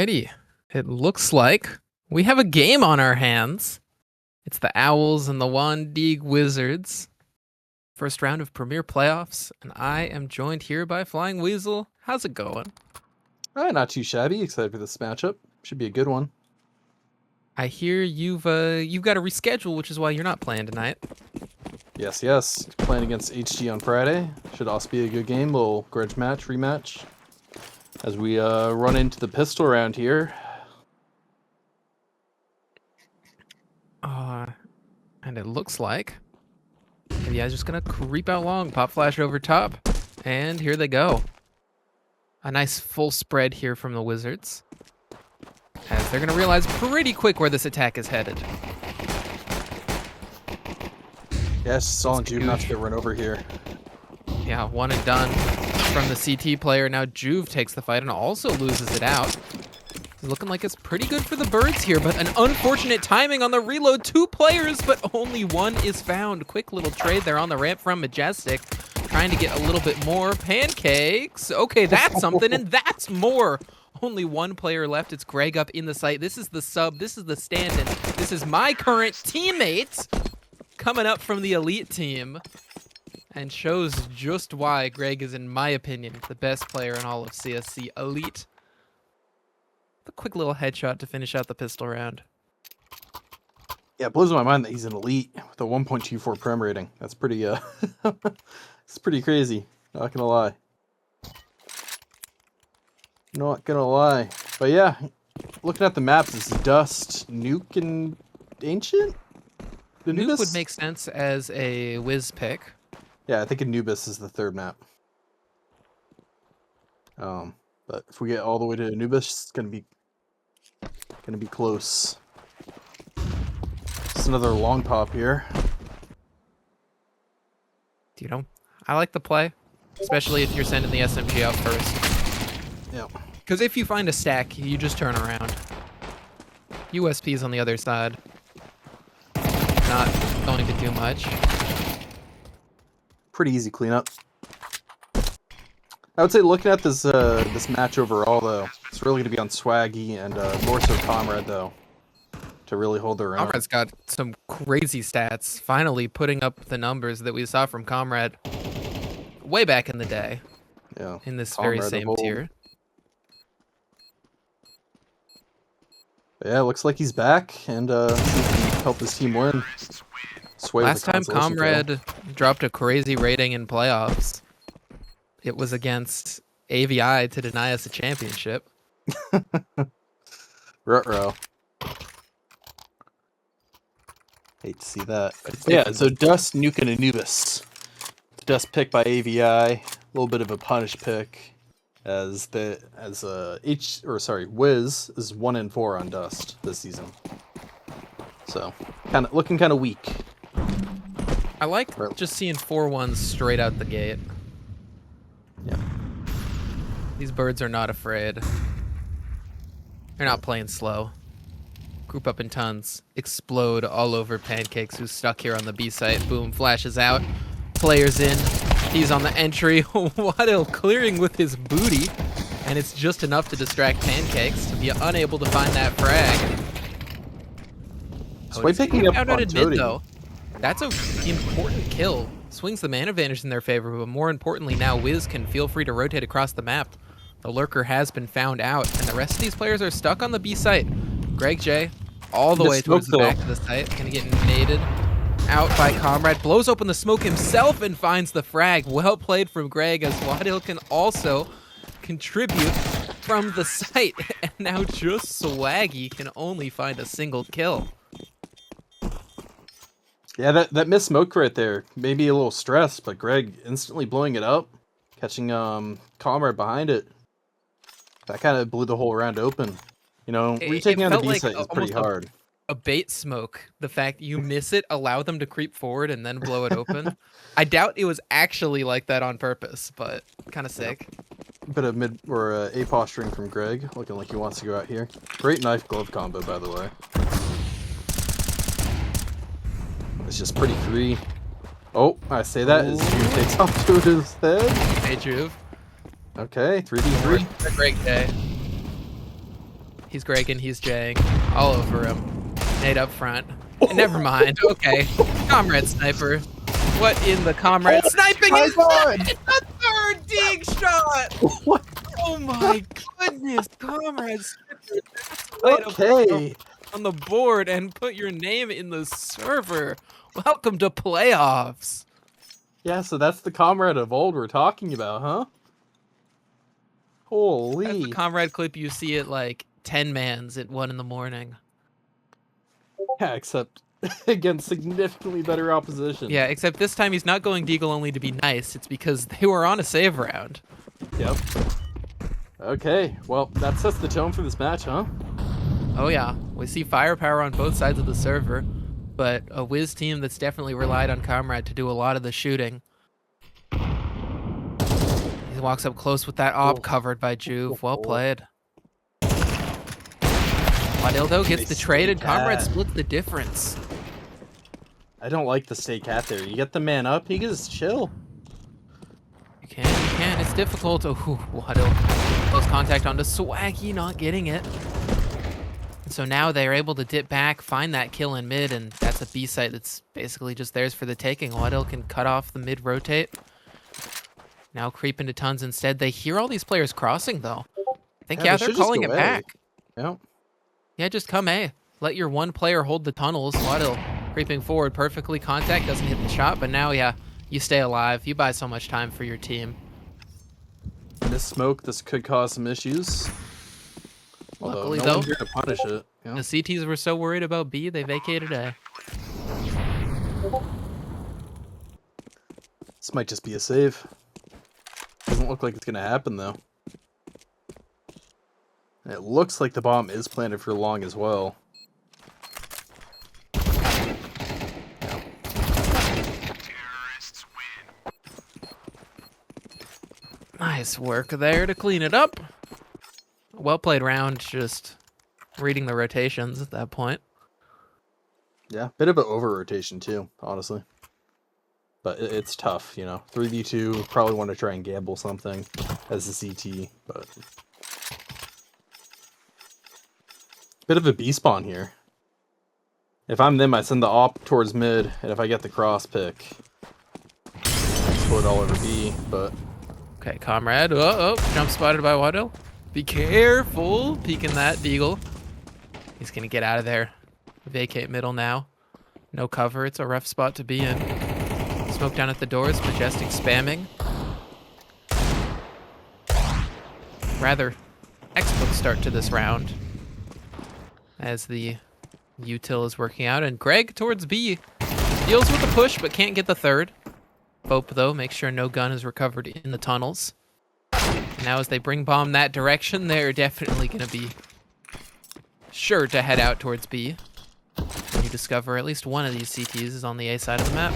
Alrighty. It looks like we have a game on our hands. It's the Owls and the Deag Wizards. First round of Premier Playoffs, and I am joined here by Flying Weasel. How's it going? Not too shabby. Excited for this matchup. Should be a good one. I hear you've got to reschedule, which is why you're not playing tonight. Yes. Playing against HG on Friday. Should also be a good game. Little grudge match, rematch. As we run into the pistol round here. And it looks like AVI's just gonna creep out long, pop flash over top, and here they go. A nice full spread here from the Wizards, as they're gonna realize pretty quick where this attack is headed. Yes, Solid Juve not to get run over here. Yeah, one and done from the CT player. Now Juve takes the fight and also loses it out. It's looking like it's pretty good for the birds here, but an unfortunate timing on the reload. Two players, but only one is found. Quick little trade there on the ramp from Majestic, trying to get a little bit more. Pancakes. Okay, that's something, and that's more. Only one player left. It's Greg up in the site. This is the sub. This is the stand-in. This is my current teammate coming up from the elite team, and shows just why Greg is, in my opinion, the best player in all of CSC Elite. A quick little headshot to finish out the pistol round. Yeah, it blows my mind that he's an elite with a 1.24 prem rating. That's pretty it's pretty crazy. Not gonna lie. Not gonna lie. But yeah, looking at the maps, this is Dust, Nuke, and Ancient? Nuke would make sense as a WIZ pick. Yeah, I think Anubis is the third map. But if we get all the way to Anubis, it's gonna be close. Just another long pop here. You know, I like the play, especially if you're sending the SMG out first. Yeah. Because if you find a stack, you just turn around. USP's on the other side. Not going to do much. Pretty easy cleanup. I would say looking at this this match overall, though, it's really going to be on Swaggy and more so Comrade, though, to really hold their own. Comrade's got some crazy stats, finally putting up the numbers that we saw from Comrade way back in the day. Yeah, in this Comrade very same tier. Yeah, looks like he's back and help his team win. Sway Last time Comrade dropped a crazy rating in playoffs, it was against AVI to deny us a championship. Ruh-roh. Hate to see that. Yeah, so Dust, Nuke, and Anubis. Dust pick by AVI. A little bit of a punish pick, as WIZ is 1-4 on Dust this season. So looking kind of weak. I like just seeing 4-1s straight out the gate. Yeah. These birds are not afraid. They're not playing slow. Group up in tons. Explode all over Pancakes, who's stuck here on the B site. Boom, flashes out. Players in. He's on the entry. Waddle clearing with his booty. And it's just enough to distract Pancakes to be unable to find that frag. Sway picking up on mid, though. That's an important kill. Swings the man advantage in their favor, but more importantly now WIZ can feel free to rotate across the map. The lurker has been found out, and the rest of these players are stuck on the B site. Greg J, all the way towards the back of the site, gonna get naded out by Comrade. Blows open the smoke himself and finds the frag. Well played from Greg, as Waddle can also contribute from the site. And now just Swaggy can only find a single kill. Yeah, that missed smoke right there. Maybe a little stressed, but Greg instantly blowing it up, catching Comrade behind it. That kind of blew the whole round open. You know, retaking on the B site is pretty hard. A bait smoke. The fact you miss it, allow them to creep forward, and then blow it open. I doubt it was actually like that on purpose, but kind of sick. Bit of mid or A posturing from Greg, looking like he wants to go out here. Great knife glove combo, by the way. It's just pretty free. Oh, I say that as Juve takes off to his head. Hey, Juve. Okay, 3v3. A great day. He's Gregging, he's Jaying. All over him. Nade up front. Never mind. Okay. Comrade sniper. What in the comrade sniping is the third Deag shot? What? Oh my goodness, comrade sniper. Okay. On the board and put your name in the server. Welcome to playoffs. Yeah, so that's the comrade of old we're talking about, huh? Holy. That's the comrade clip you see at like 10 mans at 1 in the morning. Yeah, except against significantly better opposition. Yeah, except this time he's not going Deagle only to be nice. It's because they were on a save round. Yep. Okay, well, that sets the tone for this match, huh? Oh yeah, we see firepower on both sides of the server, but a WIZ team that's definitely relied on Comrade to do a lot of the shooting. He walks up close with that op covered by Juve. Well played. Wadildo gets the trade and Comrade splits the difference. I don't like the stay cat there. You get the man up, he can just chill. You can. It's difficult. Oh, Wadil. Close contact onto Swaggy, not getting it. And so now they're able to dip back, find that kill in mid, and that's a B site that's basically just theirs for the taking. Wadil can cut off the mid rotate. Now creep into tons instead. They hear all these players crossing, though. I think, yeah, they're calling it back. Yep. Yeah, just come A. Let your one player hold the tunnels. Wadil creeping forward perfectly. Contact doesn't hit the shot, but now, yeah, you stay alive. You buy so much time for your team. This smoke, this could cause some issues. Luckily, no though, one's here to punish it. Yeah. the CTs were so worried about B, they vacated A. This might just be a save. Doesn't look like it's gonna happen though. And it looks like the bomb is planted for long as well. Nice work there to clean it up. Well played round, just reading the rotations at that point. Yeah, bit of an over rotation too, honestly. But it's tough, you know. 3v2, probably want to try and gamble something as a CT, but bit of a B spawn here. If I'm them, I send the op towards mid, and if I get the cross pick, explode all over B, but Okay, Comrade. Oh, jump spotted by Wadil. Be careful peeking that Deagle. He's gonna get out of there. Vacate middle now. No cover. It's a rough spot to be in. Smoke down at the doors. Majestic spamming. Rather expert start to this round as the util is working out. And Greg towards B. Deals with the push but can't get the third. Pope, though, makes sure no gun is recovered in the tunnels. And now as they bring bomb that direction, they're definitely going to be sure to head out towards B. And you discover at least one of these CTs is on the A side of the map.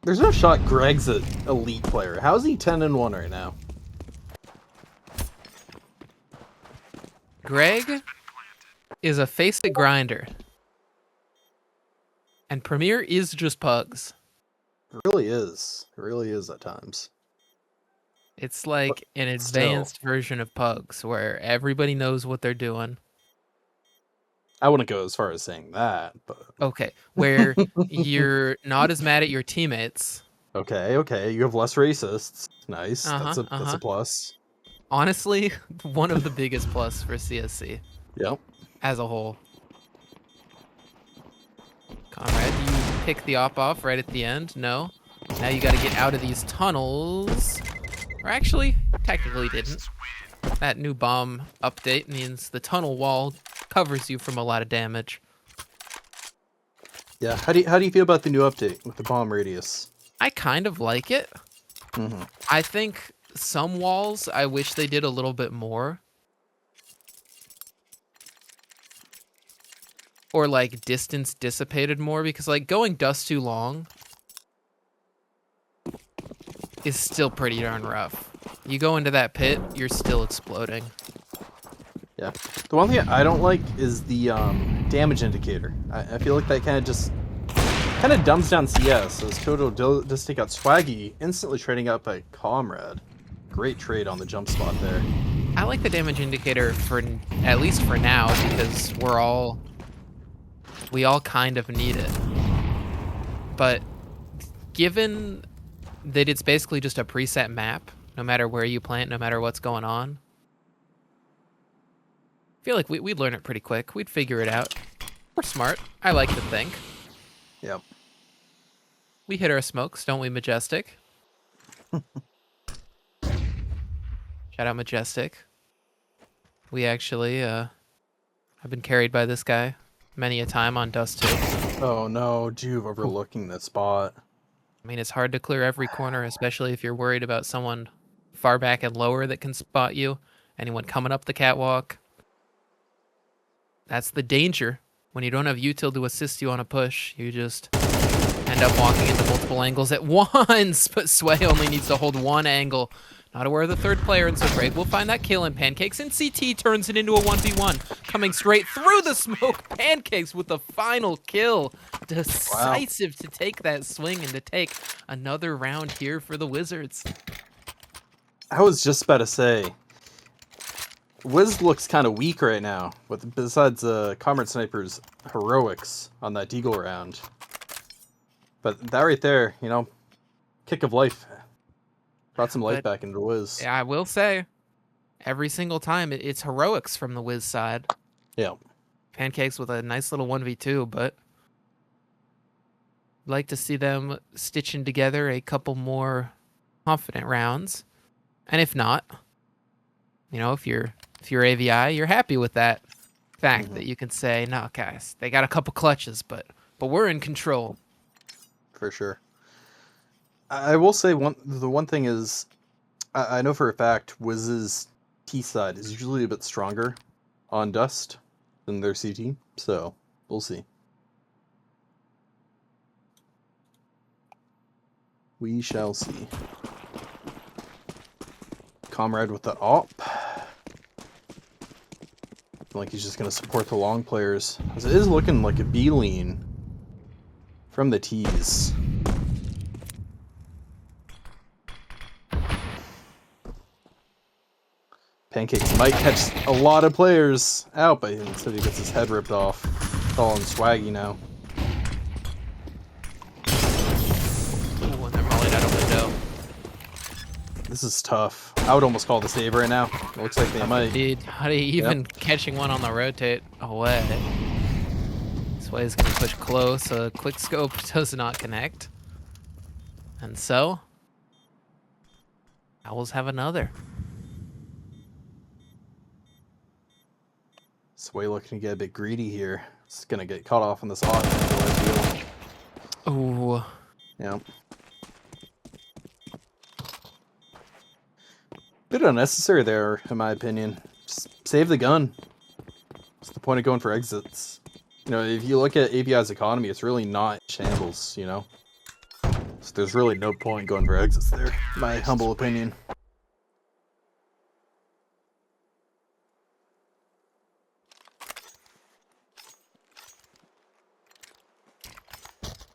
there's no shot Greg's an elite player. How's he 10-1 right now? Greg is a face-it grinder. And Premier is just pugs. It really is. It really is at times. It's like an advanced version of pugs where everybody knows what they're doing. I wouldn't go as far as saying that, but Okay, where you're not as mad at your teammates. okay. You have less racists. Nice. That's a Uh-huh. plus. Honestly, one of the biggest plus for CSC Yep. as a whole. Conrad, do you pick the op off right at the end? No. Now you got to get out of these tunnels. Or actually, technically didn't. That new bomb update means the tunnel wall covers you from a lot of damage. Yeah. How do you feel about the new update with the bomb radius? I kind of like it. Mm-hmm. I think some walls I wish they did a little bit more. Or like distance dissipated more, because like going dust too long is still pretty darn rough. You go into that pit, you're still exploding. Yeah. The one thing I don't like is the damage indicator. I feel like that kind of dumbs down CS. So as Toto does take out Swaggy, instantly trading up a Comrade. Great trade on the jump spot there. I like the damage indicator for at least for now because we all kind of need it. But given that it's basically just a preset map, no matter where you plant, no matter what's going on, I feel like we'd learn it pretty quick. We'd figure it out. We're smart. I like to think. Yep. We hit our smokes, don't we, Majestic? Shout out Majestic. We actually, I've been carried by this guy many a time on Dust 2. Oh no, Juve overlooking the spot. I mean, it's hard to clear every corner, especially if you're worried about someone far back and lower that can spot you. Anyone coming up the catwalk. That's the danger. When you don't have util to assist you on a push, you just end up walking into multiple angles at once. But Sway only needs to hold one angle. Not aware of the third player, and so Greg will find that kill, and Pancakes in CT turns it into a 1v1. Coming straight through the smoke, Pancakes with the final kill. Decisive to take that swing and to take another round here for the Wizards. I was just about to say, WIZ looks kind of weak right now, besides Comrade Sniper's heroics on that Deagle round. But that right there, you know, kick of life. Brought some life back into WIZ. Yeah, I will say, every single time it's heroics from the WIZ side. Yeah. Pancakes with a nice little 1v2, but I'd like to see them stitching together a couple more confident rounds. And if not, you know, if you're AVI, you're happy with that fact that you can say, no, guys, they got a couple clutches, but we're in control. For sure. I will say the one thing is, I know for a fact WIZ's T side is usually a bit stronger on Dust than their CT, so we'll see. We shall see. Comrade with the AWP. Like he's just going to support the long players. As it is looking like a B lean from the T's. Pancakes might catch a lot of players out, but instead he gets his head ripped off. It's all on Swaggy now. Ooh, and they're mulling out a window. This is tough. I would almost call the save right now. It looks like they might. Indeed. How do you even catching one on the rotate away? Sway's going to push close. A quick scope does not connect. And so, Owls have another. Sway looking to get a bit greedy here. It's going to get caught off on this odd. Ooh. Yeah. Bit unnecessary there, in my opinion. Just save the gun. What's the point of going for exits? You know, if you look at AVI's economy, it's really not shambles, you know? So there's really no point going for exits there, in my humble opinion.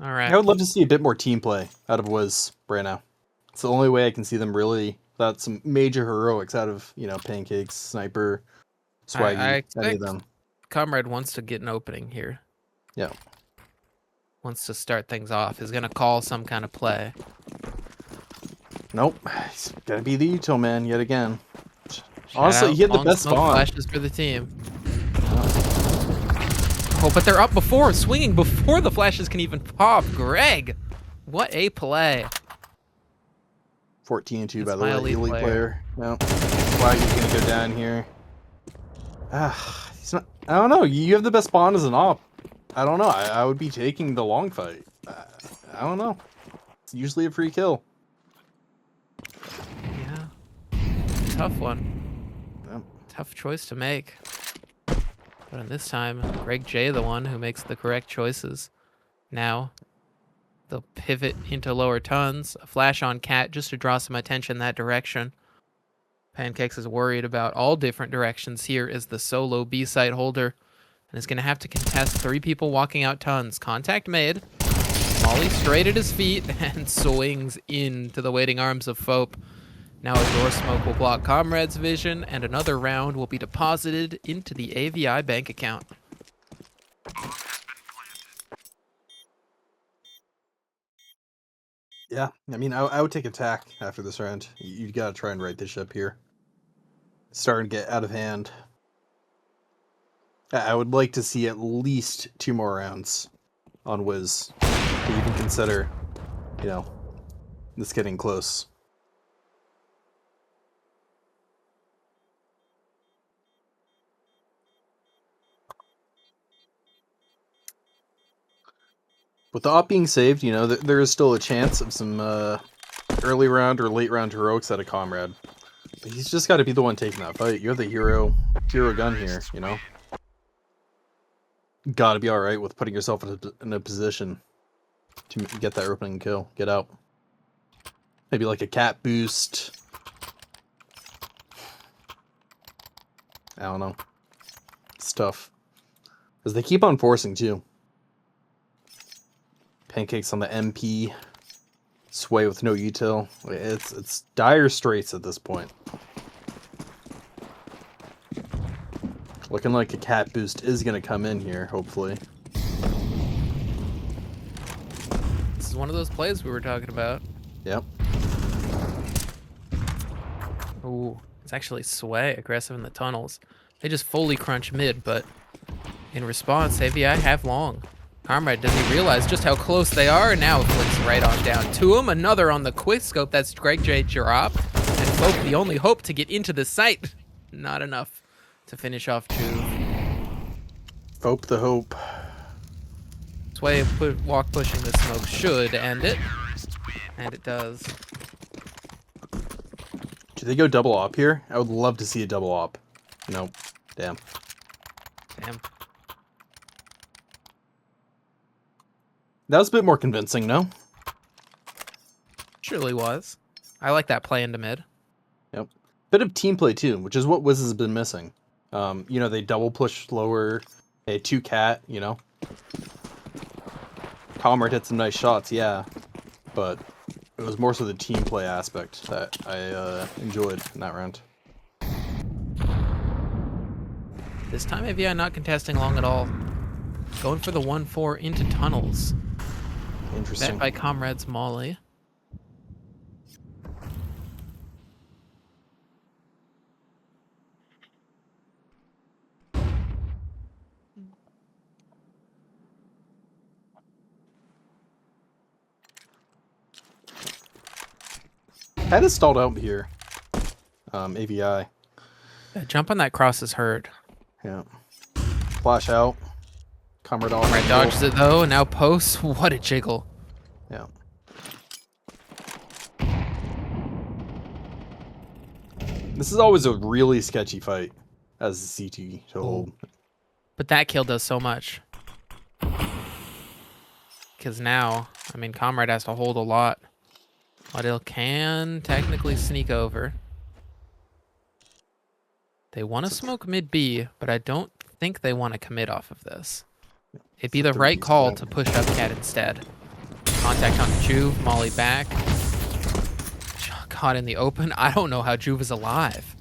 All right. I would love to see a bit more team play out of WIZ right now. It's the only way I can see them really, without some major heroics out of, you know, Pancakes, Sniper, Swaggy, I expect any of them. Comrade wants to get an opening here. Yeah. Wants to start things off. He's going to call some kind of play. Nope. He's gotta be the util man yet again. Honestly, he had the best spawn. Flashes for the team. Oh, but they're up before, swinging before the flashes can even pop. Greg, what a play. 14-2 by the way, elite player. No. Swaggy's gonna go down here. He's not. I don't know. You have the best spawn as an op. I don't know. I would be taking the long fight. I don't know. It's usually a free kill. Yeah. Tough one. Yep. Tough choice to make. But in this time, Greg J, the one who makes the correct choices. Now, they'll pivot into lower tons. A flash on Cat just to draw some attention that direction. Pancakes is worried about all different directions here as the solo B-site holder. And is going to have to contest 3 people walking out tons. Contact made. Molly straight at his feet and swings into the waiting arms of Fope. Now a door smoke will block Comrade's vision, and another round will be deposited into the AVI bank account. Yeah, I mean, I would take attack after this round. You gotta try and right this ship here. It's starting to get out of hand. I would like to see at least 2 more rounds on WIZ to even consider, you know, this getting close. With the op being saved, you know, there is still a chance of some early round or late round heroics out of Comrade. But he's just got to be the one taking that fight. You're the hero gun here, you know? Got to be alright with putting yourself in a position to get that opening kill. Get out. Maybe like a cat boost. I don't know. It's tough. Because they keep on forcing, too. Pancakes on the MP. Sway with no util. It's dire straits at this point. Looking like a cat boost is going to come in here, hopefully. This is one of those plays we were talking about. Yep. Ooh, it's actually Sway, aggressive in the tunnels. They just fully crunch mid, but in response, AVI have long. Comrade doesn't realize just how close they are, and now it flicks right on down to him. Another on the quick scope. That's Greg J. drop. And Folk, the only hope to get into the site. Not enough to finish off Juve. Hope the hope. Sway walk pushing the smoke should end it. And it does. Do they go double op here? I would love to see a double op. Nope. Damn. Damn. That was a bit more convincing, no? Surely was. I like that play into mid. Yep. Bit of team play too, which is what WIZ has been missing. You know, they double push lower. Hey, 2 cat, you know. Comrade hit some nice shots, yeah. But it was more so the team play aspect that I enjoyed in that round. This time AVI not contesting long at all. Going for the 1-4 into tunnels. Interesting. Bet by Comrade's Molly. Had it stalled out here. AVI. That jump on that cross is heard. Yeah. Flash out. Comrade off. Comrade dodges it though, and now posts. What a jiggle. Yeah. This is always a really sketchy fight as a CT to hold. But that kill does so much. Because now, I mean, Comrade has to hold a lot. Wadil can technically sneak over. They want to smoke mid B, but I don't think they want to commit off of this. It'd be the right call to push up cat instead. Contact on Juve, Molly back. Caught in the open. I don't know how Juve is alive.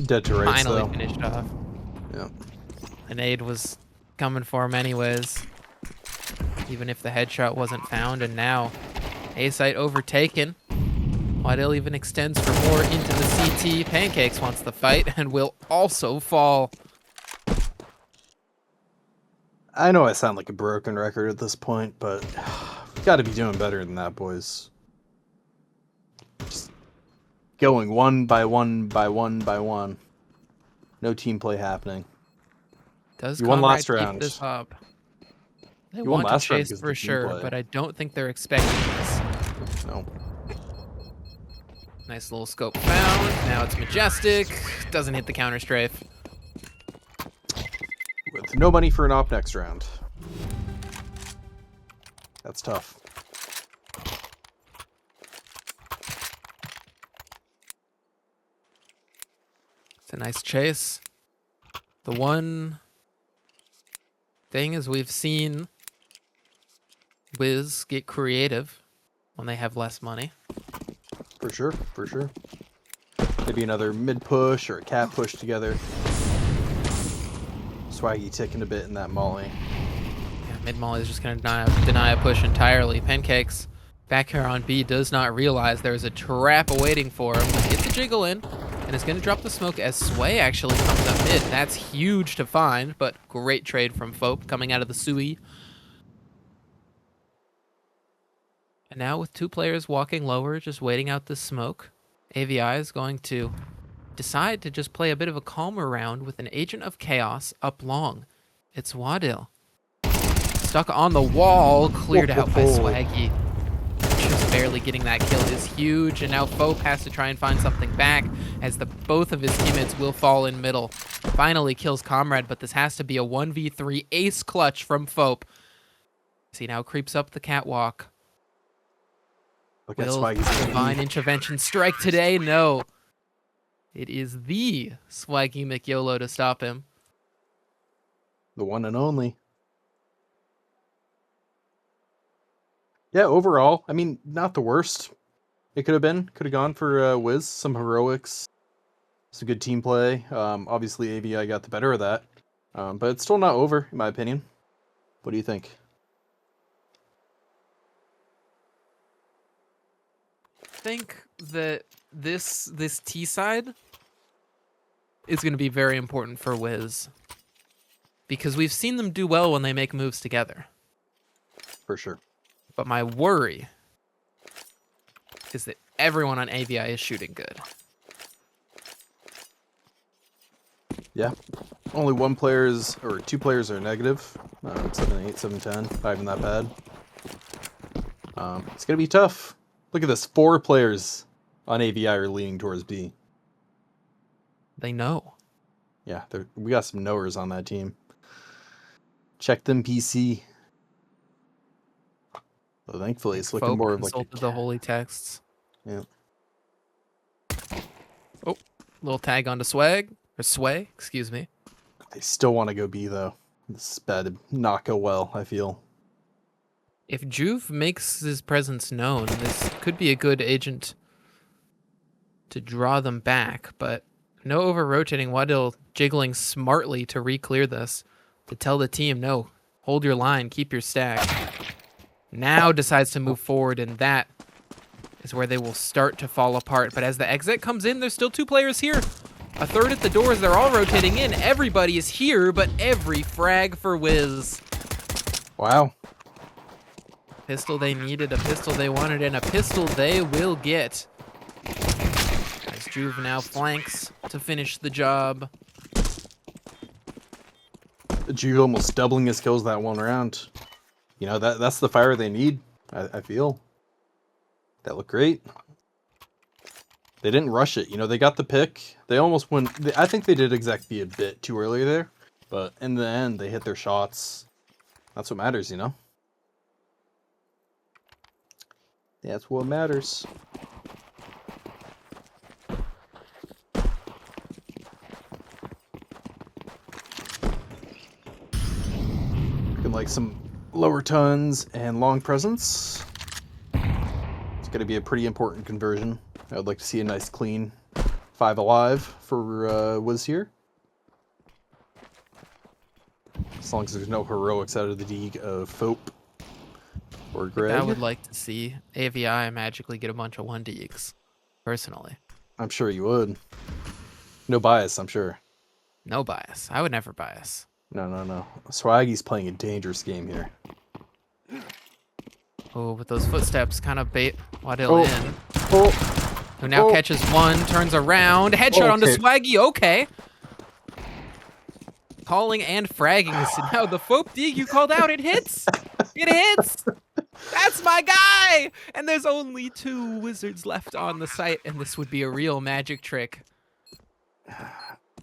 Dead to race, Finally though. finished off. Yeah. An aid was coming for him anyways. Even if the headshot wasn't found, and now A-site overtaken. Wadil even extends for more into the CT. Pancakes wants the fight and will also fall. I know I sound like a broken record at this point, but we've got to be doing better than that, boys. Just going one by one by one by one. No team play happening. Does You won Comrade last keep round. this up? They You won want to last round chase because of for the team sure, play. but I don't think they're expecting this. No. Nice little scope found. Now it's Majestic. Doesn't hit the counter strafe. With no money for an op next round. That's tough. It's a nice chase. The one thing is we've seen WIZ get creative when they have less money. For sure, for sure. Maybe another mid push or a cat push together. Swaggy ticking a bit in that molly. Yeah, mid molly is just going to deny a push entirely. Pancakes back here on B does not realize there's a trap awaiting for him. Gets a jiggle in, and is going to drop the smoke as Sway actually comes up mid. That's huge to find, but great trade from Fope coming out of the Sui. And now with 2 players walking lower, just waiting out the smoke, AVI is going to decide to just play a bit of a calmer round with an Agent of Chaos up long. It's Wadil. Stuck on the wall, cleared out by Swaggy. Just barely getting that kill is huge, and now Fope has to try and find something back as both of his teammates will fall in middle. Finally kills Comrade, but this has to be a 1v3 ace clutch from Fope. He now creeps up the catwalk. Look at Will Swaggy's divine intervention strike today? No. It is the Swaggy McYolo to stop him. The one and only. Yeah, overall, I mean, not the worst. It could have been. Could have gone for WIZ, some heroics, some good team play. Obviously, AVI got the better of that. But it's still not over, in my opinion. What do you think? I think that this T side is going to be very important for WIZ. Because we've seen them do well when they make moves together. For sure. But my worry is that everyone on AVI is shooting good. Yeah. Only 2 players are negative. 7-8, 7-10. Not even that bad. It's going to be tough. Look at this. 4 players on AVI are leaning towards B. They know. Yeah, we got some knowers on that team. Check them PC. So thankfully, it's looking more of like the holy texts. Yeah. Oh, little tag onto Sway, excuse me. They still want to go B though. This is bad to not go well, I feel. If Juve makes his presence known, this could be a good agent to draw them back, but no over-rotating. Wadil jiggling smartly to re-clear this, to tell the team, no, hold your line, keep your stack. Now decides to move forward, and that is where they will start to fall apart. But as the exit comes in, there's still 2 players here. A third at the doors, they're all rotating in. Everybody is here, but every frag for WIZ. Wow. Pistol they needed, a pistol they wanted, and a pistol they will get. As Juve now flanks to finish the job. Juve almost doubling his kills that one round. You know, that's the fire they need, I feel. That looked great. They didn't rush it. You know, they got the pick. They almost went... I think they did exactly a bit too early there. But in the end, they hit their shots. That's what matters, you know? That's what matters. Looking like some lower tons and long presence. It's going to be a pretty important conversion. I would like to see a nice clean 5 alive for WIZ here. As long as there's no heroics out of the Deag of Fope or Greg. I would like to see AVI magically get a bunch of 1 Deags, personally. I'm sure you would. No bias, I'm sure. No bias. I would never bias. No. Swaggy's playing a dangerous game here. Oh, but those footsteps kind of bait Wadil in. Oh. Who now catches 1, turns around, headshot onto Swaggy. Okay. Calling and fragging this. Now the Fope Deag you called out, it hits. It hits. That's my guy. And there's only 2 wizards left on the site, and this would be a real magic trick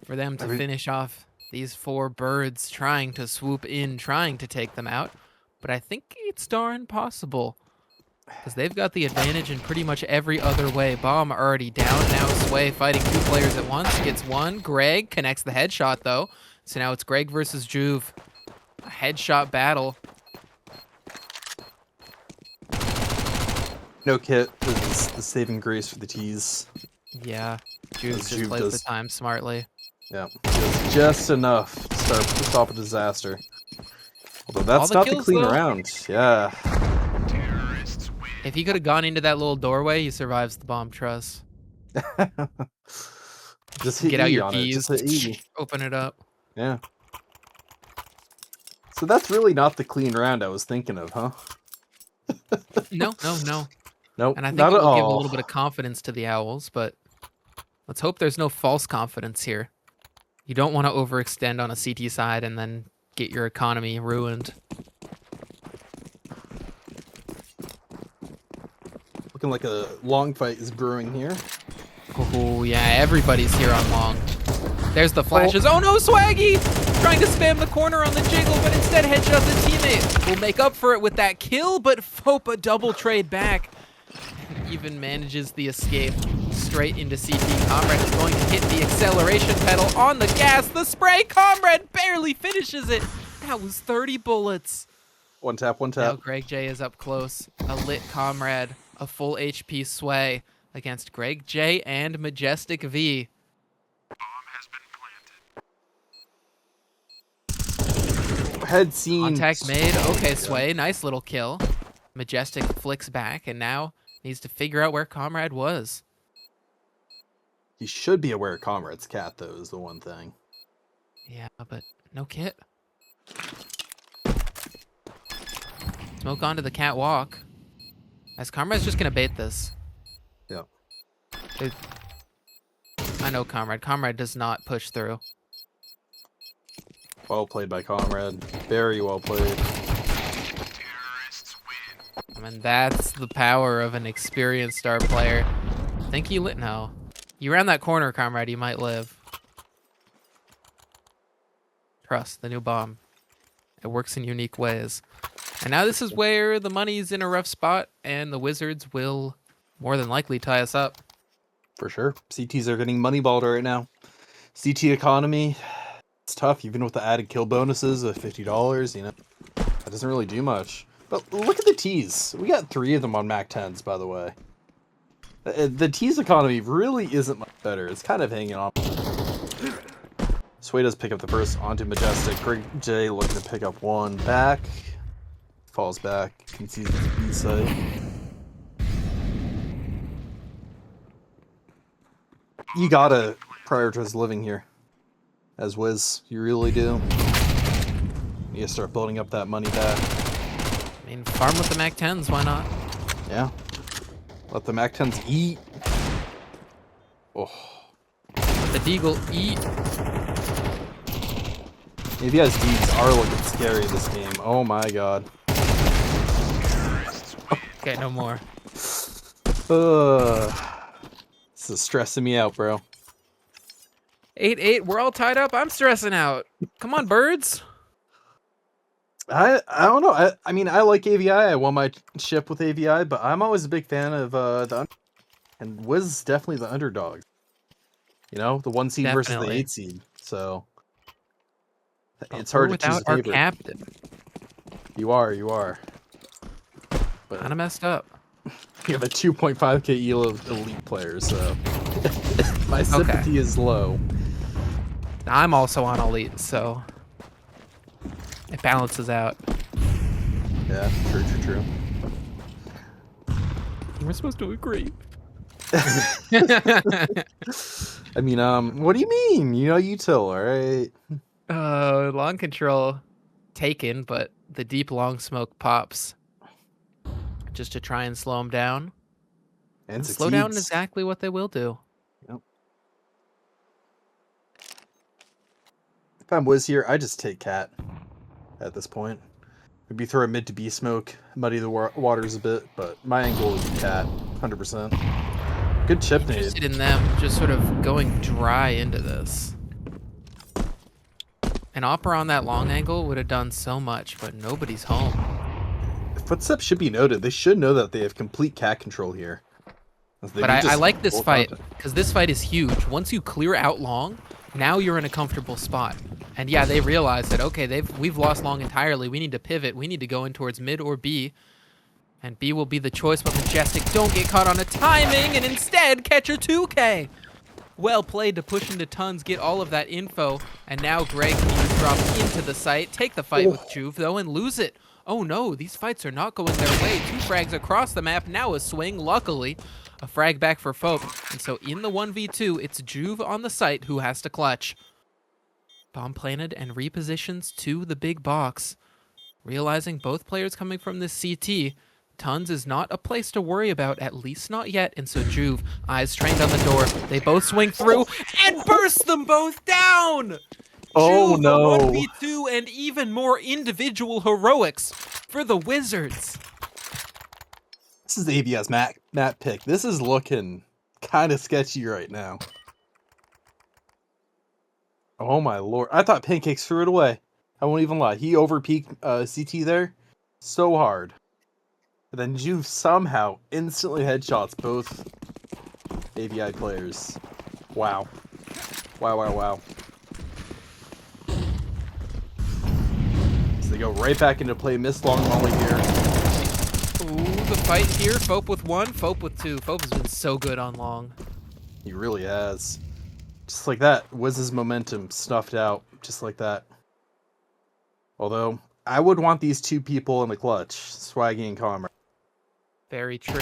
for them to finish off these 4 birds trying to swoop in, trying to take them out. But I think it's darn possible, because they've got the advantage in pretty much every other way. Bomb already down. Now Sway fighting 2 players at once. Gets 1. Greg connects the headshot, though. So now it's Greg versus Juve. A headshot battle. No kit is the saving grace for the tees. Yeah, Juve just Juve plays the does. time smartly. Yeah, just enough to stop a disaster. Although that's the not the kills, clean though. round. Yeah. If he could have gone into that little doorway, he survives the bomb truss. Just hit Get out E your on it. keys, Just hit E. open it up. Yeah. So that's really not the clean round I was thinking of, huh? No. Nope, And I think not it at will give a all. little bit of confidence to the Owls, but let's hope there's no false confidence here. You don't want to overextend on a CT side and then get your economy ruined. Looking like a long fight is brewing here. Oh, yeah, everybody's here on long. There's the flashes. Oh no, Swaggy! Trying to spam the corner on the jiggle, but instead headshots a teammate. Will make up for it with that kill, but Fopa double trade back. And even manages the escape straight into CT. Comrade is going to hit the acceleration pedal on the gas. The spray, Comrade barely finishes it. That was 30 bullets. One tap, one Now tap. Greg J is up close. A lit Comrade, a full HP sway against Greg J and Majestic V. Head scene. Contact made. Okay, Sway, nice little kill. Majestic flicks back and now needs to figure out where Comrade was. He should be aware of Comrade's cat, though, is the one thing. Yeah, but no kit. Smoke onto the catwalk. As Comrade's just gonna bait this. Yeah. I know Comrade. Comrade does not push through. Well played by Comrade. Very well played. I mean, that's the power of an experienced star player. Think he lit? No. You ran that corner, Comrade. You might live. Trust the new bomb. It works in unique ways. And now this is where the money's in a rough spot, and the Wizards will more than likely tie us up. For sure. CTs are getting moneyballed right now. CT economy, it's tough, even with the added kill bonuses of $50, you know. That doesn't really do much. But look at the Ts. We got 3 of them on Mac 10s, by the way. The T's economy really isn't much better. It's kind of hanging on. Sway does pick up the first onto Majestic. Greg J looking to pick up one back. Falls back. Concedes the B side. You gotta prioritize living here. As WIZ, you really do. You gotta start building up that money back. I mean, farm with the Mac 10s, why not? Yeah. Let the Mac 10s eat. Oh. Let the Deagle eat. AVI's Deags are looking scary this game. Oh my god. Okay, no more. This is stressing me out, bro. 8-8, we're all tied up. I'm stressing out. Come on, birds. I don't know. I mean, I like AVI. I won my ship with AVI, but I'm always a big fan of and WIZ is definitely the underdog. You know, the 1 seed versus the Definitely. 8 seed. So it's We're hard to choose without a our favorite. captain. You are. But Kind of messed up. you have a 2.5k elo of elite players, so my sympathy is low. I'm also on elite, so it balances out. Yeah, true. We're supposed to agree. I mean, what do you mean? You know util, alright? Long control taken, but the deep long smoke pops just to try and slow him down. And Slow down succeeds. exactly what they will do. Yep. If I'm WIZ here, I just take cat at this point. Maybe throw a mid to B smoke, muddy the waters a bit, but my angle is cat, 100%. Good chip nade. Interested in them just sort of going dry into this. An opera on that long angle would have done so much, but nobody's home. Footsteps should be noted. They should know that they have complete cat control here. But I like this fight, because this fight is huge. Once you clear out long, now you're in a comfortable spot. And yeah, they realize that, okay, we've lost long entirely. We need to pivot. We need to go in towards mid or B. And B will be the choice, but Majestic don't get caught on a timing and instead catch a 2K. Well played to push into Tons, get all of that info, and now Greg can drop into the site, take the fight with Juve though, and lose it. Oh no, these fights are not going their way. 2 frags across the map, now a swing, luckily. A frag back for Fope, and so in the 1v2, it's Juve on the site who has to clutch. Bomb planted and repositions to the big box. Realizing both players coming from this CT, Tons is not a place to worry about, at least not yet, and so Juve, eyes trained on the door, they both swing through and burst them both down! Oh Juve, no. a 1v2 and even more individual heroics for the Wizards. This is AVI's map pick. This is looking kind of sketchy right now. Oh my lord. I thought Pancakes threw it away. I won't even lie. He overpeaked CT there so hard. But then Juve somehow instantly headshots both AVI players. Wow. Wow, wow, wow. So they go right back into play. Miss long volley here. Ooh, the fight here. Fope with 1, Fope with 2. Fope has been so good on long. He really has. Just like that. WIZ's momentum snuffed out. Just like that. Although, I would want these 2 people in the clutch. Swaggy and Comrade. Very true.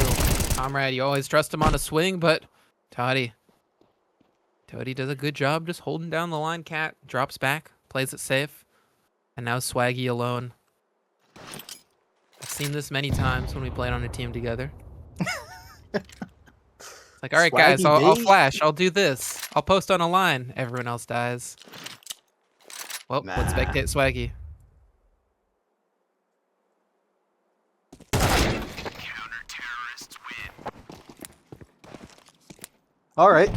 Comrade, you always trust him on a swing, but Toddy does a good job just holding down the line. Cat drops back, plays it safe, and now Swaggy alone. I've seen this many times when we played on a team together. Like, all right, guys, I'll flash. I'll do this. I'll post on a line. Everyone else dies. Well, let's spectate Swaggy. All right.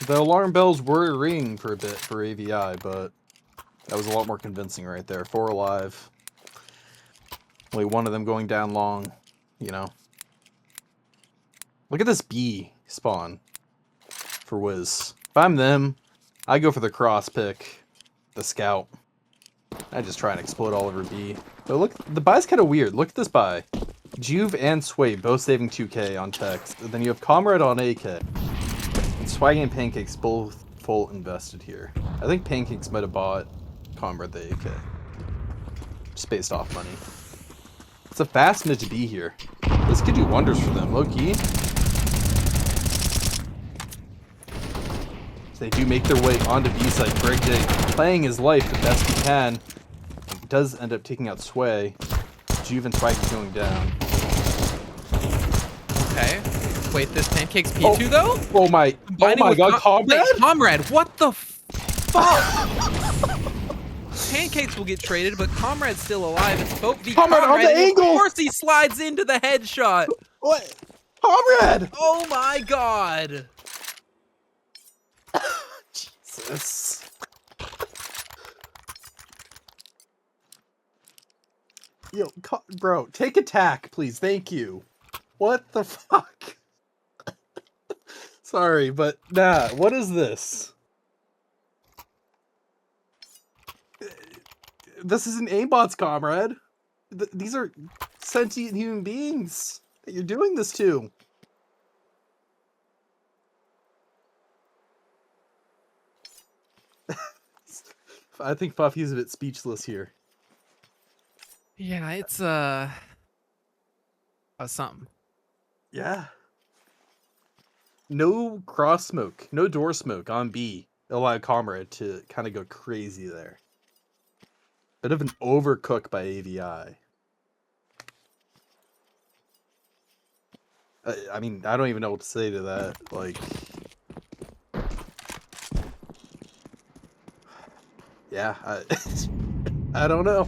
The alarm bells were ringing for a bit for AVI, but that was a lot more convincing right there. 4 alive. Only 1 of them going down long, you know. Look at this B spawn for WIZ. If I'm them, I go for the cross pick, the scout. I just try and explode all over B. But look, the buy's kind of weird. Look at this buy. Juve and Sway both saving 2K on text. And then you have Comrade on AK. And Swaggy and Pancakes both full invested here. I think Pancakes might have bought Comrade the AK. Just based off money. It's a fast mid to be here. This could do wonders for them, low key. So they do make their way onto B side. Greg Deag playing his life the best he can. It does end up taking out Sway. Juve and Swaggy going down. Okay. Wait, this Pancake's P2 though? Oh my god, Comrade? Wait, Comrade, what the fuck? Pancakes will get traded, but Comrade's still alive. It's Fope v. Comrade on the angle! Of course he slides into the headshot. What? Comrade! Oh my god. Jesus. Yo, bro, take attack, please. Thank you. What the fuck? Sorry, but nah, what is this? This isn't aimbots, Comrade. These are sentient human beings that you're doing this to. I think Puffy's a bit speechless here. Yeah, it's something. Yeah. No cross smoke, no door smoke on B. Allowed Comrade to kind of go crazy there. Bit of an overcook by AVI. I mean, I don't even know what to say to that. Like, yeah, I don't know.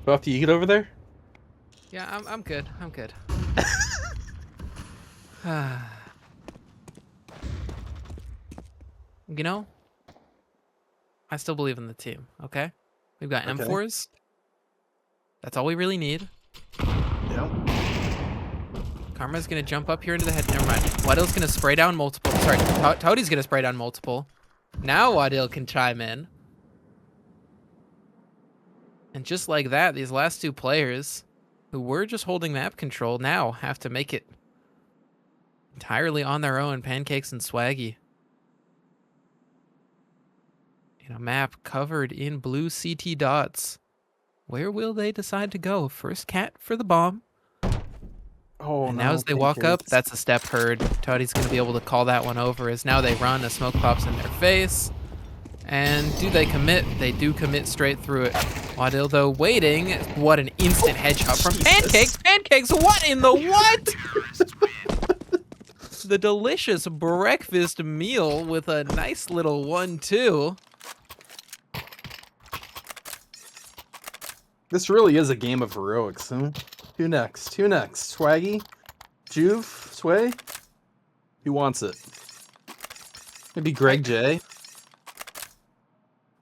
Buff, do you get over there? Yeah, I'm good. I'm good. You know, I still believe in the team, okay? We've got Okay. M4s. That's all we really need. Yep. Karma's gonna jump up here into the head. Never mind. Wadil's gonna spray down multiple. Sorry, Toadie's gonna spray down multiple. Now Wadil can chime in. And just like that, these last two players who were just holding map control now have to make it entirely on their own, Pancakes and Swaggy. In a map covered in blue CT dots. Where will they decide to go? First cat for the bomb. Oh, And no, now as they walk up, Pancakes. that's a step heard. Toddy's going to be able to call that one over as now they run, a smoke pops in their face. And do they commit? They do commit straight through it. Wadil, though, waiting. What an instant headshot from Pancakes. Pancakes, what in the what? The delicious breakfast meal with a nice little 1-2. This really is a game of heroics, huh? Who next? Who next? Swaggy? Juve? Sway? Who wants it? Maybe Greg J?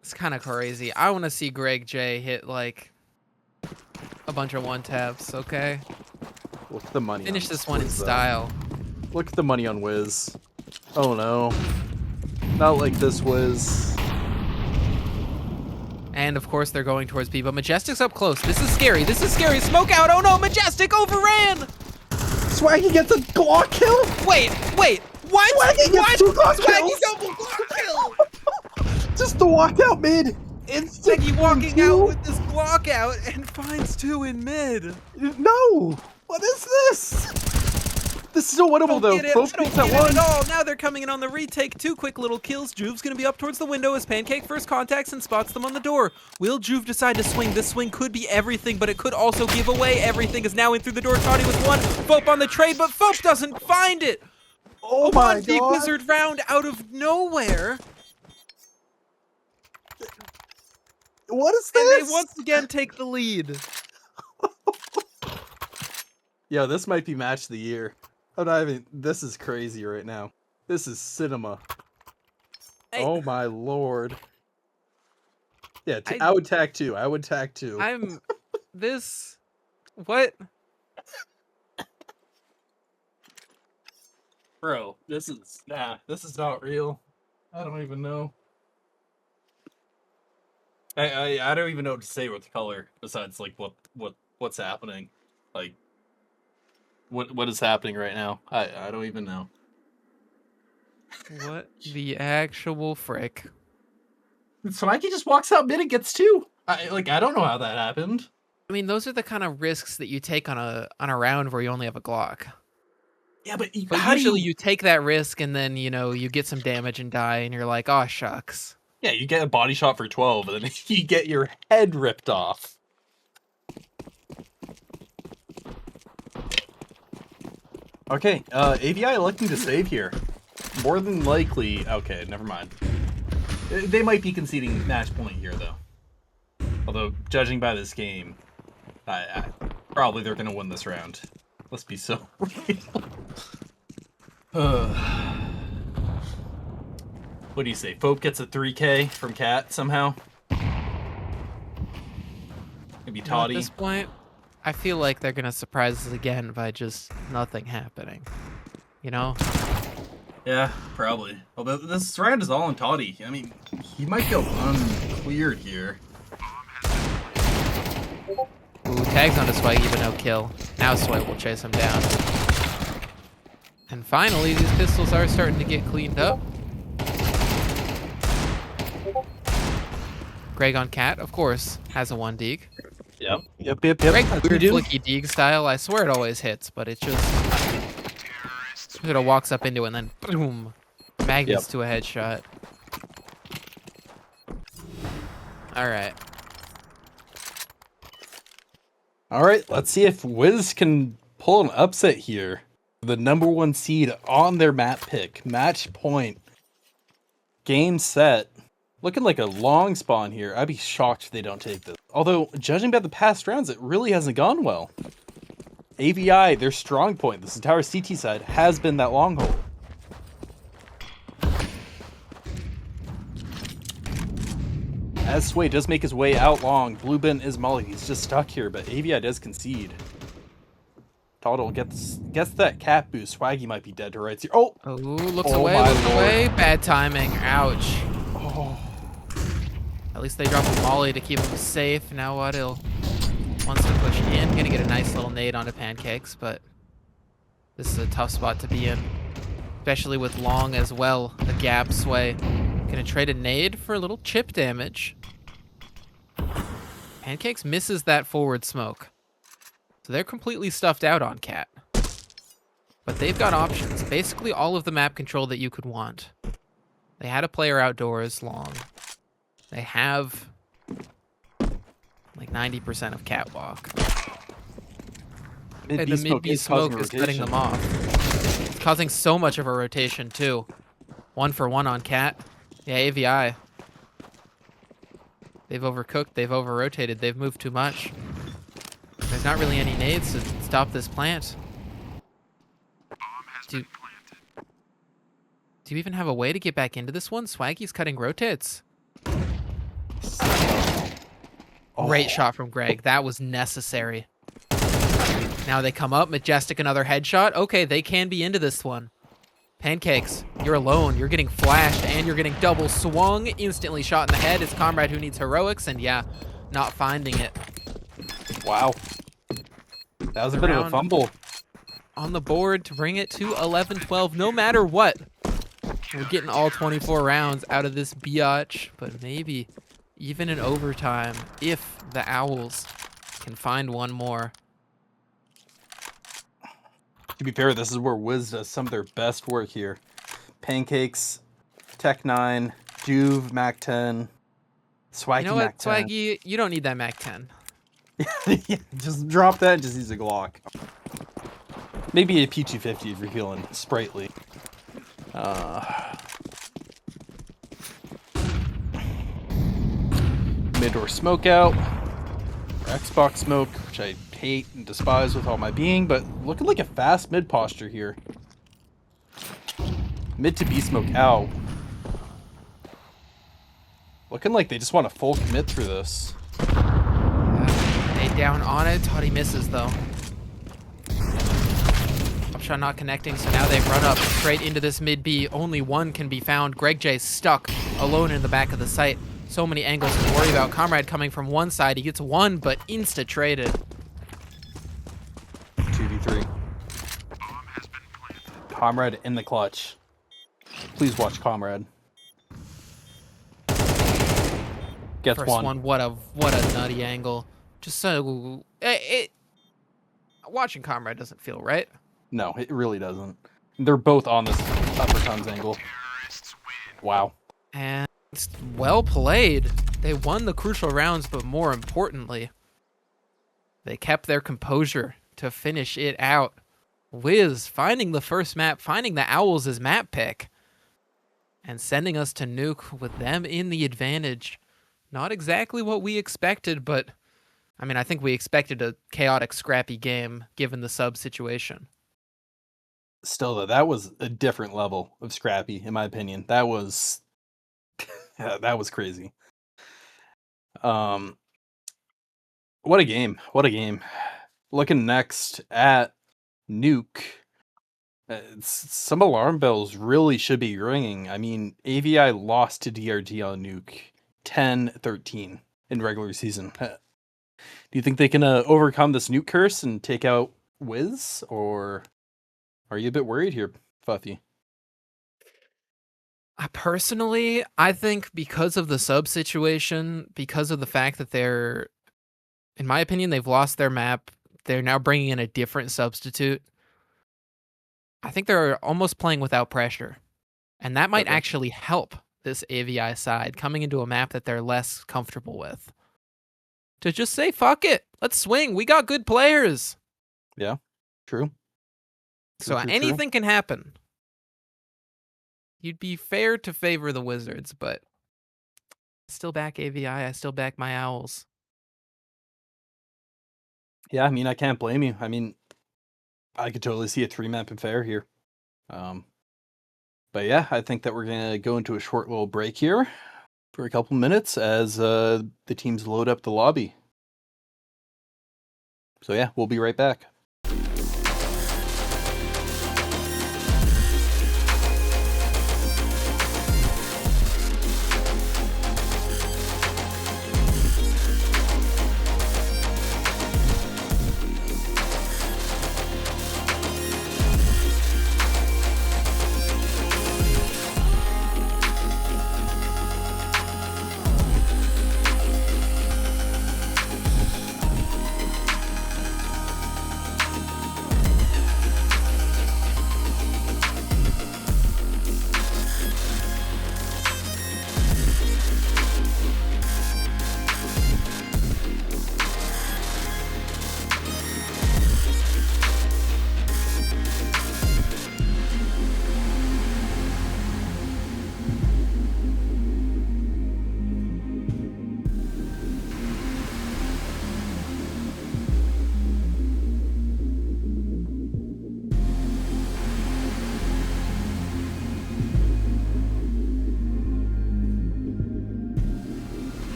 It's kind of crazy. I want to see Greg J hit, like, a bunch of one-taps, okay? Look at the money. Finish on this one in WIZ, though. style. Look at the money on WIZ. Oh no. Not like this, WIZ. And, of course, they're going towards B, but Majestic's up close. This is scary. This is scary. Smoke out. Oh, no. Majestic overran. Swaggy gets a Glock kill? Wait. What? Swaggy gets 2 Glock Swaggy kills? double Glock kill. Just the walkout mid. Instant Swaggy walking two? out with this Glock out and finds 2 in mid. No. What is this? This is so winnable, though. Both I don't beats get at it once. at all. Now they're coming in on the retake. 2 quick little kills. Juve's going to be up towards the window as Pancake first contacts and spots them on the door. Will Juve decide to swing? This swing could be everything, but it could also give away everything. Is now in through the door. Toddy with 1. Fope on the trade, but Fope doesn't find it. Oh A my one Deag god. Wizard round out of nowhere. What is And this? they once again take the lead. Yo, this might be match of the year. I'm not even. This is crazy right now. This is cinema. Hey, Oh my lord. Yeah, I would tag 2. I would tag 2. I'm this. What? Bro, this is this is not real. I don't even know. I don't even know what to say with the color besides like what's happening. Like what is happening right now? I don't even know. What the actual frick? Swaggy just walks out mid and gets 2. I don't know how that happened. I mean, those are the kind of risks that you take on a round where you only have a Glock. Yeah, but Usually you take that risk and then, you know, you get some damage and die and you're like, oh, shucks. Yeah, you get a body shot for 12 and then you get your head ripped off. Okay, AVI electing to save here. More than likely, okay, never mind. They might be conceding match point here, though. Although, judging by this game, probably they're going to win this round. Let's be so real. What do you say? Pope gets a 3K from Cat somehow? Maybe At Toddy? this point, I feel like they're going to surprise us again by just nothing happening. You know? Yeah, probably. Although this round is all on Toddy. I mean, he might go uncleared here. Ooh, tags onto Swaggy, but no kill. Now Sway will chase him down. And finally, these pistols are starting to get cleaned up. Greg on Cat, of course, has a 1 Deag. Yep. Greg, weird flicky Deag style. I swear it always hits, but it just sort of walks up into it and then boom, magnets to a headshot. All right. All right, let's see if WIZ can pull an upset here. The #1 seed on their map pick. Match point. Game set. Looking like a long spawn here. I'd be shocked if they don't take this. Although, judging by the past rounds, it really hasn't gone well. AVI, their strong point, this entire CT side, has been that long hole. As Sway does make his way out long, Blue Bin is Molly. He's just stuck here, but AVI does concede. Toddle gets that cat boost. Swaggy might be dead to rights here. Oh! Oh, looks Oh away, my looks lord. away. Bad timing. Ouch. Oh. At least they drop a molly to keep him safe. Now what? He'll wants to push in. Gonna get a nice little nade onto Pancakes, but this is a tough spot to be in. Especially with Long as well. The gap sway. Gonna trade a nade for a little chip damage. Pancakes misses that forward smoke. So they're completely stuffed out on Cat. But they've got options. Basically all of the map control that you could want. They had a player outdoors, Long. They have like 90% of Catwalk. And the mid-B smoke is cutting them off. It's causing so much of a rotation too. 1-for-1 on Cat. Yeah, AVI. They've overcooked, they've over-rotated, they've moved too much. There's not really any nades to stop this plant. Do you even have a way to get back into this one? Swaggy's cutting rotates. Great shot from Greg. That was necessary. Now they come up. Majestic, another headshot. Okay, they can be into this one. Pancakes, you're alone. You're getting flashed, and you're getting double swung. Instantly shot in the head. It's Comrade who needs heroics, and yeah, not finding it. Wow. That was a bit of a fumble. On the board to bring it to 11-12, no matter what. We're getting all 24 rounds out of this biatch, but maybe even in overtime if the Owls can find one more. To be fair, this is where WIZ does some of their best work here. Pancakes, Tech 9, Juve, Mac 10, Swaggy, you know what, Mac 10. Swaggy, you don't need that Mac 10. Just drop that and just use a Glock. Maybe a P250 if you're feeling sprightly. Mid-door smoke out. Xbox smoke, which I hate and despise with all my being, but looking like a fast mid posture here. Mid to B smoke out. Looking like they just want to full commit through this. Nade down on it. Toddy misses though. Upshot not connecting, so now they've run up straight into this mid B. Only one can be found. Greg J stuck alone in the back of the site. So many angles to worry about. Comrade coming from one side. He gets one, but insta-traded. 2v3. Comrade in the clutch. Please watch Comrade. Gets First one. What a nutty angle. Just so watching Comrade doesn't feel right. No, it really doesn't. They're both on this upper tons angle. Wow. And well played. They won the crucial rounds, but more importantly, they kept their composure to finish it out. WIZ finding the first map, finding the Owls as map pick, and sending us to nuke with them in the advantage. Not exactly what we expected, but I mean, I think we expected a chaotic, scrappy game given the sub situation. Still, though, that was a different level of scrappy, in my opinion. That was that was crazy. What a game. What a game. Looking next at Nuke. Some alarm bells really should be ringing. I mean, AVI lost to DRG on Nuke 10-13 in regular season. Do you think they can overcome this Nuke curse and take out WIZ? Or are you a bit worried here, Fuffy? Personally, I think because of the sub situation, because of the fact that they're, in my opinion, they've lost their map, they're now bringing in a different substitute. I think they're almost playing without pressure. And that might actually help this AVI side coming into a map that they're less comfortable with. To just say, fuck it, let's swing, we got good players. Yeah, true. So anything can happen. You'd be fair to favor the Wizards, but I still back AVI. I still back my Owls. Yeah, I mean, I can't blame you. I mean, I could totally see a 3-map affair here. But yeah, I think that we're going to go into a short little break here for a couple minutes as the teams load up the lobby. So yeah, we'll be right back.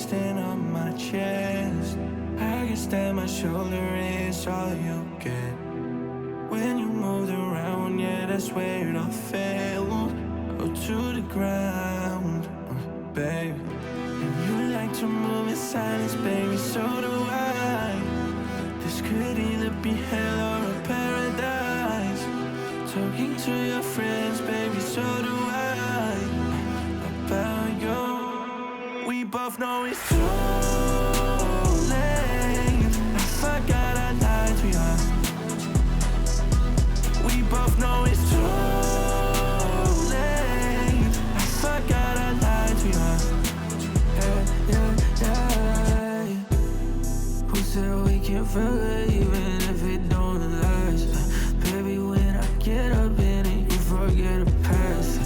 stand on my chest. I guess that my shoulder is all you get. When you moved around, yeah, that's where it all fell. Oh, to the ground, babe. And you like to move in silence, baby, so do I. This could either be hell or a paradise. Talking to your friends, baby, so do I. About you, we both know it's too late. I forgot I lied to you. We both know it's too late. I forgot I lied to you. Yeah. Who said we can't forget even if it don't last? Baby, when I get up in it, you forget the past.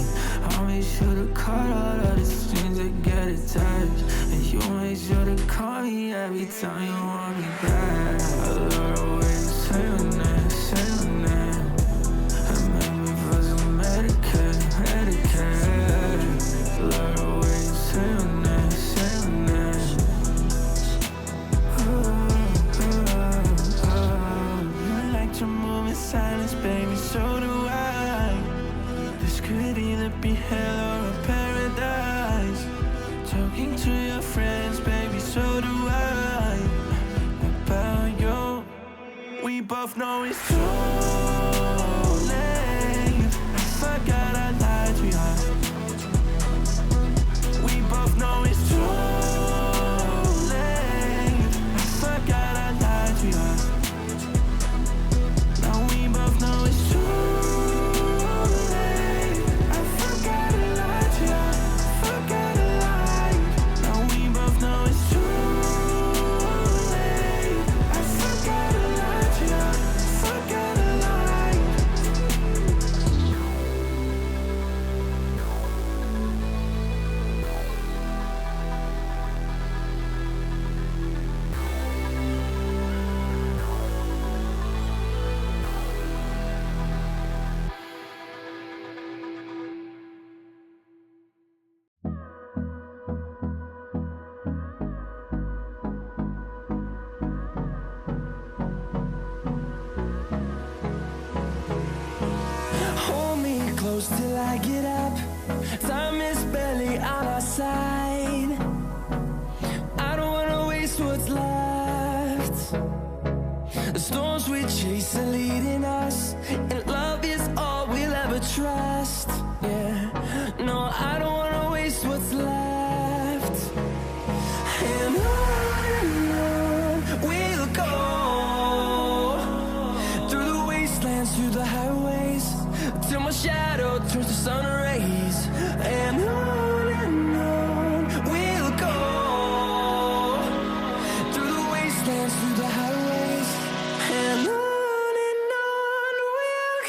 I'll make sure to cut all of the strings that get attached. And you make sure to call me every time you want me back. I love the way you say your name, say your name. And make me feel so Medicaid. Love the way you say your name, say your name. You like to move in silence, baby, so do I. This could either be hell or a paradise. Talking to your friends, baby, so do I. About you, we both know it's too late. I forgot I lied to you. We both know it's too late. I forgot I lied to you. Now we both know it's too late. I forgot I lied to you. Forgot I lied. Now we both know it's too late. I forgot I lied to you. Forgot I lied. Hold me close till I get up. Time is barely on our side. I don't wanna waste what's left. The storms we chase are leading us, and love is all we'll ever trust. Yeah, no, I don't wanna waste what's left. And on we'll go, through the wastelands, through the highways, till my shadow turns to sun rays. And on we'll go, through the wastelands, through the highways. And on we'll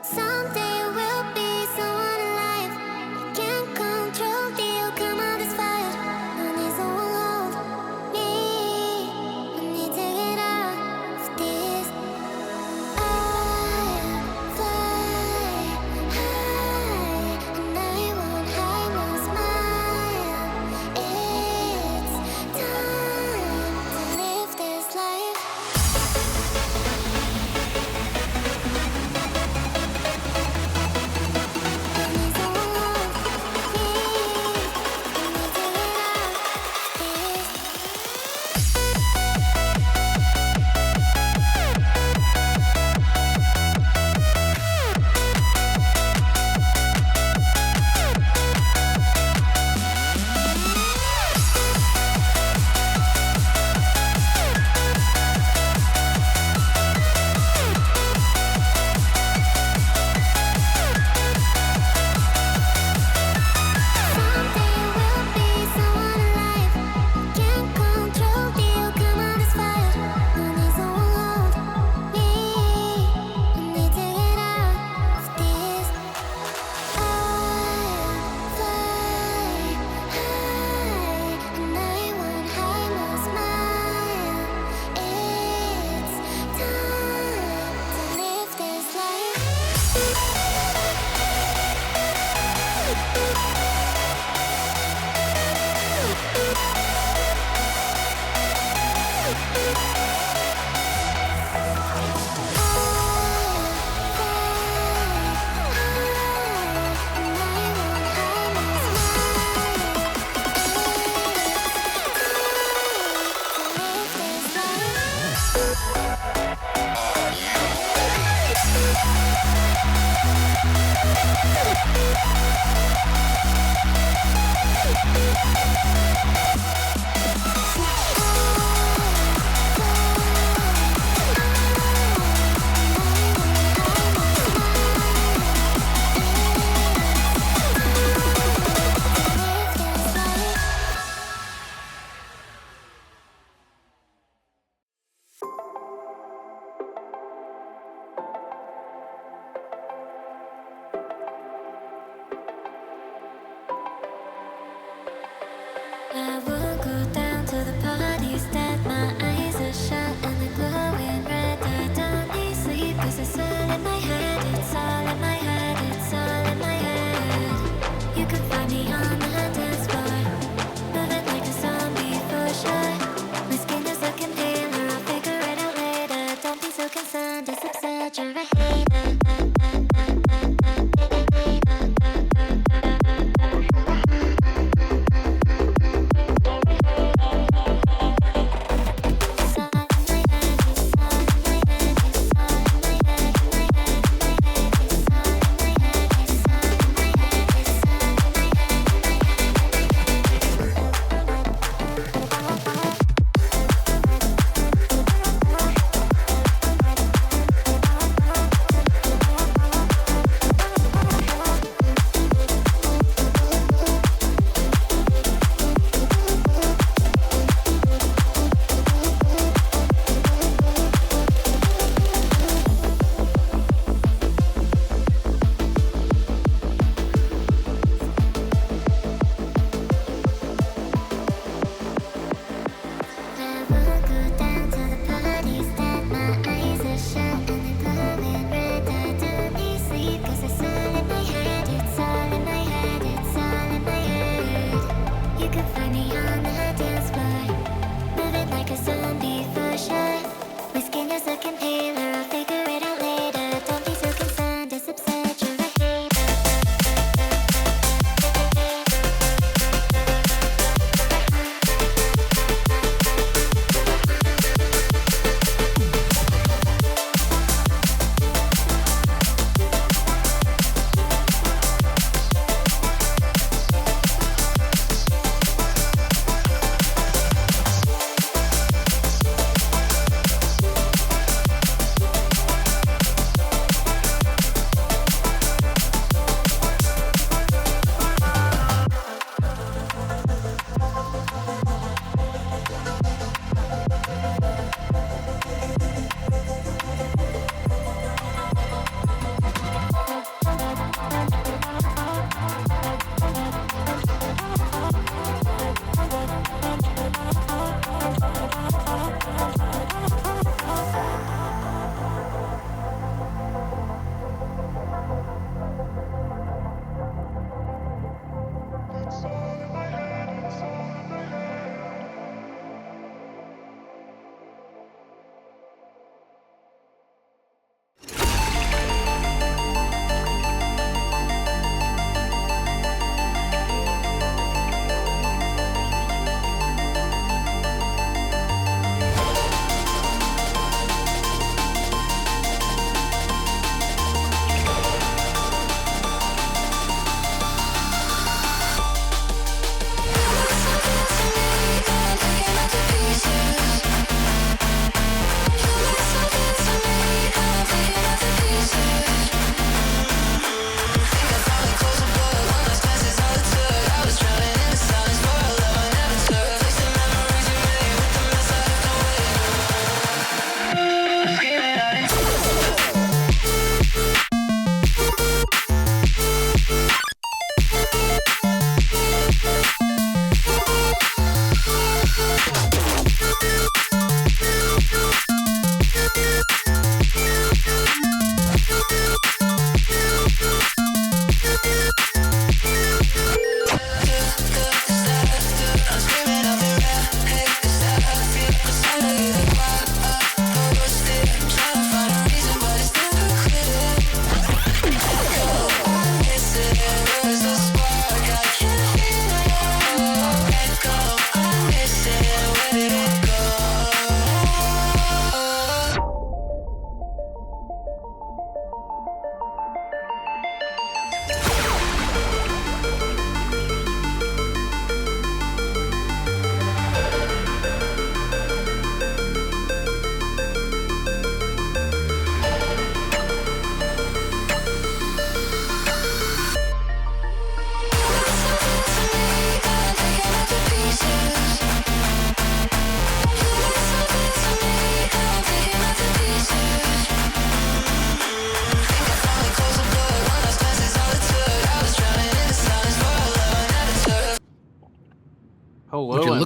Someday we'll be someone alive. You can't control the outcome of this fight. No need someone hold me. I need to get out of this. I fly high, and I won't hide my smile. It's time to live this life. Someday we'll be someone alive. Can't control the outcome of this fight. No need someone hold me. I need to get out of this. I fly high, and I won't hide my smile. It's time to live this life. I woke up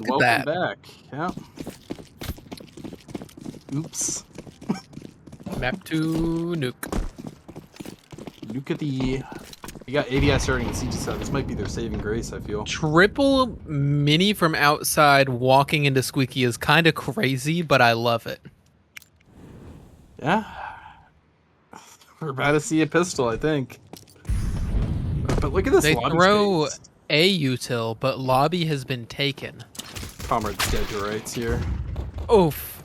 Look at welcome that. back. Yeah. Oops. Map to nuke. Look at the... You got AVI starting in CG7. This might be their saving grace, I feel. Triple mini from outside walking into Squeaky is kind of crazy, but I love it. Yeah. We're about to see a pistol, I think. But look at this They lobby throw space. a util, but lobby has been taken. Comrade's dead to rights here. Oof.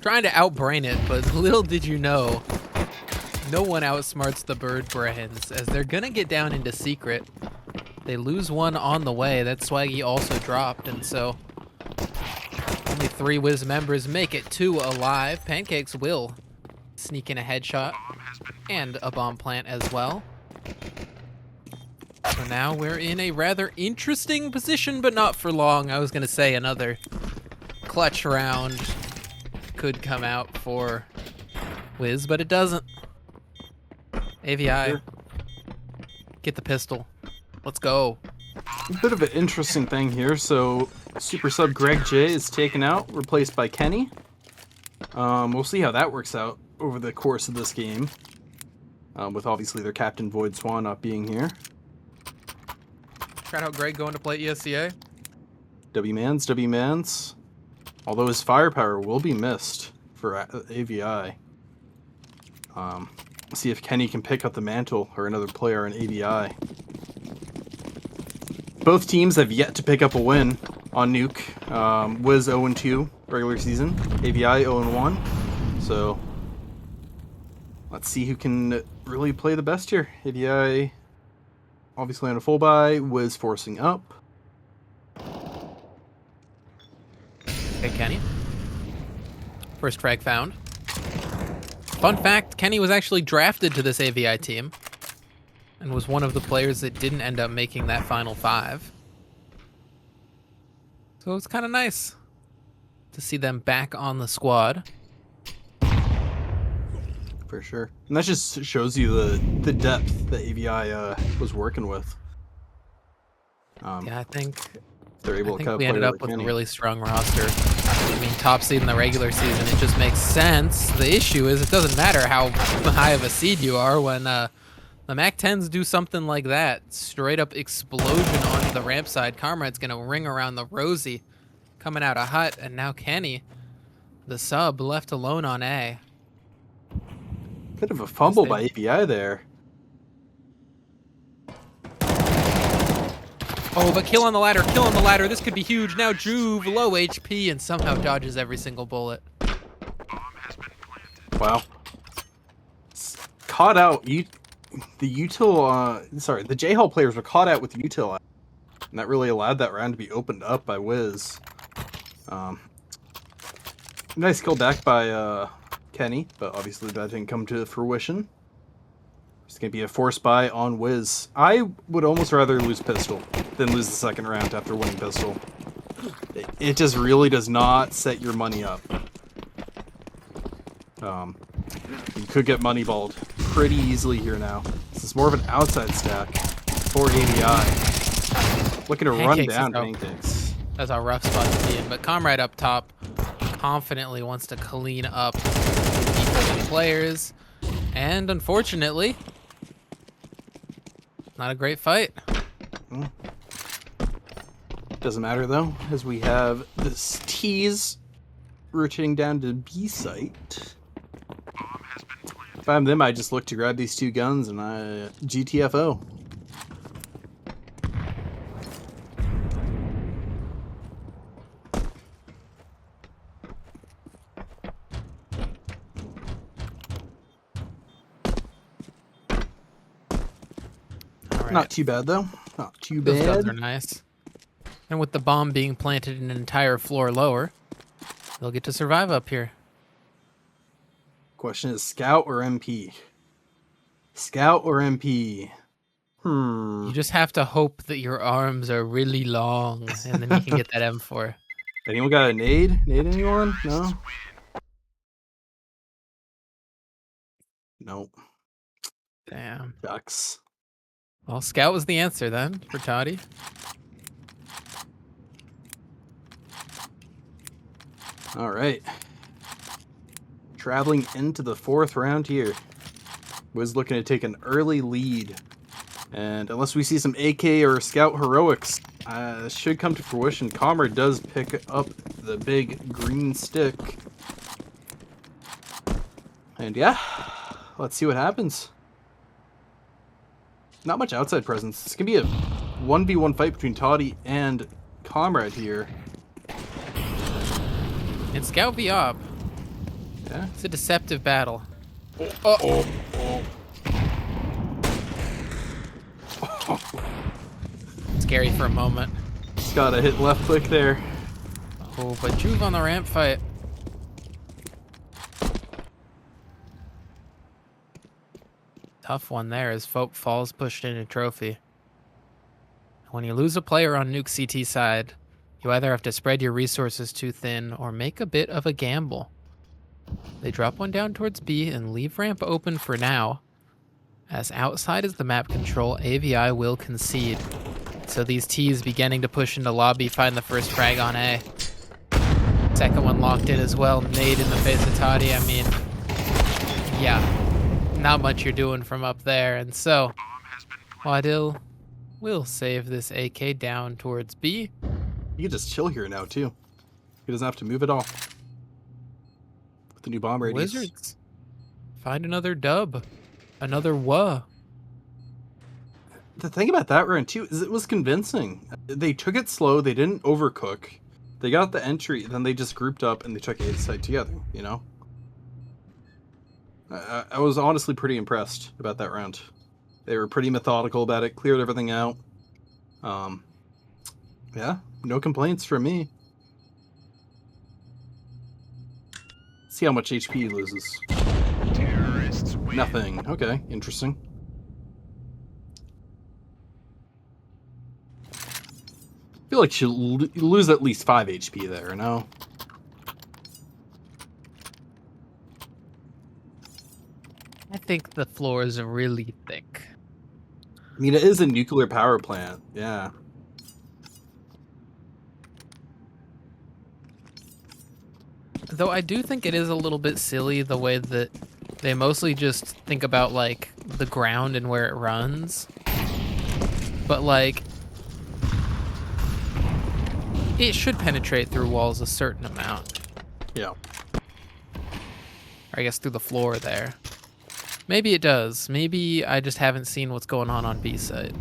Trying to outbrain it, but little did you know, no one outsmarts the bird brains, as they're gonna get down into secret. They lose one on the way. That Swaggy also dropped, and so only 3 WIZ members make it 2 alive. Pancakes will sneak in a headshot and a bomb plant as well. So now we're in a rather interesting position, but not for long. I was gonna say another clutch round could come out for WIZ, but it doesn't. AVI, Sure. get the pistol. Let's go. A bit of an interesting thing here. So, Super Sub Greg J is taken out, replaced by Kenny. We'll see how that works out over the course of this game. With obviously their captain Void Swan not being here. Shout out Greg going to play ESCA. W-Mans. Although his firepower will be missed for AVI. See if Kenny can pick up the mantle or another player in AVI. Both teams have yet to pick up a win on Nuke. WIZ 0-2 regular season, AVI 0-1. So let's see who can really play the best here. AVI obviously on a full buy, WIZ forcing up. Okay, Kenny. First frag found. Fun fact, Kenny was actually drafted to this AVI team and was one of the players that didn't end up making that final 5. So it's kind of nice to see them back on the squad. For sure. And that just shows you the depth that AVI was working with. Yeah, I think They're able to cut a we player ended up like with Kenny. a really strong roster. I mean, top seed in the regular season, it just makes sense. The issue is it doesn't matter how high of a seed you are when the MAC-10s do something like that. Straight up explosion onto the ramp side. Comrade's going to ring around the Rosie coming out of hut, and now Kenny, the sub, left alone on A. Bit of a fumble by AVI there. Oh, but kill on the ladder, kill on the ladder. This could be huge. Now Juve, low HP, and somehow dodges every single bullet. Wow. Caught out. The J-Hull players were caught out with the util, and that really allowed that round to be opened up by WIZ. Nice kill back by Kenny, but obviously that didn't come to fruition. It's going to be a force buy on WIZ. I would almost rather lose pistol than lose the second round after winning pistol. It just really does not set your money up. You could get moneyballed pretty easily here now. This is more of an outside stack for AVI. Looking to run Pancakes down is out. Pancakes. That's a rough spot to be in, but Comrade up top confidently wants to clean up people and players, and unfortunately, not a great fight. Doesn't matter though, as we have this tease rotating down to B site. If I'm them, I just look to grab these 2 guns and I GTFO. All right. Not too bad though. Not too Those guns are bad. nice. And with the bomb being planted an entire floor lower, they'll get to survive up here. Question is Scout or MP? Scout or MP? You just have to hope that your arms are really long, and then you can get that M4. Anyone got a nade? Nade anyone? No? Nope. Damn. Ducks. Well, Scout was the answer then for Toddy. All right. Traveling into the 4th round here. WIZ looking to take an early lead. And unless we see some AK or Scout heroics, should come to fruition. Comrade does pick up the big green stick. And yeah, let's see what happens. Not much outside presence. It's going to be a 1v1 fight between Toddy and Comrade here. And Scout v Op. Yeah. It's a deceptive battle. Scary for a moment. Just gotta hit left click there. Oh, but Juve on the ramp fight. Tough one there as Fope falls pushed in a trophy. When you lose a player on Nuke CT side, you either have to spread your resources too thin or make a bit of a gamble. They drop one down towards B and leave ramp open for now. As outside is the map control, AVI will concede. So these T's beginning to push into lobby, find the first frag on A. Second one locked in as well, nade in the face of Toddy. I mean, yeah, not much you're doing from up there. And so, Wadil will save this AK down towards B. You can just chill here now, too. He doesn't have to move at all. With the new bomb radius. Wizards find another dub. Another WA. The thing about that round, too, is it was convincing. They took it slow. They didn't overcook. They got the entry. Then they just grouped up and they took A side together, you know? I was honestly pretty impressed about that round. They were pretty methodical about it. Cleared everything out. Yeah, no complaints from me. See how much HP he loses. Nothing. Okay, interesting. I feel like she'll lose at least 5 HP there, no? I think the floors are really thick. I mean, it is a nuclear power plant, yeah. Though I do think it is a little bit silly the way that they mostly just think about, like, the ground and where it runs. But, like, it should penetrate through walls a certain amount. Yeah. Or I guess through the floor there. Maybe it does. Maybe I just haven't seen what's going on B side.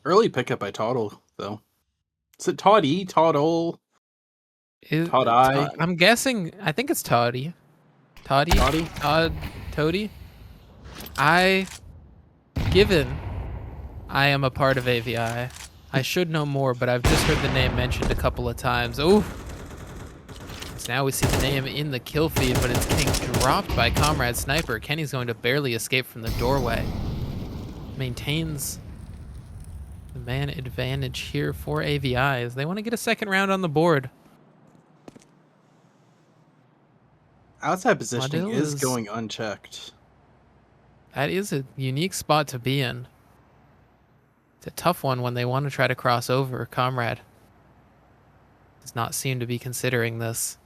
Early pickup by Toddle, though. Is it Toddy? Toddle? Todd-I? I'm guessing, I think it's Toddy. Toddy? Toddy? Toady? Given I am a part of AVI, I should know more, but I've just heard the name mentioned a couple of times. Ooh. So now we see the name in the kill feed, but it's getting dropped by Comrade Sniper. Kenny's going to barely escape from the doorway. Maintains the man advantage here for AVI as they want to get a second round on the board. Outside positioning Wadil is is going unchecked. That is a unique spot to be in. It's a tough one when they want to try to cross over. Comrade does not seem to be considering this.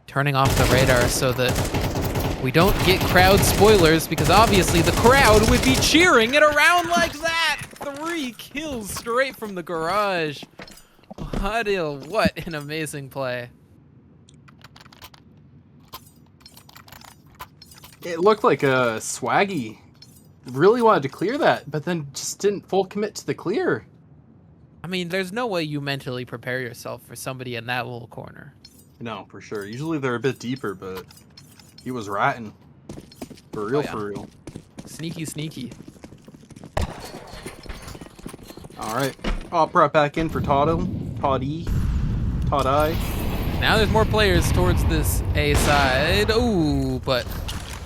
Turning off the radar so that we don't get crowd spoilers, because obviously the crowd would be cheering it around like that. 3 kills straight from the garage. Wadil, what an amazing play. It looked like a Swaggy really wanted to clear that, but then just didn't full commit to the clear. I mean, there's no way you mentally prepare yourself for somebody in that little corner. No, for sure. Usually they're a bit deeper, but he was ratting. For real, Oh, yeah. for real. Sneaky, sneaky. Alright. Op brought back in for Toddle. Toddy. Todd-I. Now there's more players towards this A side. Ooh, but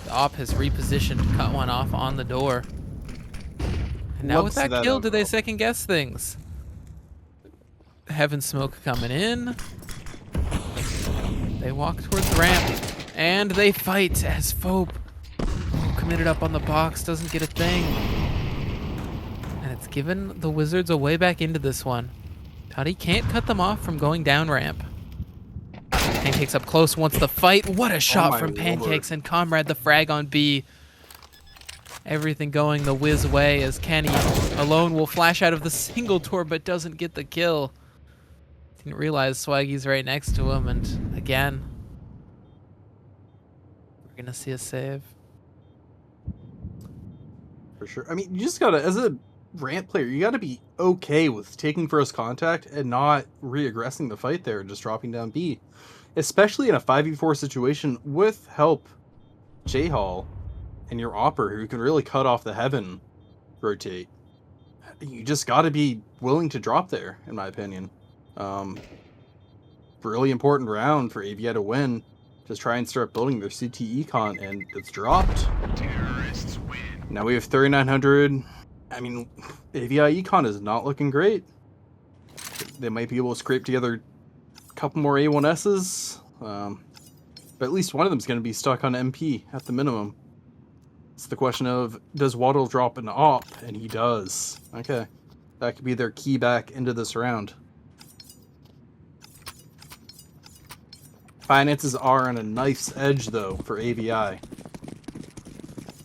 the op has repositioned to cut one off on the door. And now Love with to see that that kill, do they overall. second guess things? Heaven smoke coming in. They walk towards the ramp. And they fight as Fope, committed up on the box, doesn't get a thing. And it's given the Wizards a way back into this one. Toddy can't cut them off from going down ramp. Pancakes up close, wants the fight. What a shot my from Pancakes, lord. and Comrade the frag on B. Everything going the WIZ way as Kenny alone will flash out of the single door but doesn't get the kill. Didn't realize Swaggy's right next to him, and again, we're gonna see a save. For sure. I mean, you just gotta, as a ramp player, you gotta be okay with taking first contact and not re-aggressing the fight there and just dropping down B. Especially in a 5v4 situation with help J-Hall and your Opper, who can really cut off the heaven rotate. You just gotta be willing to drop there, in my opinion. Really important round for AVI to win. Just try and start building their CT econ, and it's dropped. Terrorists win. Now we have 3,900. I mean, AVI econ is not looking great. They might be able to scrape together a couple more A1Ss. But at least one of them is going to be stuck on MP at the minimum. It's the question of, does Waddle drop an op? And he does. Okay. That could be their key back into this round. Finances are on a knife's edge, though, for AVI.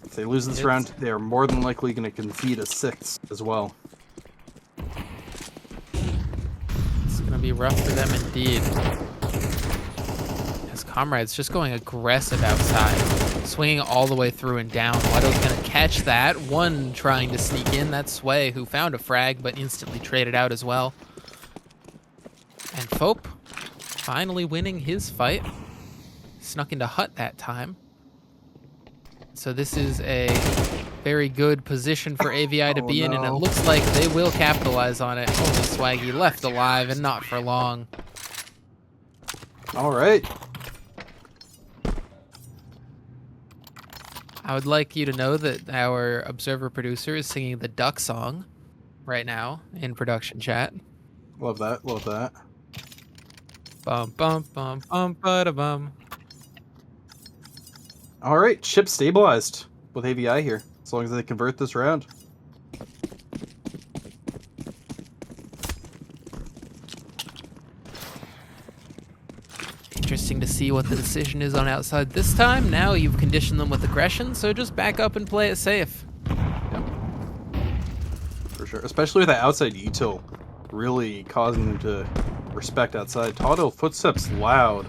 If they lose this round, they are more than likely going to concede a 6th as well. It's going to be rough for them indeed. His Comrade's just going aggressive outside, swinging all the way through and down. Waddle's going to catch that. One trying to sneak in. That's Sway, who found a frag, but instantly traded out as well. And Fope finally winning his fight. Snuck into Hut that time. So this is a very good position for AVI to be in, and it looks like they will capitalize on it. Only Swaggy left alive, and not for long. All right. I would like you to know that our observer producer is singing the Duck song right now in production chat. Love that. Love that. Bum bum bum bum ba da bum. All right, ship stabilized with AVI here, as long as they convert this round. Interesting to see what the decision is on outside this time. Now you've conditioned them with aggression, so just back up and play it safe. Yep. For sure, especially with that outside util really causing them to respect outside. Tado footsteps loud,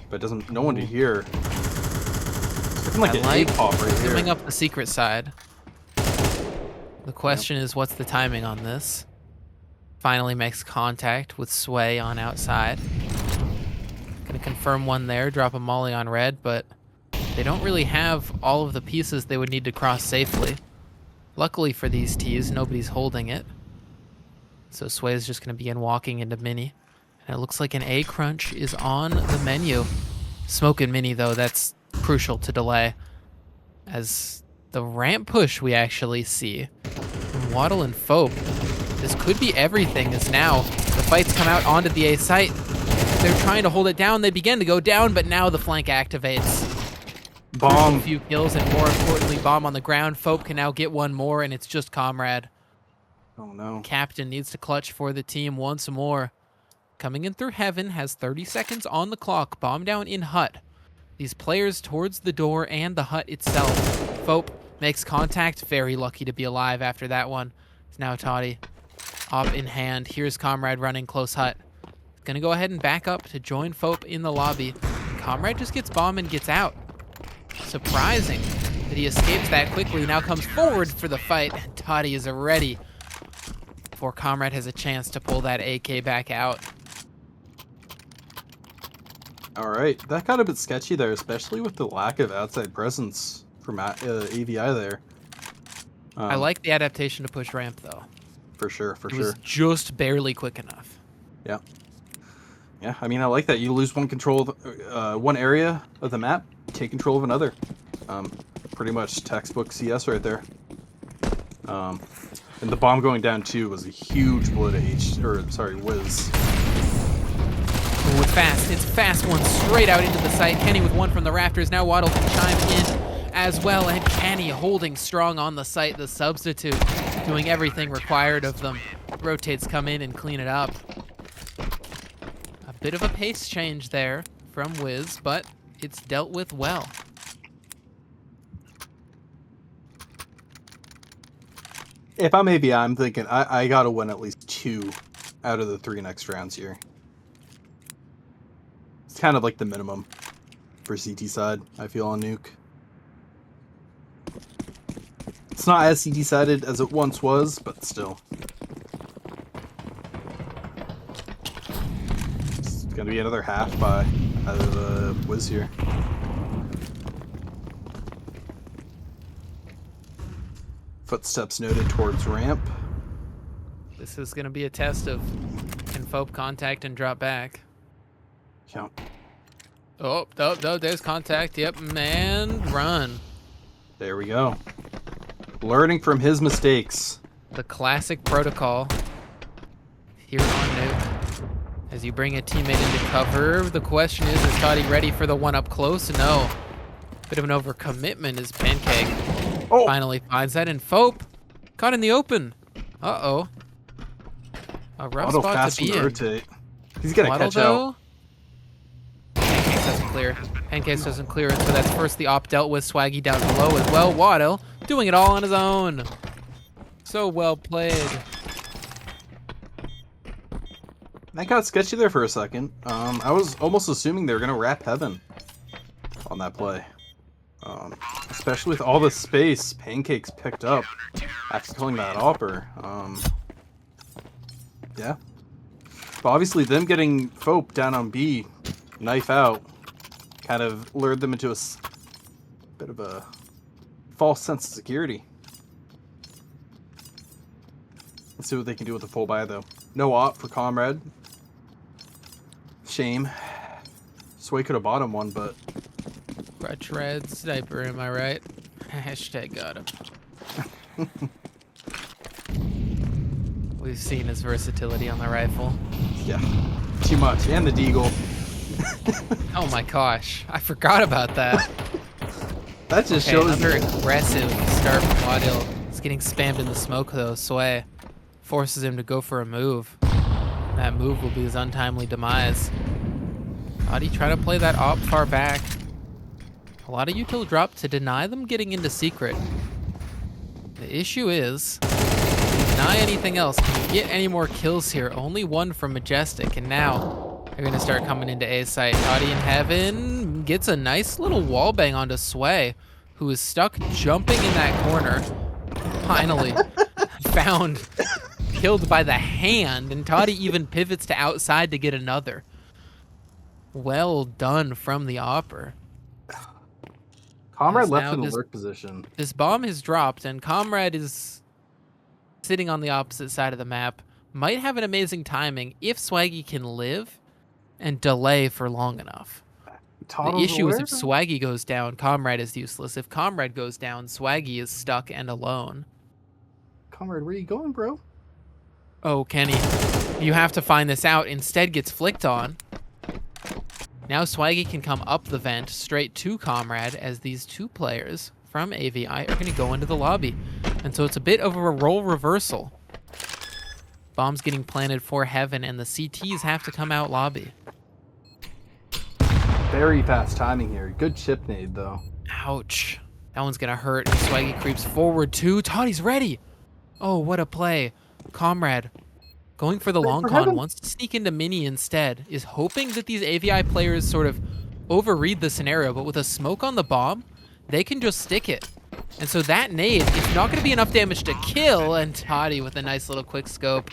but doesn't no one to hear. It's looking like an like A-pop right here. Coming up the secret side. The question is, what's the timing on this? Finally makes contact with Sway on outside. Gonna confirm one there, drop a molly on red, but they don't really have all of the pieces they would need to cross safely. Luckily for these T's, nobody's holding it. So Sway is just gonna begin walking into Mini. And it looks like an A crunch is on the menu. Smoking Mini though, that's crucial to delay. As the ramp push we actually see from Waddle and Fope. This could be everything, as now the fights come out onto the A site. They're trying to hold it down. They begin to go down, but now the flank activates. Bomb. A few kills, and more importantly, bomb on the ground. Fope can now get one more, and it's just Comrade. Oh no. Captain needs to clutch for the team once more. Coming in through heaven, has 30 seconds on the clock. Bomb down in Hut. These players towards the door and the Hut itself. Fope makes contact. Very lucky to be alive after that one. It's now Toddy. Op in hand. Here's Comrade running close Hut. Gonna go ahead and back up to join Fope in the lobby. Comrade just gets bomb and gets out. Surprising that he escapes that quickly. Now comes forward for the fight, and Toddy is ready before Comrade has a chance to pull that AK back out. All right, that got a bit sketchy there, especially with the lack of outside presence from AVI there. I like the adaptation to push ramp though. For sure, for It sure. was just barely quick enough. Yeah. Yeah, I mean, I like that. You lose one control of one area of the map, take control of another. Pretty much textbook CS right there. And the bomb going down too was a huge blow to WIZ. Ooh, fast. It's a fast one straight out into the site. Kenny with one from the rafters. Now Waddle can chime in as well, and Kenny holding strong on the site. The substitute doing everything required of them. Rotates come in and clean it up. Bit of a pace change there from WIZ, but it's dealt with well. If I'm AVI, I'm thinking I gotta win at least 2 out of the 3 next rounds here. It's kind of like the minimum for CT side, I feel, on Nuke. It's not as CT sided as it once was, but still. It's gonna be another half by either the WIZ here. Footsteps noted towards ramp. This is going to be a test of can Fope contact and drop back. Count. Oh, there's contact. Yep, and run. There we go. Learning from his mistakes. The classic protocol here on Nuke. As you bring a teammate into cover, the question is Toddy ready for the one up close? No. Bit of an overcommitment as Pancake finally finds that, and Fope caught in the open. Uh-oh. A rough Waddle spot fast to be and in. rotate. He's gonna Waddle, catch out. Pancakes doesn't clear. Pancakes doesn't clear it, so that's first the op dealt with. Swaggy down below as well. Waddle doing it all on his own. So well played. That got sketchy there for a second. I was almost assuming they were gonna wrap heaven on that play. Especially with all the space Pancakes picked up after killing that opper. Yeah. But obviously them getting Fope down on B, knife out, kind of lured them into a bit of a false sense of security. Let's see what they can do with the full buy though. No op for Comrade. Shame. Sway could have bought him one, but... Crutch red sniper, am I right? Hashtag got him. We've seen his versatility on the rifle. Yeah, too much. And the Deagle. Oh my gosh, I forgot about that. That just Okay, shows... another aggressive start from Waddle. He's getting spammed in the smoke though. Sway forces him to go for a move. That move will be his untimely demise. Adi trying to play that op far back. A lot of util drop to deny them getting into secret. The issue is, deny anything else. Can you get any more kills here? Only one from Majestic, and now they're gonna start coming into A site. Adi in heaven gets a nice little wall bang onto Sway, who is stuck jumping in that corner. Finally found, killed by the hand, and Toddy even pivots to outside to get another. Well done from the opper. Comrade As left now in this- alert position. This bomb has dropped, and Comrade is sitting on the opposite side of the map. Might have an amazing timing if Swaggy can live and delay for long enough. The issue is if Swaggy goes down, Comrade is useless. If Comrade goes down, Swaggy is stuck and alone. Comrade, where you going, bro? Oh, Kenny, you have to find this out. Instead gets flicked on. Now Swaggy can come up the vent straight to Comrade as these two players from AVI are going to go into the lobby. And so it's a bit of a role reversal. Bombs getting planted for heaven, and the CTs have to come out lobby. Very fast timing here. Good chip nade, though. Ouch. That one's going to hurt. Swaggy creeps forward too. Toddy's ready. Oh, what a play. Comrade going for the long con, wants to sneak into mini instead, is hoping that these AVI players sort of overread the scenario, but with a smoke on the bomb, they can just stick it. And so that nade is not going to be enough damage to kill, and Toddy with a nice little quick scope.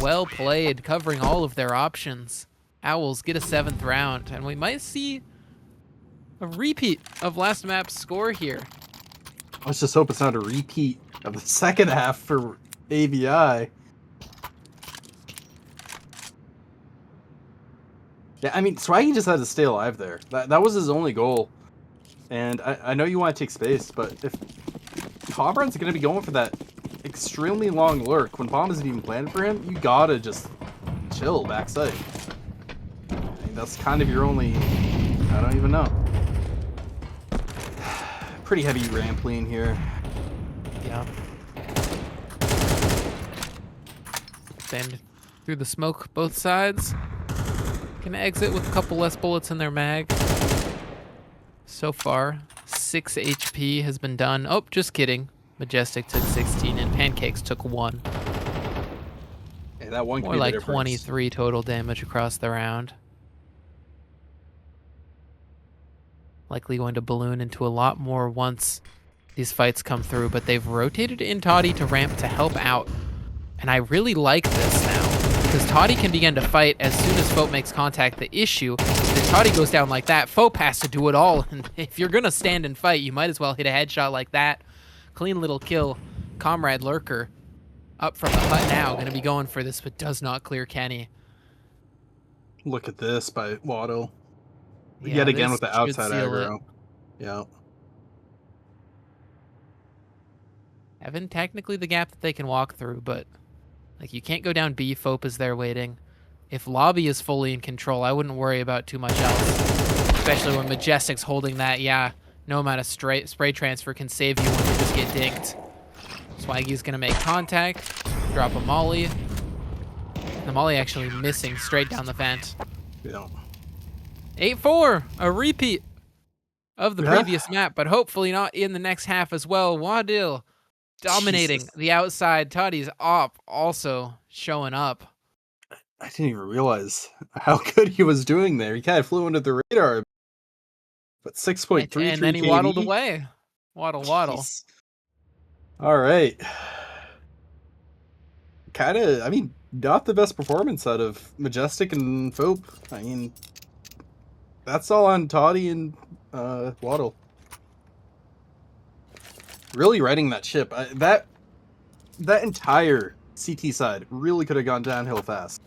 Well played, covering all of their options. Owls get a 7th round, and we might see a repeat of last map's score here. Let's just hope it's not a repeat of the second half for AVI. Yeah, I mean, Swaggy just had to stay alive there. That was his only goal. And I know you want to take space, but if Comrade's going to be going for that extremely long lurk when bomb isn't even planted for him, you gotta just chill backside. I mean, that's kind of your only... I don't even know. Pretty heavy ramp lean here. Yeah. Bend through the smoke both sides. Gonna exit with a couple less bullets in their mag. So far, 6 HP has been done. Oh, just kidding. Majestic took 16 and Pancakes took 1. Hey, that one could More be the like difference. 23 total damage across the round. Likely going to balloon into a lot more once these fights come through, but they've rotated in Toddy to ramp to help out. And I really like this now, because Toddy can begin to fight as soon as Fope makes contact. The issue is that Toddy goes down like that. Fope has to do it all, and if you're going to stand and fight, you might as well hit a headshot like that. Clean little kill. Comrade Lurker up from the hut now, going to be going for this, but does not clear Kenny. Look at this by Waddle. Yeah, Yet again this with the should outside seal it. aggro. Yeah. Heaven, technically the gap that they can walk through, but like you can't go down B. Fope is there waiting. If Lobby is fully in control, I wouldn't worry about too much else. Especially when Majestic's holding that, yeah, no amount of spray transfer can save you when you just get dinked. Swaggy's gonna make contact, drop a molly. The molly actually missing straight down the vent. Yeah. 8-4, a repeat of the Yeah. previous map, but hopefully not in the next half as well. Wadil dominating Jesus. the outside. Toddy's op also showing up. I didn't even realize how good he was doing there. He kind of flew under the radar. But 6.33 And then he KD? waddled away. Waddle. Jeez. All right. Kind of, I mean, not the best performance out of Majestic and Fope. I mean, that's all on Toddy and Waddle. Really riding that ship. That entire CT side really could have gone downhill fast.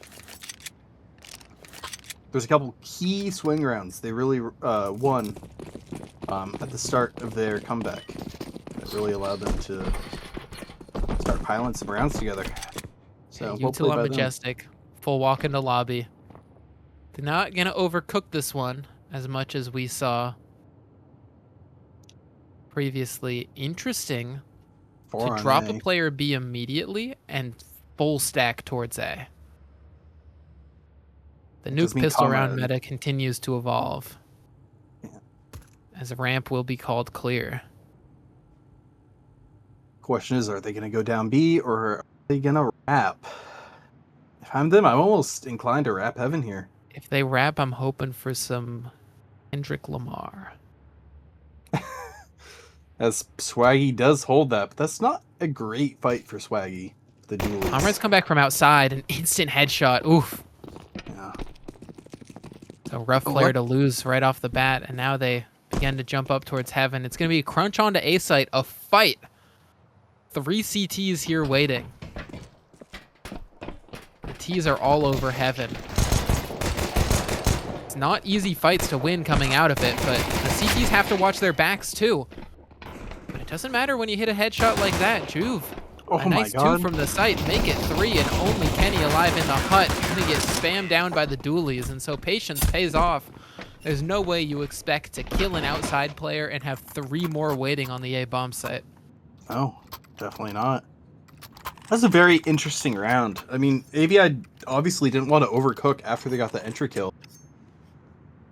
There's a couple key swing rounds they really won at the start of their comeback. That really allowed them to start piling some rounds together. So hopefully Util by on then. Majestic. Full walk into lobby. They're not going to overcook this one as much as we saw previously. Interesting Four to on drop A. a player B immediately and full stack towards A. The Does nuke mean pistol round comrade. meta continues to evolve. Yeah. As a ramp will be called clear. Question is, are they going to go down B or are they going to wrap? If I'm them, I'm almost inclined to wrap Heaven here. If they wrap, I'm hoping for some Kendrick Lamar. As Swaggy does hold that, but that's not a great fight for Swaggy. The duelies. Comrades come back from outside, an instant headshot. Oof. Yeah. A rough player to lose right off the bat, and now they begin to jump up towards Heaven. It's going to be a crunch onto A site, a fight. 3 CTs here waiting. The T's are all over Heaven. It's not easy fights to win coming out of it, but the CTs have to watch their backs too. But it doesn't matter when you hit a headshot like that. Juve, Oh a my nice 2 God. from the site, make it 3, and only Kenny alive in the hut. Gonna get spammed down by the dualies, and so patience pays off. There's no way you expect to kill an outside player and have 3 more waiting on the A bomb site. No, definitely not. That's a very interesting round. I mean, AVI obviously didn't want to overcook after they got the entry kill.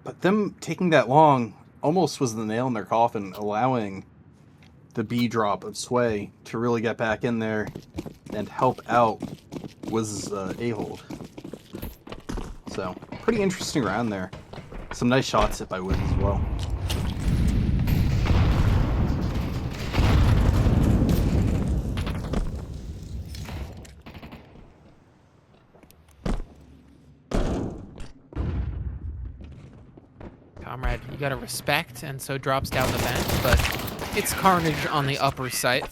But them taking that long almost was the nail in their coffin, allowing the B drop of Sway to really get back in there and help out WIZ's A-hold. So, pretty interesting round there. Some nice shots hit by WIZ as well. Comrade, you gotta respect, and so drops down the vent, but it's carnage on the upper site.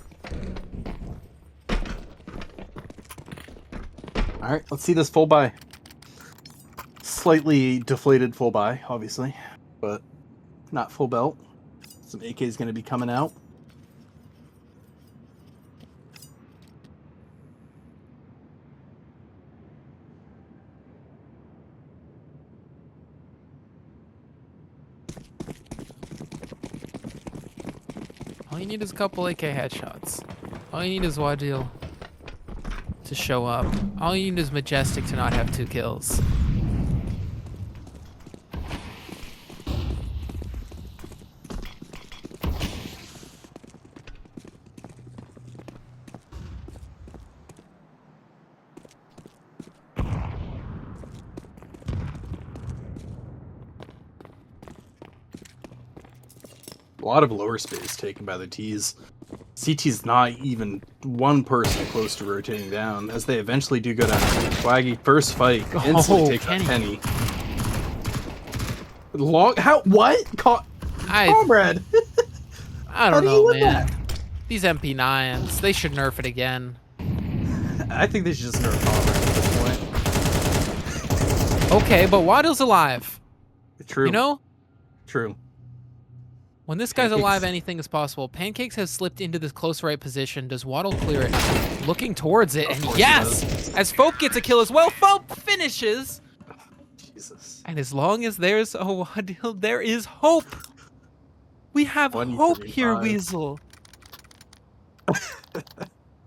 Alright, let's see this full buy. Slightly deflated full buy, obviously, but not full belt. Some AK is going to be coming out. All you need is a couple AK headshots. All you need is Wadil to show up. All you need is Majestic to not have 2 kills. A lot of lower space taken by the T's. CT's not even one person close to rotating down, as they eventually do go down. Swaggy, first fight, instantly takes out Kenny. Long, how, what? Comrade! I don't know, man. These MP9s, they should nerf it again. I think they should just nerf Comrade at this point. Okay, but Waddle's alive. True. You know? True. When this guy's alive, anything is possible. Pancakes has slipped into this close right position. Does Waddle clear it? Looking towards it, and yes! As Fope gets a kill as well, Fope finishes! Jesus. And as long as there's a Waddle, there is hope! We have hope here, Weasel!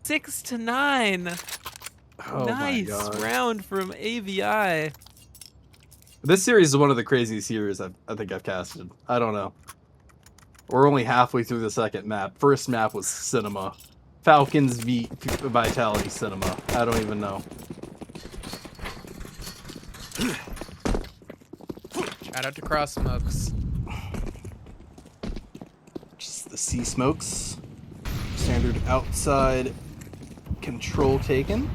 6-9. Oh nice round from AVI. This series is one of the craziest series I think I've casted. I don't know. We're only halfway through the second map. First map was Cinema. Falcons v Vitality Cinema. I don't even know. Shout out to Cross Smokes. Just the C Smokes. Standard outside control taken.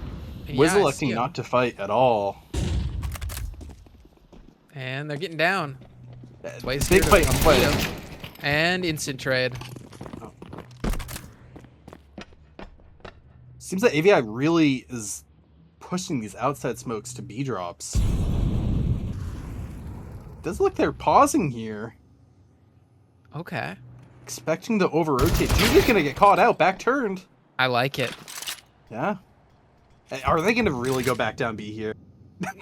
WIZ electing not to fight at all. And they're getting down. Big fight on play. And instant trade. Oh. Seems that AVI really is pushing these outside smokes to B drops. Does look like they're pausing here. Okay. Expecting to over rotate. Judy's gonna get caught out, back turned. I like it. Yeah. Are they gonna really go back down B here?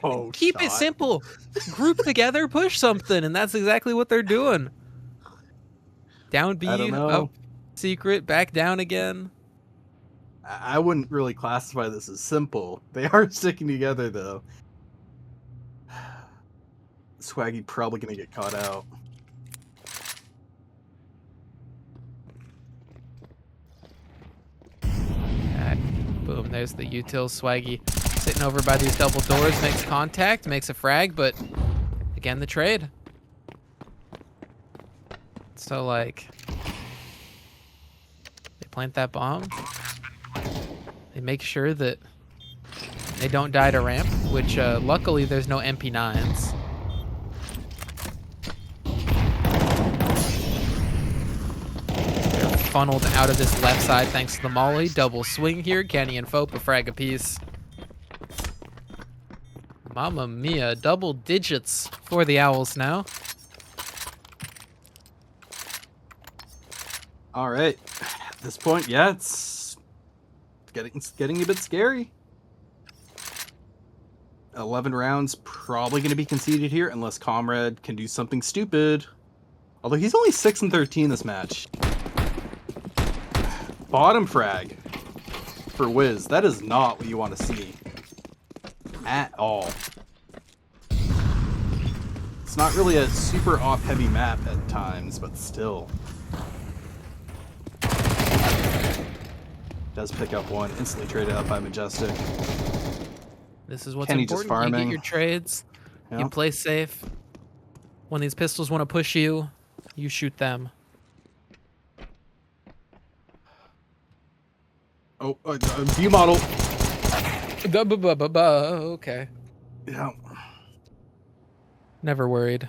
Oh, keep it simple. Group together, push something, and that's exactly what they're doing. Down B, up secret, back down again. I wouldn't really classify this as simple. They are sticking together though. Swaggy probably gonna get caught out. Boom, there's the util. Swaggy sitting over by these double doors, makes contact, makes a frag, but again, the trade. So, like, they plant that bomb. They make sure that they don't die to ramp, which luckily there's no MP9s. Funneled out of this left side thanks to the molly. Double swing here. Kenny and Fope a frag apiece. Mamma mia, double digits for the Owls now. All right, at this point, yeah, it's getting a bit scary. 11 rounds probably going to be conceded here unless Comrade can do something stupid. Although he's only 6-13 this match. Bottom frag for WIZ. That is not what you want to see at all. It's not really a super off-heavy map at times, but still. Does pick up one, instantly traded out by Majestic. This is what's Kenny important. just farming. You get your trades. Yep. You play safe. When these pistols want to push you, you shoot them. Oh, view model. Okay. Yeah. Never worried.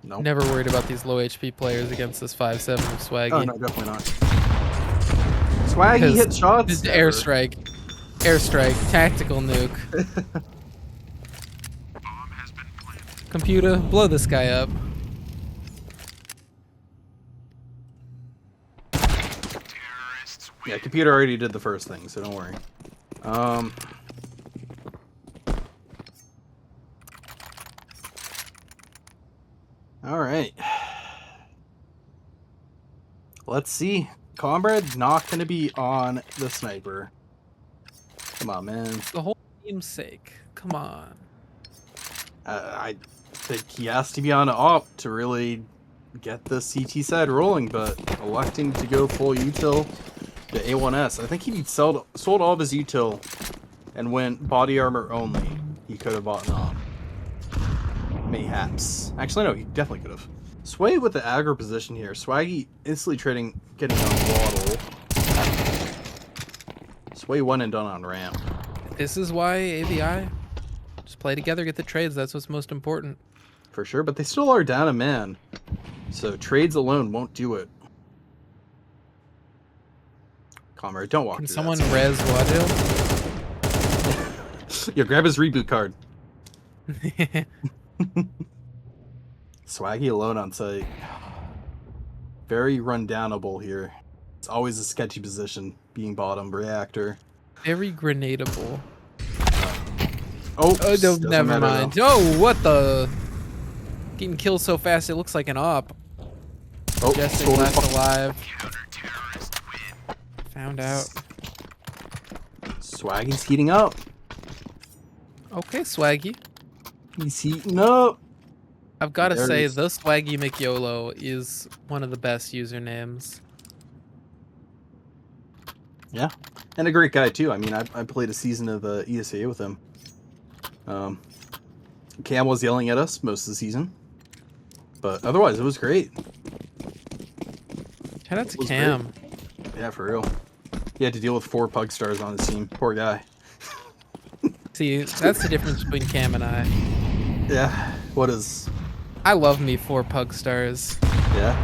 No. Never worried about these low HP players against this 5-7 of Swaggy. Oh no, definitely not. Swaggy hit shots. Just airstrike. Airstrike. Tactical nuke. Computer, blow this guy up. Yeah, computer already did the first thing, so don't worry. All right. Let's see. Comrade not going to be on the sniper. Come on, man. The whole team's sake. Come on. I think he has to be on op to really get the CT side rolling, but electing to go full util to A1S. I think he sold all of his util and went body armor only. He could have bought an op. Mayhaps. Actually, no, he definitely could have. Sway with the aggro position here. Swaggy instantly trading, getting on Waddle. Sway one and done on ramp. This is why AVI just play together, get the trades. That's what's most important. For sure, but they still are down a man. So trades alone won't do it. Comrade, don't walk Can through someone that. res Wadil? Yeah, grab his reboot card. Swaggy alone on site. Very rundownable here. It's always a sketchy position, being bottom reactor. Very grenadable. Oh, Oh, no, doesn't never matter, mind. though. Oh, what the? Getting killed so fast, it looks like an op. Oh, Jessic stole left his- alive. Found out. Swaggy's heating up. Okay, Swaggy. He's heating up. I've got to There it say, is. the Swaggy McYolo is one of the best usernames. Yeah, and a great guy too. I mean, I played a season of ESA with him. Cam was yelling at us most of the season, but otherwise it was great. Shout out to Was Cam. Yeah, for real. He had to deal with 4 pug stars on his team. Poor guy. See, that's the difference between Cam and I. Yeah. What is? I love me 4 pug stars. Yeah.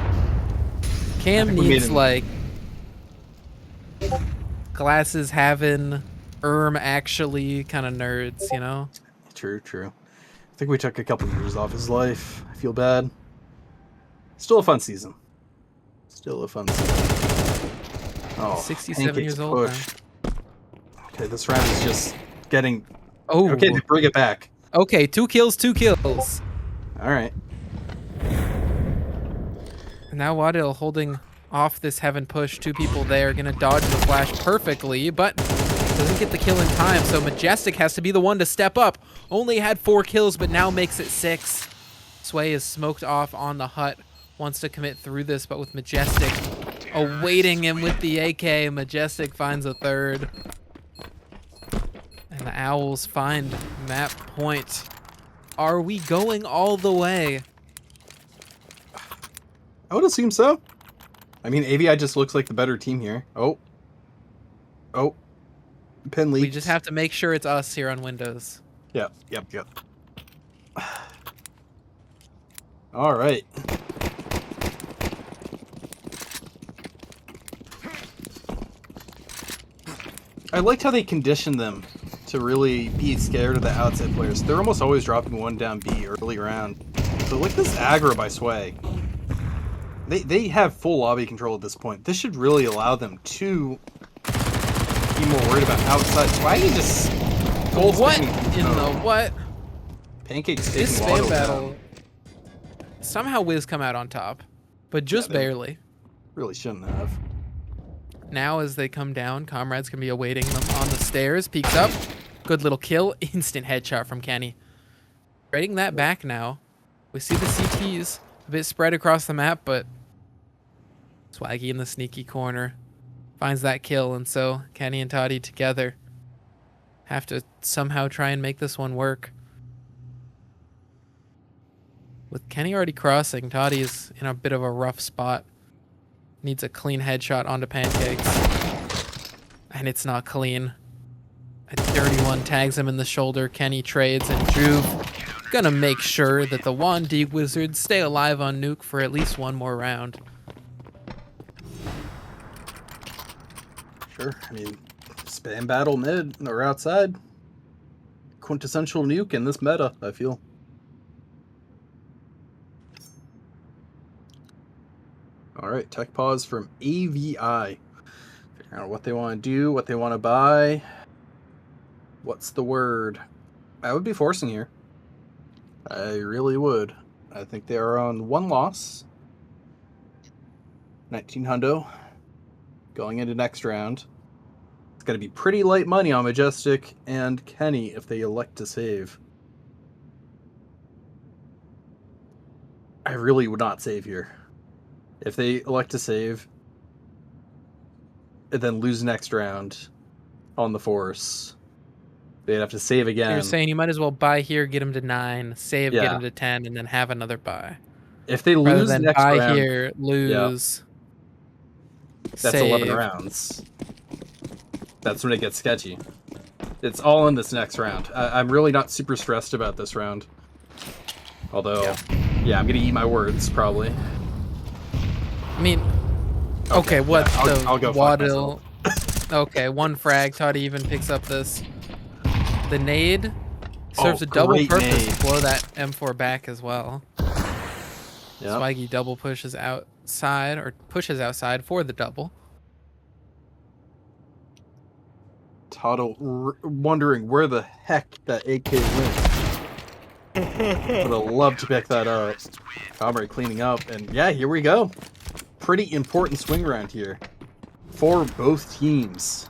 Cam I think we made needs him- like glasses having actually kind of nerds, you know? True. True. I think we took a couple years off his life. I feel bad. Still a fun season. Still a fun season. Oh, 67 Pancake's years old push. Okay, this round is just getting. Oh, Okay, they bring it back. okay, 2 kills, 2 kills. All right. And now Wadil holding off this heaven push. 2 people there, gonna dodge the flash perfectly, but doesn't get the kill in time. So Majestic has to be the one to step up. Only had 4 kills, but now makes it 6. Sway is smoked off on the hut. Wants to commit through this, but with Majestic awaiting him with the AK, Majestic finds a 3rd. And the Owls find map point. Are we going all the way? I would assume so. I mean, AVI just looks like the better team here. Oh. Pin leak. We just have to make sure it's us here on Windows. Yep. All right. I liked how they conditioned them to really be scared of the outside players. They're almost always dropping 1 down B early round. So look at this aggro by Sway. They have full lobby control at this point. This should really allow them to be more worried about outside. Swaggy just gold What spamming. in the what? Pancakes taking This Waddle spam battle. down. Somehow WIZ come out on top, but just they- barely. Really shouldn't have. Now as they come down, Comrade's gonna be awaiting them on the stairs. Peeks up. Good little kill. Instant headshot from Kenny. Trading that back now. We see the CTs a bit spread across the map, but Swaggy in the sneaky corner finds that kill, and so Kenny and Toddy together have to somehow try and make this one work. With Kenny already crossing, Toddy is in a bit of a rough spot. Needs a clean headshot onto Pancakes. And it's not clean. A dirty one tags him in the shoulder. Kenny trades, and Juve gonna make sure that the Deag Wizards stay alive on Nuke for at least 1 more round. Sure. I mean, spam battle mid or outside. Quintessential nuke in this meta, I feel. All right, tech pause from AVI. Figuring out what they want to do, what they want to buy. What's the word? I would be forcing here. I really would. I think they are on 1 loss. 19 hundo. Going into next round. It's going to be pretty light money on Majestic and Kenny if they elect to save. I really would not save here. If they elect to save and then lose next round on the force, They'd have to save again. You're saying you might as well buy here, get him to 9, save, get Yeah. him to 10, and then have another buy. If they Rather lose than next buy round, here, lose, that's save. 11 rounds. That's when it gets sketchy. It's all in this next round. I'm really not super stressed about this round. Although, yeah, I'm gonna eat my words probably. I mean, okay, what yeah, the I'll go fuck Waddle? Okay, 1 frag. Toddy even picks up this. The nade serves a double great purpose nade. to blow that M4 back as well. Yep. Swaggy double pushes outside, or pushes outside for the double. Toto wondering where the heck that AK went. Would have loved to pick that up. Comrade cleaning up, and yeah, here we go. Pretty important swing round here for both teams.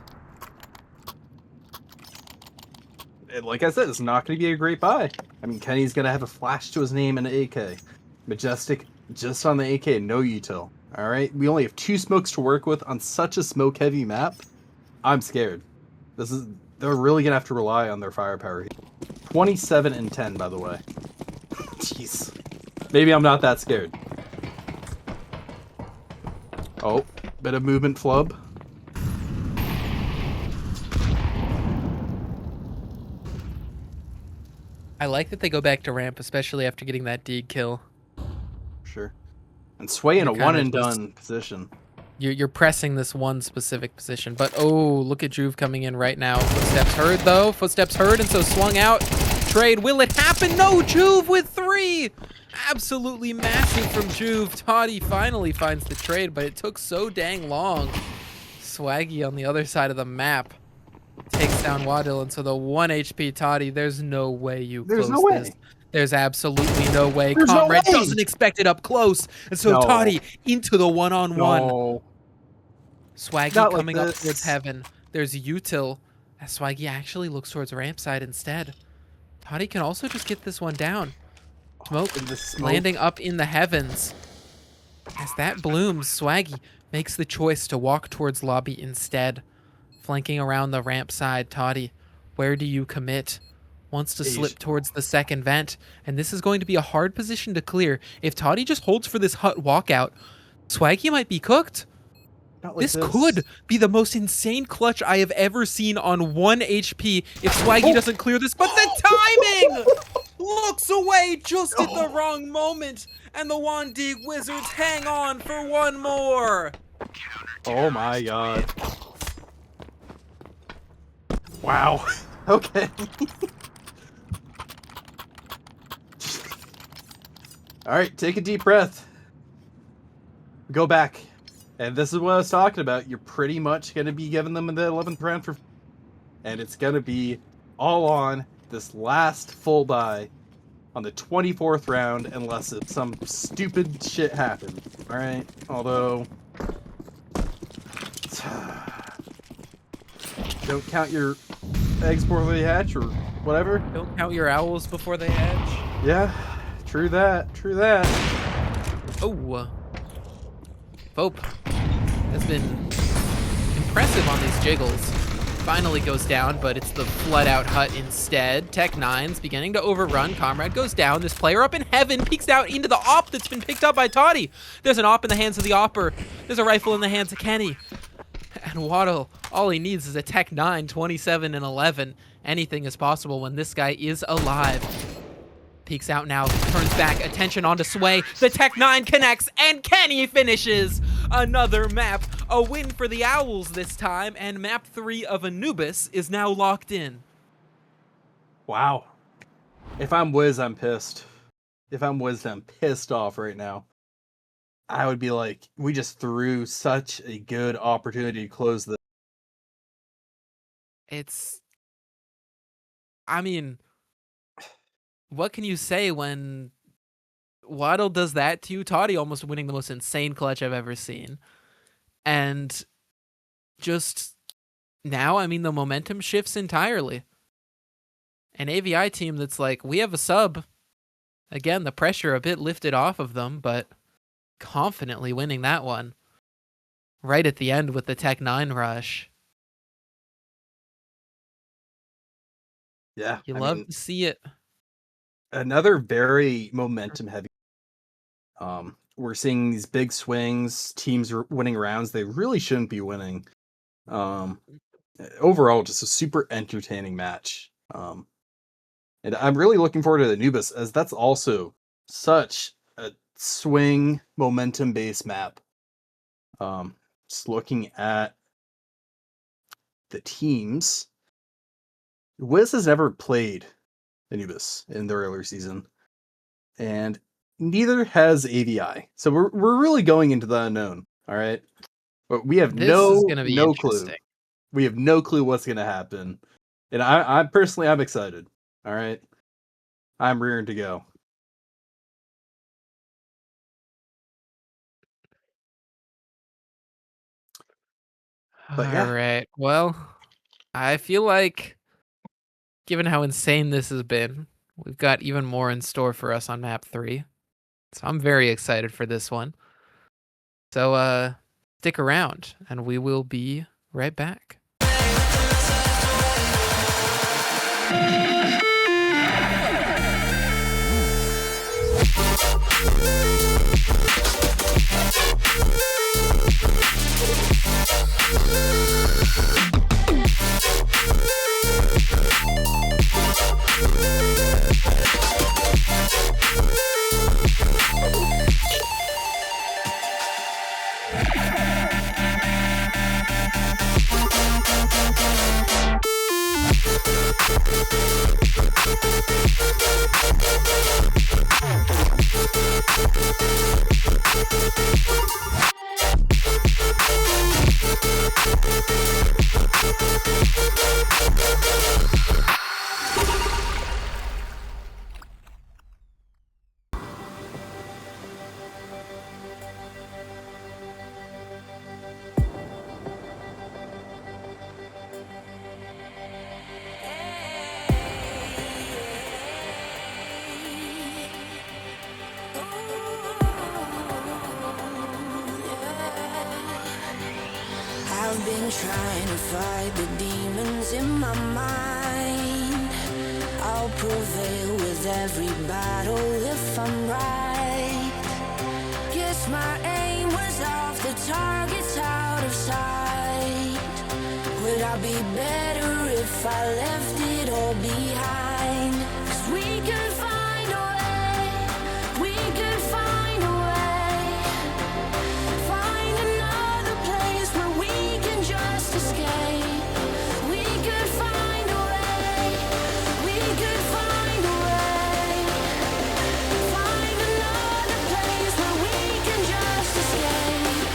And like I said, it's not going to be a great buy. I mean, Kenny's going to have a flash to his name and an AK. Majestic just on the AK, no util. All right, we only have 2 smokes to work with on such a smoke-heavy map. I'm scared. They're really going to have to rely on their firepower here. 27 and 10, by the way. Jeez. Maybe I'm not that scared. Oh, bit of movement flub. I like that they go back to ramp, especially after getting that Deag kill. Sure. And Sway in You're a kinda one and just- done position. You're pressing this one specific position, but oh, look at Juve coming in right now. Footsteps heard though. Footsteps heard, and so swung out. Trade, will it happen? No, Juve with 3. Absolutely massive from Juve. Toddy finally finds the trade, but it took so dang long. Swaggy on the other side of the map takes down Waddle, and so the 1 HP Toddy, there's no way you There's close no way. this. There's absolutely no way. There's no Comrade way. doesn't expect it up close, and so No. Toddy into the one-on-one. No. Swaggy Not like coming up this. towards heaven. There's util as Swaggy actually looks towards ramp side instead. Toddy can also just get this one down. Smoke In the smoke. landing up in the heavens. As that blooms, Swaggy makes the choice to walk towards lobby instead. Flanking around the ramp side, Toddy, where do you commit? Wants to slip towards the second vent, and this is going to be a hard position to clear. If Toddy just holds for this hut walkout, Swaggy might be cooked. Not like This could be the most insane clutch I have ever seen on 1 HP if Swaggy doesn't clear this, but the timing looks away just at the wrong moment, and the Deag Wizards hang on for one more. Oh my god. Wow. Okay. Alright, take a deep breath. Go back. And this is what I was talking about. You're pretty much going to be giving them the 11th round for... And it's going to be all on this last full buy on the 24th round unless it's some stupid shit happens. Alright? Although... Don't count your eggs before they hatch or whatever. Don't count your owls before they hatch. Yeah, true that, true that. Oh, Pope has been impressive on these jiggles. Finally goes down, but it's the flood out hut instead. Tech 9's beginning to overrun. Comrade goes down. This player up in heaven peeks out into the op that's been picked up by Toddy. There's an op in the hands of the opper. There's a rifle in the hands of Kenny. And Waddle, all he needs is a Tech 9, 27 and 11. Anything is possible when this guy is alive. Peeks out now, turns back, attention onto Sway. The Tech 9 connects, and Kenny finishes another map. A win for the Owls this time, and map 3 of Anubis is now locked in. Wow. If I'm WIZ, I'm pissed. If I'm WIZ, I'm pissed off right now. I would be like, we just threw such a good opportunity to close this. I mean, what can you say when Waddle does that to you? Toddy almost winning the most insane clutch I've ever seen. And just now, I mean, the momentum shifts entirely. An AVI team that's like, we have a sub. Again, the pressure a bit lifted off of them, but confidently winning that one. Right at the end with the Tech 9 rush. Yeah, You I love mean, to see it. another very momentum heavy. We're seeing these big swings, teams winning rounds they really shouldn't be winning. Um, Overall, just a super entertaining match. And I'm really looking forward to the Anubis, as that's also such a swing momentum based map. Just looking at the teams, WIZ has never played Anubis in the earlier season, and neither has AVI. So we're really going into the unknown. All right, but we have This is gonna be no clue. interesting. We have no clue what's gonna happen, and I personally I'm excited. All right, I'm rearing to go. But All yeah, right. Well, I feel like, given how insane this has been, we've got even more in store for us on map 3. So I'm very excited for this one. So stick around and we will be right back. I've been trying to fight the demons in my mind. I'll prevail with every battle if I'm right. Guess my aim was off, the target's out of sight. Would I be better if I left it all behind? 'Cause we can find a way, we can find a way. Find another place where we can just escape. We could find a way, we could find a way. Find another place where we can just escape.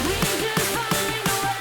We could find a way.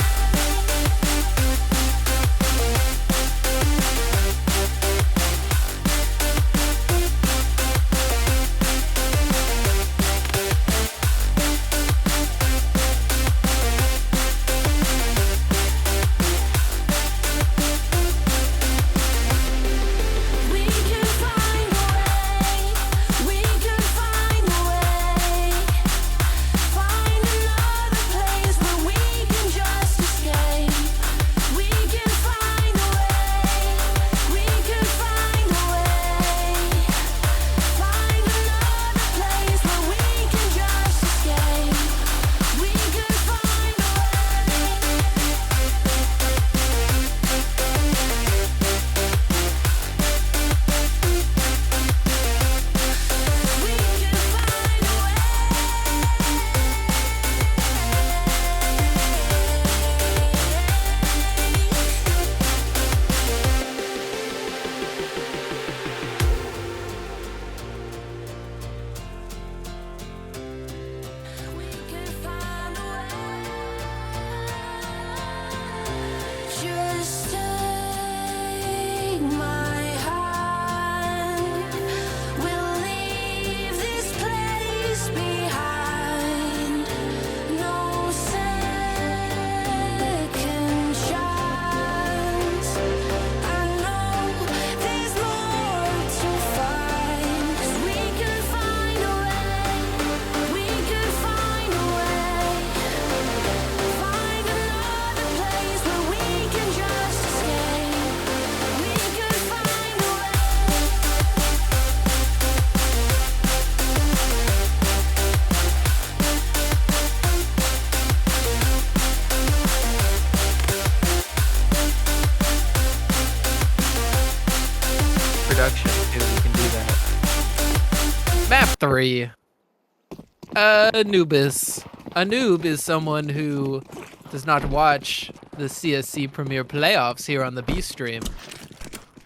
3. Anubis. A noob is someone who does not watch the CSC Premier Playoffs here on the B stream.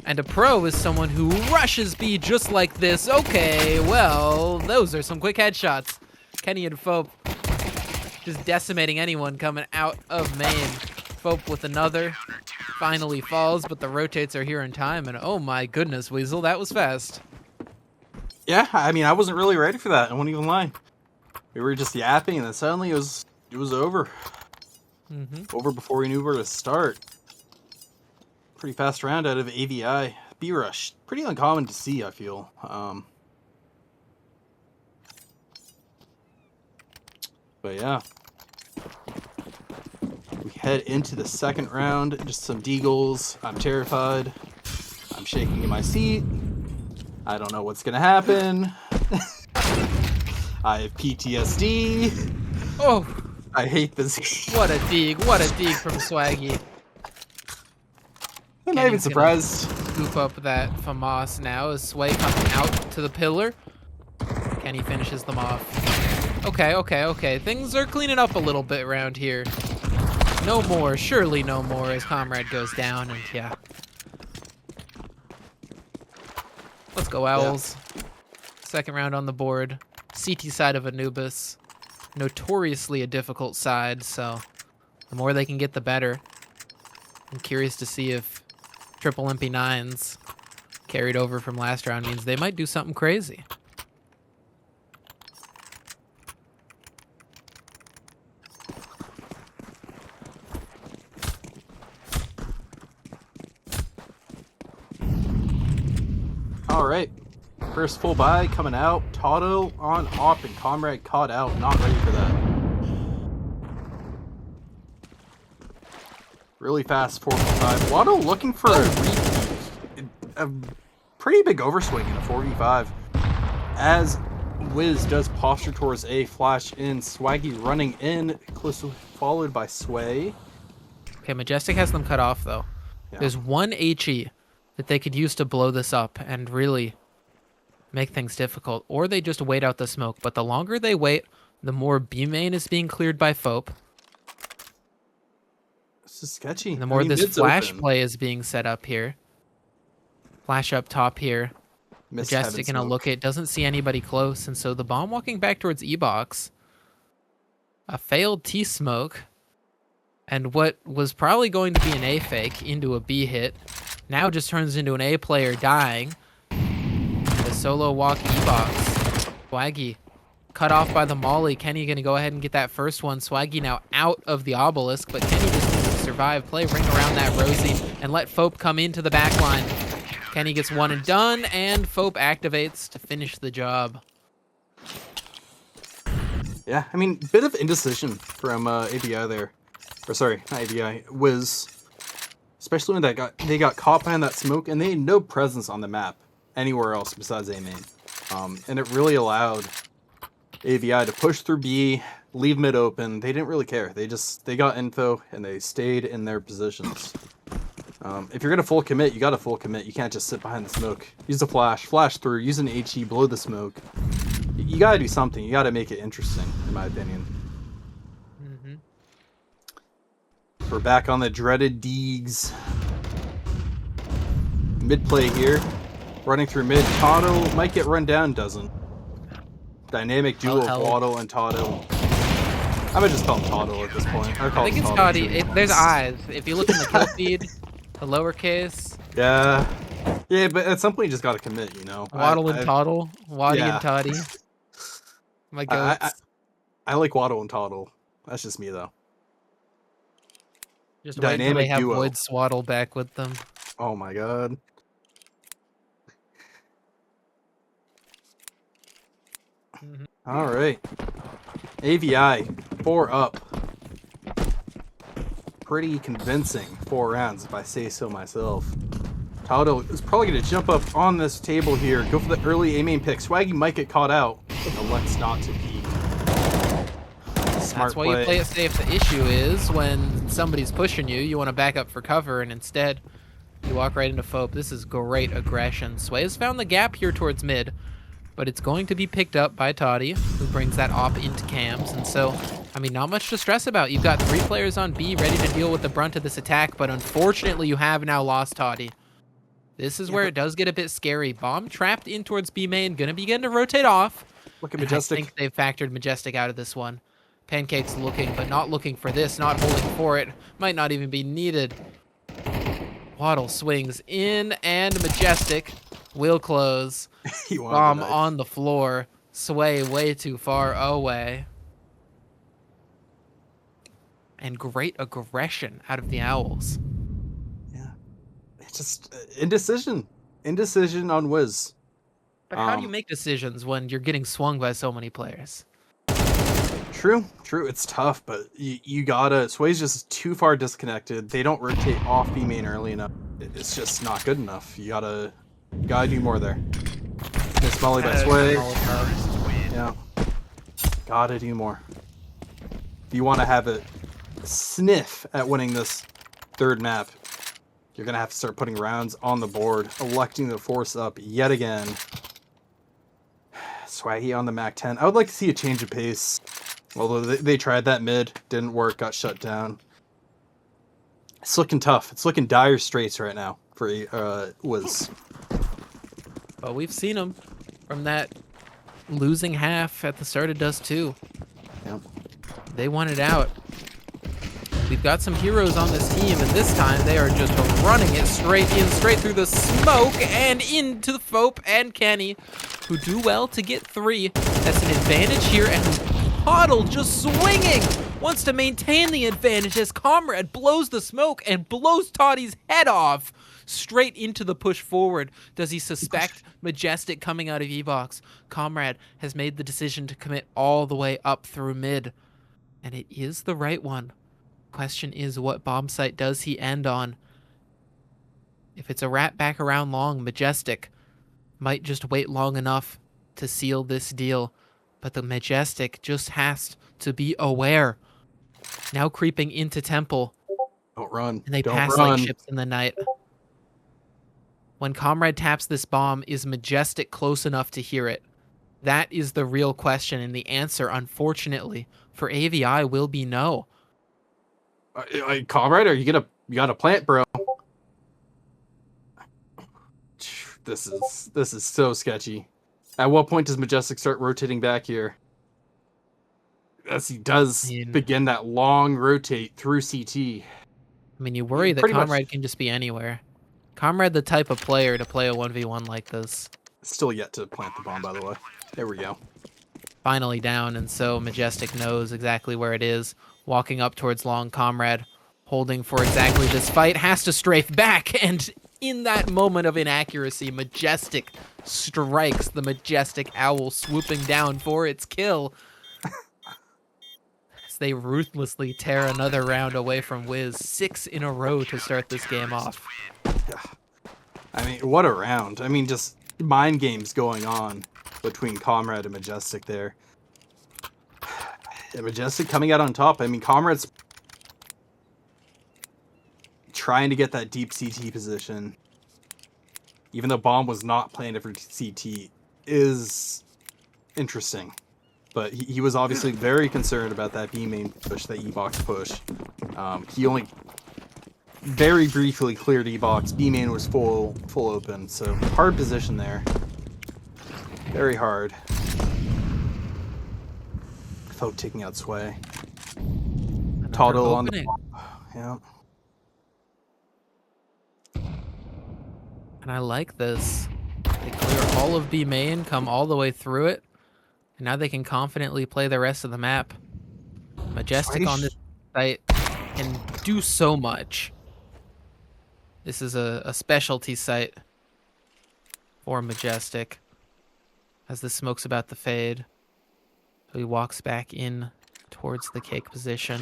And a pro is someone who rushes B just like this. Okay, well, those are some quick headshots. Kenny and Fope just decimating anyone coming out of main. Fope with another. Finally falls, but the rotates are here in time. And oh my goodness, Weasel, that was fast. Yeah, I mean, I wasn't really ready for that. I won't even lie. We were just yapping, and then suddenly it was over. Over before we knew where to start. Pretty fast round out of AVI. B rush, pretty uncommon to see, I feel. But yeah, we head into the second round. Just some deagles. I'm terrified. I'm shaking in my seat. I don't know what's gonna happen. I have PTSD. Oh, I hate this. what a Deag. What a Deag from Swaggy. I'm not even surprised. Scoop up that FAMAS now as Sway coming out to the pillar. Kenny finishes them off. Okay. Things are cleaning up a little bit around here. No more, surely no more as Comrade goes down, and yeah. Let's go, Owls. Yeah. Second round on the board. CT side of Anubis. Notoriously a difficult side, so the more they can get, the better. I'm curious to see if triple MP9s carried over from last round means they might do something crazy. All right, first full buy coming out. Toto on op and Comrade caught out. Not ready for that. Really fast 4v5. Waddle looking for a pretty big overswing in a 4v5. As WIZ does posture towards A, flash in. Swaggy running in, closely followed by Sway. Okay, Majestic has them cut off though. Yeah. There's one HE that they could use to blow this up and really make things difficult. Or they just wait out the smoke. But the longer they wait, the more B main is being cleared by Fope. This is sketchy. The more this flash play is being set up here. Flash up top here. Majestic gonna look it. Doesn't see anybody close. And so the bomb walking back towards E-Box. A failed T-smoke. And what was probably going to be an A fake into a B hit. Now just turns into an A player dying. The solo walk E-Box. Swaggy cut off by the molly. Kenny gonna go ahead and get that first one. Swaggy now out of the obelisk, but Kenny just needs to survive. Play ring around that Rosie and let Fope come into the back line. Kenny gets one and done, and Fope activates to finish the job. Yeah, I mean, bit of indecision from AVI there. Or sorry, not AVI, WIZ. Especially when they got caught behind that smoke, and they had no presence on the map anywhere else besides A main. And it really allowed AVI to push through B, leave mid open. They didn't really care. They got info and they stayed in their positions. If you're gonna full commit, you gotta full commit. You can't just sit behind the smoke. Use the flash through, use an HE, blow the smoke. You gotta do something. You gotta make it interesting, in my opinion. We're back on the dreaded Deags. Mid play here. Running through mid. Toto might get run down, doesn't. Dynamic duo of Waddle and Toto. I might just call him Toto at this point. I think it's Toddy. There's eyes. If you look in the kill feed, the lowercase. Yeah. Yeah, but at some point you just gotta commit, you know? Waddle and Toddle. Waddy and Toddy. My goats. I like Waddle and Toddle. That's just me, though. Just wait until they have Void Swaddle back with them. Oh my god. Alright. AVI, 4 up. Pretty convincing 4 rounds, if I say so myself. Toto is probably going to jump up on this table here, go for the early A-main pick. Swaggy might get caught out. Elects not to peek. That's why you play it safe. The issue is when somebody's pushing you, you want to back up for cover, and instead you walk right into Fope. This is great aggression. Sway has found the gap here towards mid. but it's going to be picked up by Toddy, who brings that op into cams. And so, I mean, not much to stress about. You've got 3 players on B ready to deal with the brunt of this attack, but unfortunately you have now lost Toddy. This is where it does get a bit scary. Bomb trapped in towards B main, gonna begin to rotate off. Look at Majestic. I think they've factored Majestic out of this one. Pancake's looking, but not looking for this, not holding for it. Might not even be needed. Waddle swings in, and Majestic will close. Bomb on the floor. Sway way too far away. And great aggression out of the Owls. Yeah. It's just indecision. Indecision on WIZ. But how do you make decisions when you're getting swung by so many players? True. It's tough, but you gotta. Sway's just too far disconnected. They don't rotate off B main early enough. It's just not good enough. You gotta do more there. Miss Molly by Sway. Yeah. Gotta do more. If you want to have a sniff at winning this 3rd map, you're gonna have to start putting rounds on the board, electing the force up yet again. Swaggy on the Mac 10. I would like to see a change of pace. Although they tried that mid, didn't work, got shut down. It's looking tough. It's looking dire straits right now for WIZ. But we've seen them from that losing half at the start of Dust 2. Yep. They won it out. We've got some heroes on this team, and this time they are just running it straight in, straight through the smoke, and into the Fope and Kenny, who do well to get 3. That's an advantage here, and Huddle just swinging, wants to maintain the advantage as Comrade blows the smoke and blows Toddy's head off straight into the push forward. Does he suspect Majestic coming out of E-Box? Comrade has made the decision to commit all the way up through mid, and it is the right one. Question is, what bomb site does he end on? If it's a wrap back around long, Majestic might just wait long enough to seal this deal. But the Majestic just has to be aware. Now creeping into Temple. Don't run. And they Don't pass run. like ships in the night. When Comrade taps this bomb, is Majestic close enough to hear it? That is the real question, and the answer, unfortunately, for AVI will be no. Comrade, you gotta plant, bro. This is so sketchy. At what point does Majestic start rotating back here? As he does begin that long rotate through CT. I mean, you worry that Comrade can just be anywhere. Comrade the type of player to play a 1v1 like this. Still yet to plant the bomb, by the way. There we go. Finally down, and so Majestic knows exactly where it is. Walking up towards long. Comrade holding for exactly this fight. Has to strafe back, and in that moment of inaccuracy, Majestic strikes the Majestic Owl, swooping down for its kill. As they ruthlessly tear another round away from WIZ. 6 in a row to start this game off. I mean, what a round. I mean, just mind games going on between Comrade and Majestic there. Yeah, Majestic coming out on top. I mean, Comrade's trying to get that deep CT position. Even though bomb was not planted for CT, is interesting. But he was obviously very concerned about that B main push, that E-box push. He only very briefly cleared E-box. B main was full open, so hard position there. Very hard. Folk taking out Sway. Toddle on the... Yeah. And I like this. They clear all of B main, come all the way through it, and now they can confidently play the rest of the map. Majestic on this site can do so much. This is a specialty site for Majestic. As the smoke's about to fade, so he walks back in towards the cake position.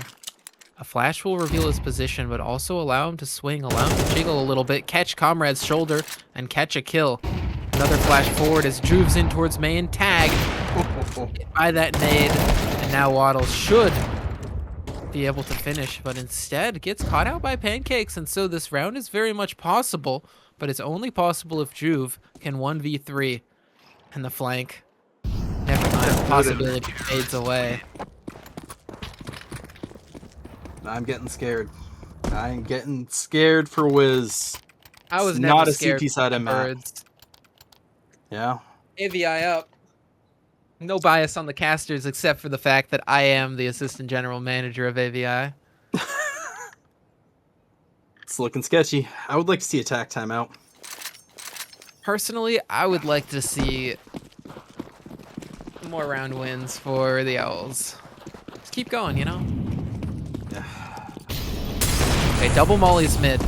A flash will reveal his position, but also allow him to swing, allow him to jiggle a little bit, catch Comrade's shoulder, and catch a kill. Another flash forward as Juve's in towards main. Tag hit by that nade, and now Waddle should be able to finish, but instead gets caught out by Pancakes, and so this round is very much possible, but it's only possible if Juve can 1v3. And the flank. Never mind. The possibility fades away. I'm getting scared. I'm getting scared for WIZ. I was It's never not a scared CT side of of map. birds. Yeah. AVI up. No bias on the casters except for the fact that I am the assistant general manager of AVI. It's looking sketchy. I would like to see attack timeout. Personally, I would like to see more round wins for the Owls. Just keep going, you know? Yeah. Okay, double mollies mid.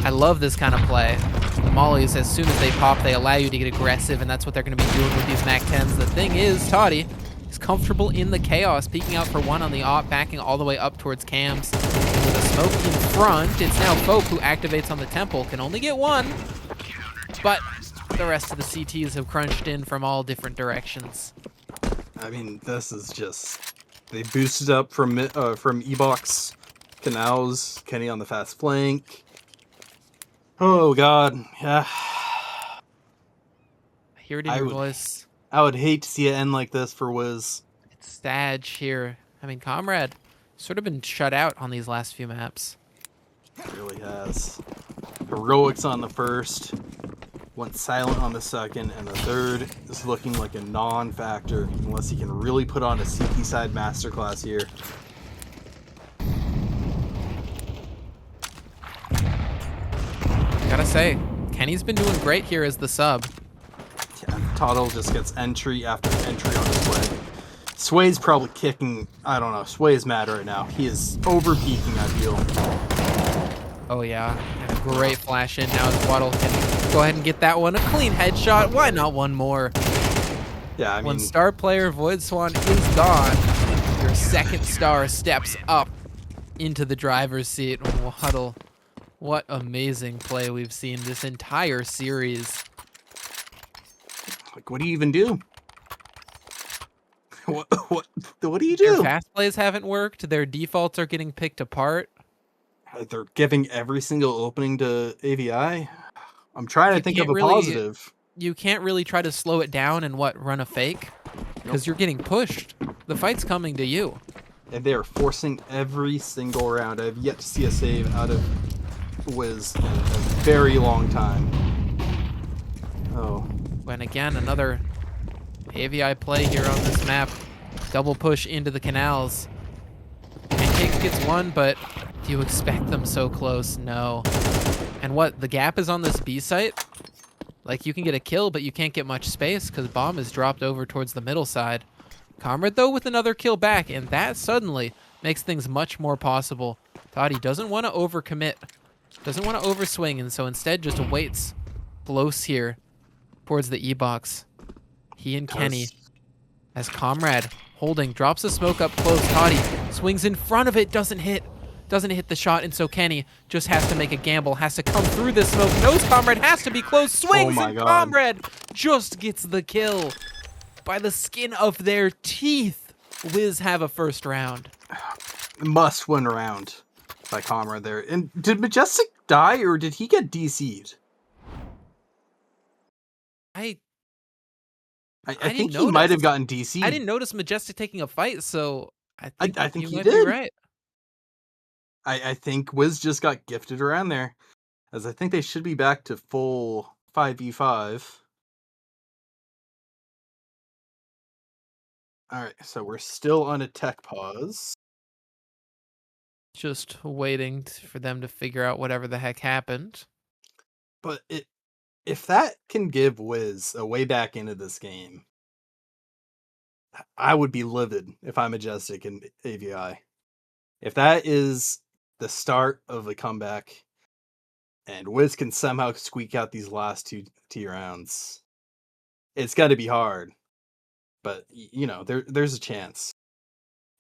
I love this kind of play. The mollies, as soon as they pop, they allow you to get aggressive, and that's what they're going to be doing with these MAC-10s. The thing is, Toddy is comfortable in the chaos, peeking out for one on the op, backing all the way up towards cams. With a smoke in front, it's now Folk who activates on the temple. Can only get one, but the rest of the CTs have crunched in from all different directions. I mean, this is just... They boosted up from E-Box, Canals, Kenny on the fast flank. Oh, God. Yeah. I hear it in your voice. I would hate to see it end like this for WIZ. It's Stag here. I mean, Comrade sort of been shut out on these last few maps. It really has. Heroics on the first, went silent on the second, and the third is looking like a non-factor unless he can really put on a CT side masterclass here. Gotta say, Kenny's been doing great here as the sub. Yeah, Toddle just gets entry after entry on his way. Sway's probably kicking, I don't know, Sway's mad right now. He is over-peaking, I feel. Oh yeah, and a great flash in now as Waddle can go ahead and get that one. A clean headshot, why not one more? Yeah, I mean... When star player Void Swan is gone, your second star steps up into the driver's seat. Waddle, what amazing play we've seen this entire series. Like, what do you even do? What do you do? Their fast plays haven't worked. Their defaults are getting picked apart. They're giving every single opening to AVI. I'm trying to think of a really- positive. You can't really try to slow it down and run a fake, because you're getting pushed. The fight's coming to you. And they are forcing every single round. I've yet to see a save out of WIZ in a very long time. Oh. And again, another AVI play here on this map. Double push into the canals. Pancakes gets one, but do you expect them so close? No. And what? The gap is on this B site? Like, you can get a kill, but you can't get much space because bomb is dropped over towards the middle side. Comrade, though, with another kill back, and that suddenly makes things much more possible. Toddy doesn't want to overcommit, doesn't want to overswing, and so instead just waits close here towards the E-box. He and Kenny, as Comrade holding, drops a smoke up close. Toddy swings in front of it, doesn't hit the shot, and so Kenny just has to make a gamble, has to come through this smoke, knows Comrade has to be close, swings, and Comrade just gets the kill by the skin of their teeth. WIZ have a first round. Must win round by Comrade there. And did Majestic die, or did he get DC'd? I think he might have gotten DC'd. I didn't notice Majestic taking a fight, so I think he might did. Be right. I think WIZ just got gifted around there, as I think they should be back to full 5v5. Alright, so we're still on a tech pause. Just waiting for them to figure out whatever the heck happened. But if that can give WIZ a way back into this game, I would be livid if I'm Majestic and AVI. If that is the start of a comeback, and WIZ can somehow squeak out these last two rounds, it's got to be hard. But, you know, there's a chance.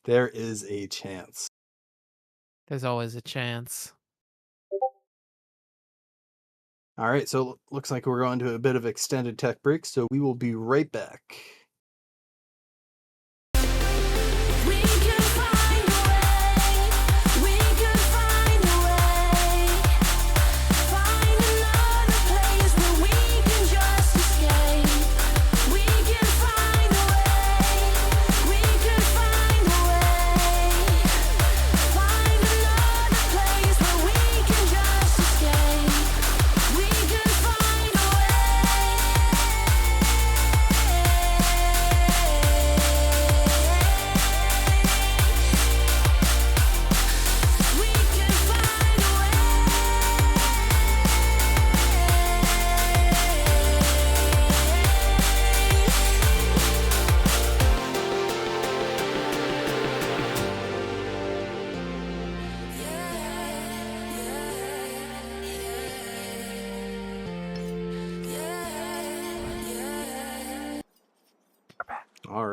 There is a chance. There's always a chance. All right, so looks like we're going to a bit of extended tech break, so we will be right back. We can find a way. We can find a way. Find another place where we can just escape.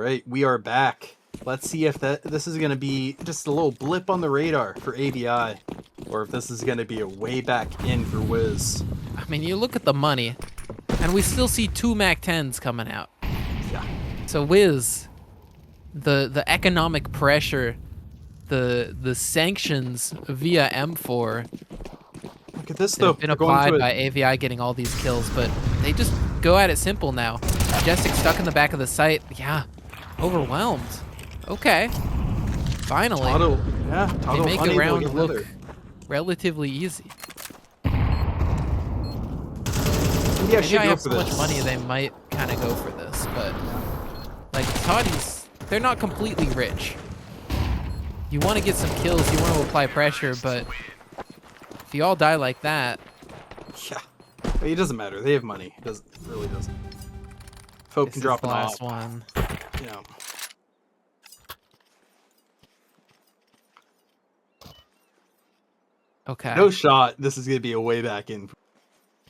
right, we are back. Let's see if this is going to be just a little blip on the radar for AVI, or if this is going to be a way back in for WIZ. I mean, you look at the money, and we still see 2 MAC-10s coming out. Yeah. So WIZ, the economic pressure, the sanctions via M4 Look at this, that though. have been They're going applied to by AVI getting all these kills, but they just go at it simple now. Majestic stuck in the back of the site. Yeah, overwhelmed. Okay. Finally, Totto, they make the round look relatively easy. Yeah, Maybe I have so much money they might kind of go for this, but like Toddy's, they're not completely rich. You want to get some kills, you want to apply pressure, but if you all die like that, Yeah, it doesn't matter. They have money. It really doesn't. Folk this can is drop the an last op. one. Yeah. Okay. No shot. This is gonna be a way back in.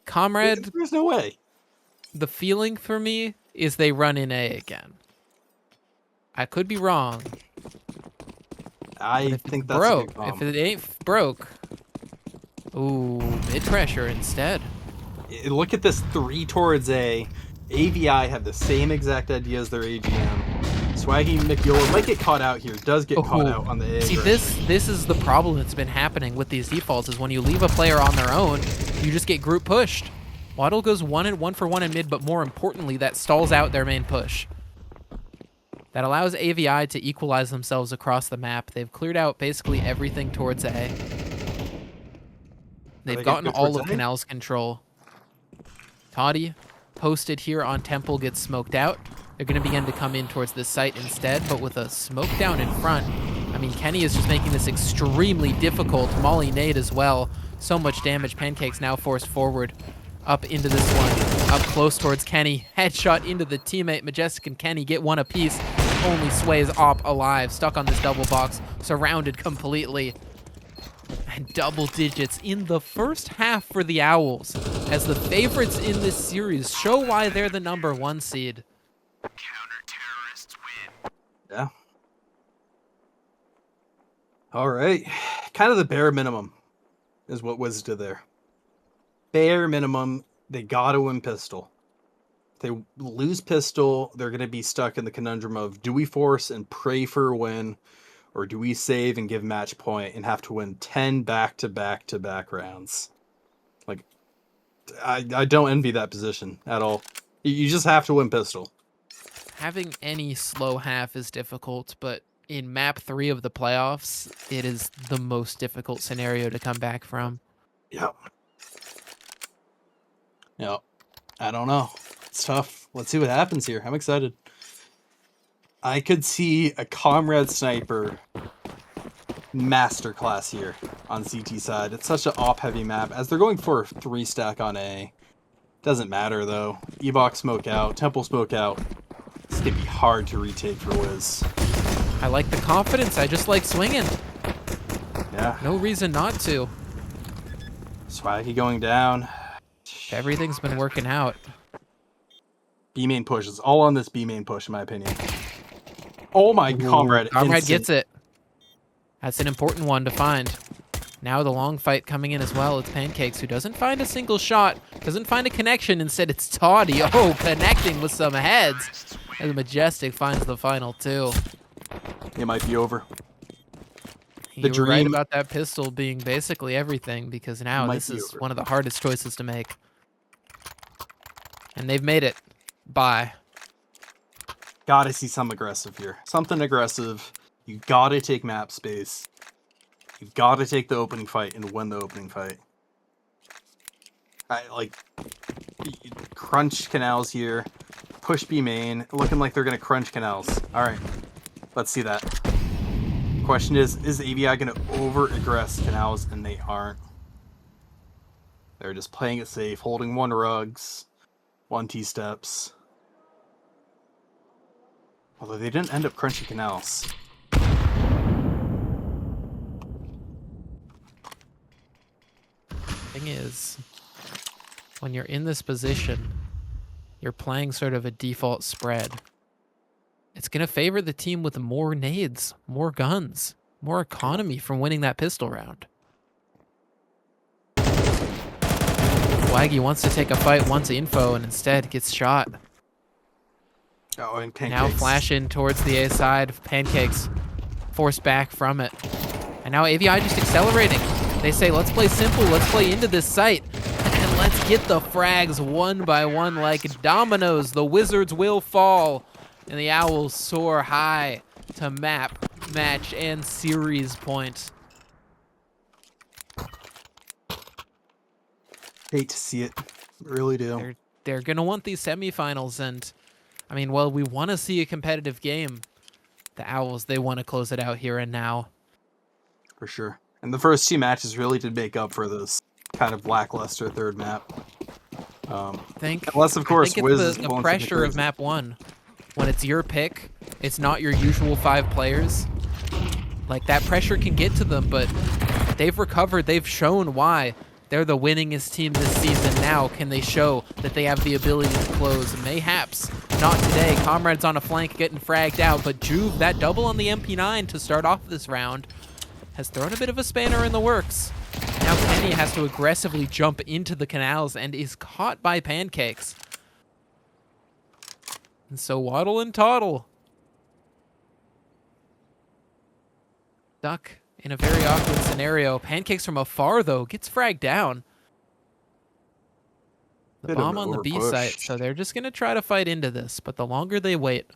Comrade, There's no way. the feeling for me is they run in A again. I could be wrong. I If think it's that's broke. a good If it ain't broke. Ooh, mid pressure instead. Look at this 3 towards A. AVI have the same exact idea as their AGM. Swaggy McYola might get caught out here. Does get caught Oh. out on the A. See, this is the problem that's been happening with these defaults is when you leave a player on their own, you just get group pushed. Waddle goes 1 for 1 in mid, but more importantly, that stalls out their main push. That allows AVI to equalize themselves across the map. They've cleared out basically everything towards A. They've they gotten good all towards of A? Canal's control. Toddy, posted here on Temple, gets smoked out. They're going to begin to come in towards this site instead, but with a smoke down in front. I mean, Kenny is just making this extremely difficult. Molly nade as well. So much damage. Pancake's now forced forward up into this one. Up close towards Kenny. Headshot into the teammate. Majestic and Kenny get one apiece. Only Sway's op alive. Stuck on this double box. Surrounded completely. And double digits in the first half for the Owls, as the favorites in this series show why they're the #1 seed. Yeah. All right. Kind of the bare minimum is what WIZ did there. Bare minimum, they got to win pistol. If they lose pistol, they're going to be stuck in the conundrum of, do we force and pray for a win, or do we save and give match point and have to win 10 back-to-back-to-back rounds? Like, I don't envy that position at all. You just have to win pistol. Having any slow half is difficult, but in map 3 of the playoffs, it is the most difficult scenario to come back from. Yep. Yep. I don't know. It's tough. Let's see what happens here. I'm excited. I could see a Comrade Sniper masterclass here on CT side. It's such an op-heavy map. As they're going for a 3-stack on A. Doesn't matter, though. Ebox smoke out. Temple smoke out. It's going to be hard to retake for WIZ. I like the confidence. I just like swinging. Yeah. No reason not to. Swaggy going down. Everything's been working out. B main push. It's all on this B main push, in my opinion. Oh my, Comrade. Comrade instant. gets it. That's an important one to find. Now the long fight coming in as well. It's Pancakes, who doesn't find a single shot, doesn't find a connection. Instead, it's Toddy. Oh, connecting with some heads. And the Majestic finds the final 2. It might be over. You were right dream- about that pistol being basically everything, because now Might this be is over. one of the hardest choices to make. And they've made it. Bye. Gotta see some aggressive here. Something aggressive. You gotta take map space. You've gotta take the opening fight and win the opening fight. Crunch canals here. Push B main. Looking like they're gonna crunch canals. Alright. Let's see that. Question is AVI gonna over-aggress canals? And they aren't. They're just playing it safe, holding 1 rugs, 1 T-steps. Although they didn't end up crunching canals. Thing is, when you're in this position, you're playing sort of a default spread. it's going to favor the team with more nades, more guns, more economy from winning that pistol round. Swaggy wants to take a fight, wants info, and instead gets shot. Oh, and Pancakes. Now flash in towards the A side. Pancakes forced back from it. And now AVI just accelerating. They say, let's play simple, let's play into this site. And let's get the frags one by one like dominoes. The Wizards will fall. And the Owls soar high to map, match, and series point. Hate to see it. Really do. They're going to want these semifinals. And, I mean, well, we want to see a competitive game. The Owls, they want to close it out here and now. For sure. And the first two matches really did make up for this kind of lackluster third map. Unless, of course, WIZ is the pressure of map 1. When it's your pick, it's not your usual 5 players. Like, that pressure can get to them, but they've recovered. They've shown why they're the winningest team this season. Now, can they show that they have the ability to close? Mayhaps not today. Comrades on a flank getting fragged out, but Juve, that double on the MP9 to start off this round, has thrown a bit of a spanner in the works. Now Kenny has to aggressively jump into the canals and is caught by Pancakes. And so Waddle and Toddle stuck in a very awkward scenario. Pancakes from afar, though, gets fragged down. The bomb on the B site, so they're just going to try to fight into this. But the longer they wait,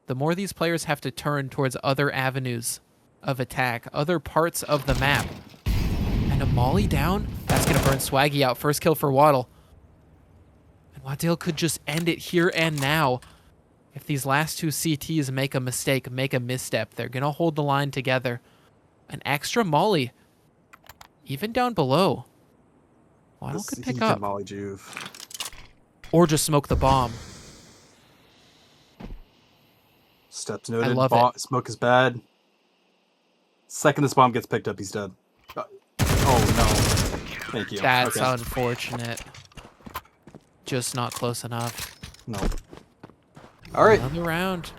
the more these players have to turn towards other avenues of attack, other parts of the map. And a molly down, that's going to burn Swaggy out. First kill for Waddle. And Waddle could just end it here and now. If these last two CTs make a mistake, make a misstep, they're going to hold the line together. An extra molly, even down below. Waddle could pick up. Molly Juve. Or just smoke the bomb. Steps noted. I love it. Smoke is bad. Second this bomb gets picked up, he's dead. Oh, no. Thank you. That's okay. unfortunate. Just not close enough. No. All right. Another round.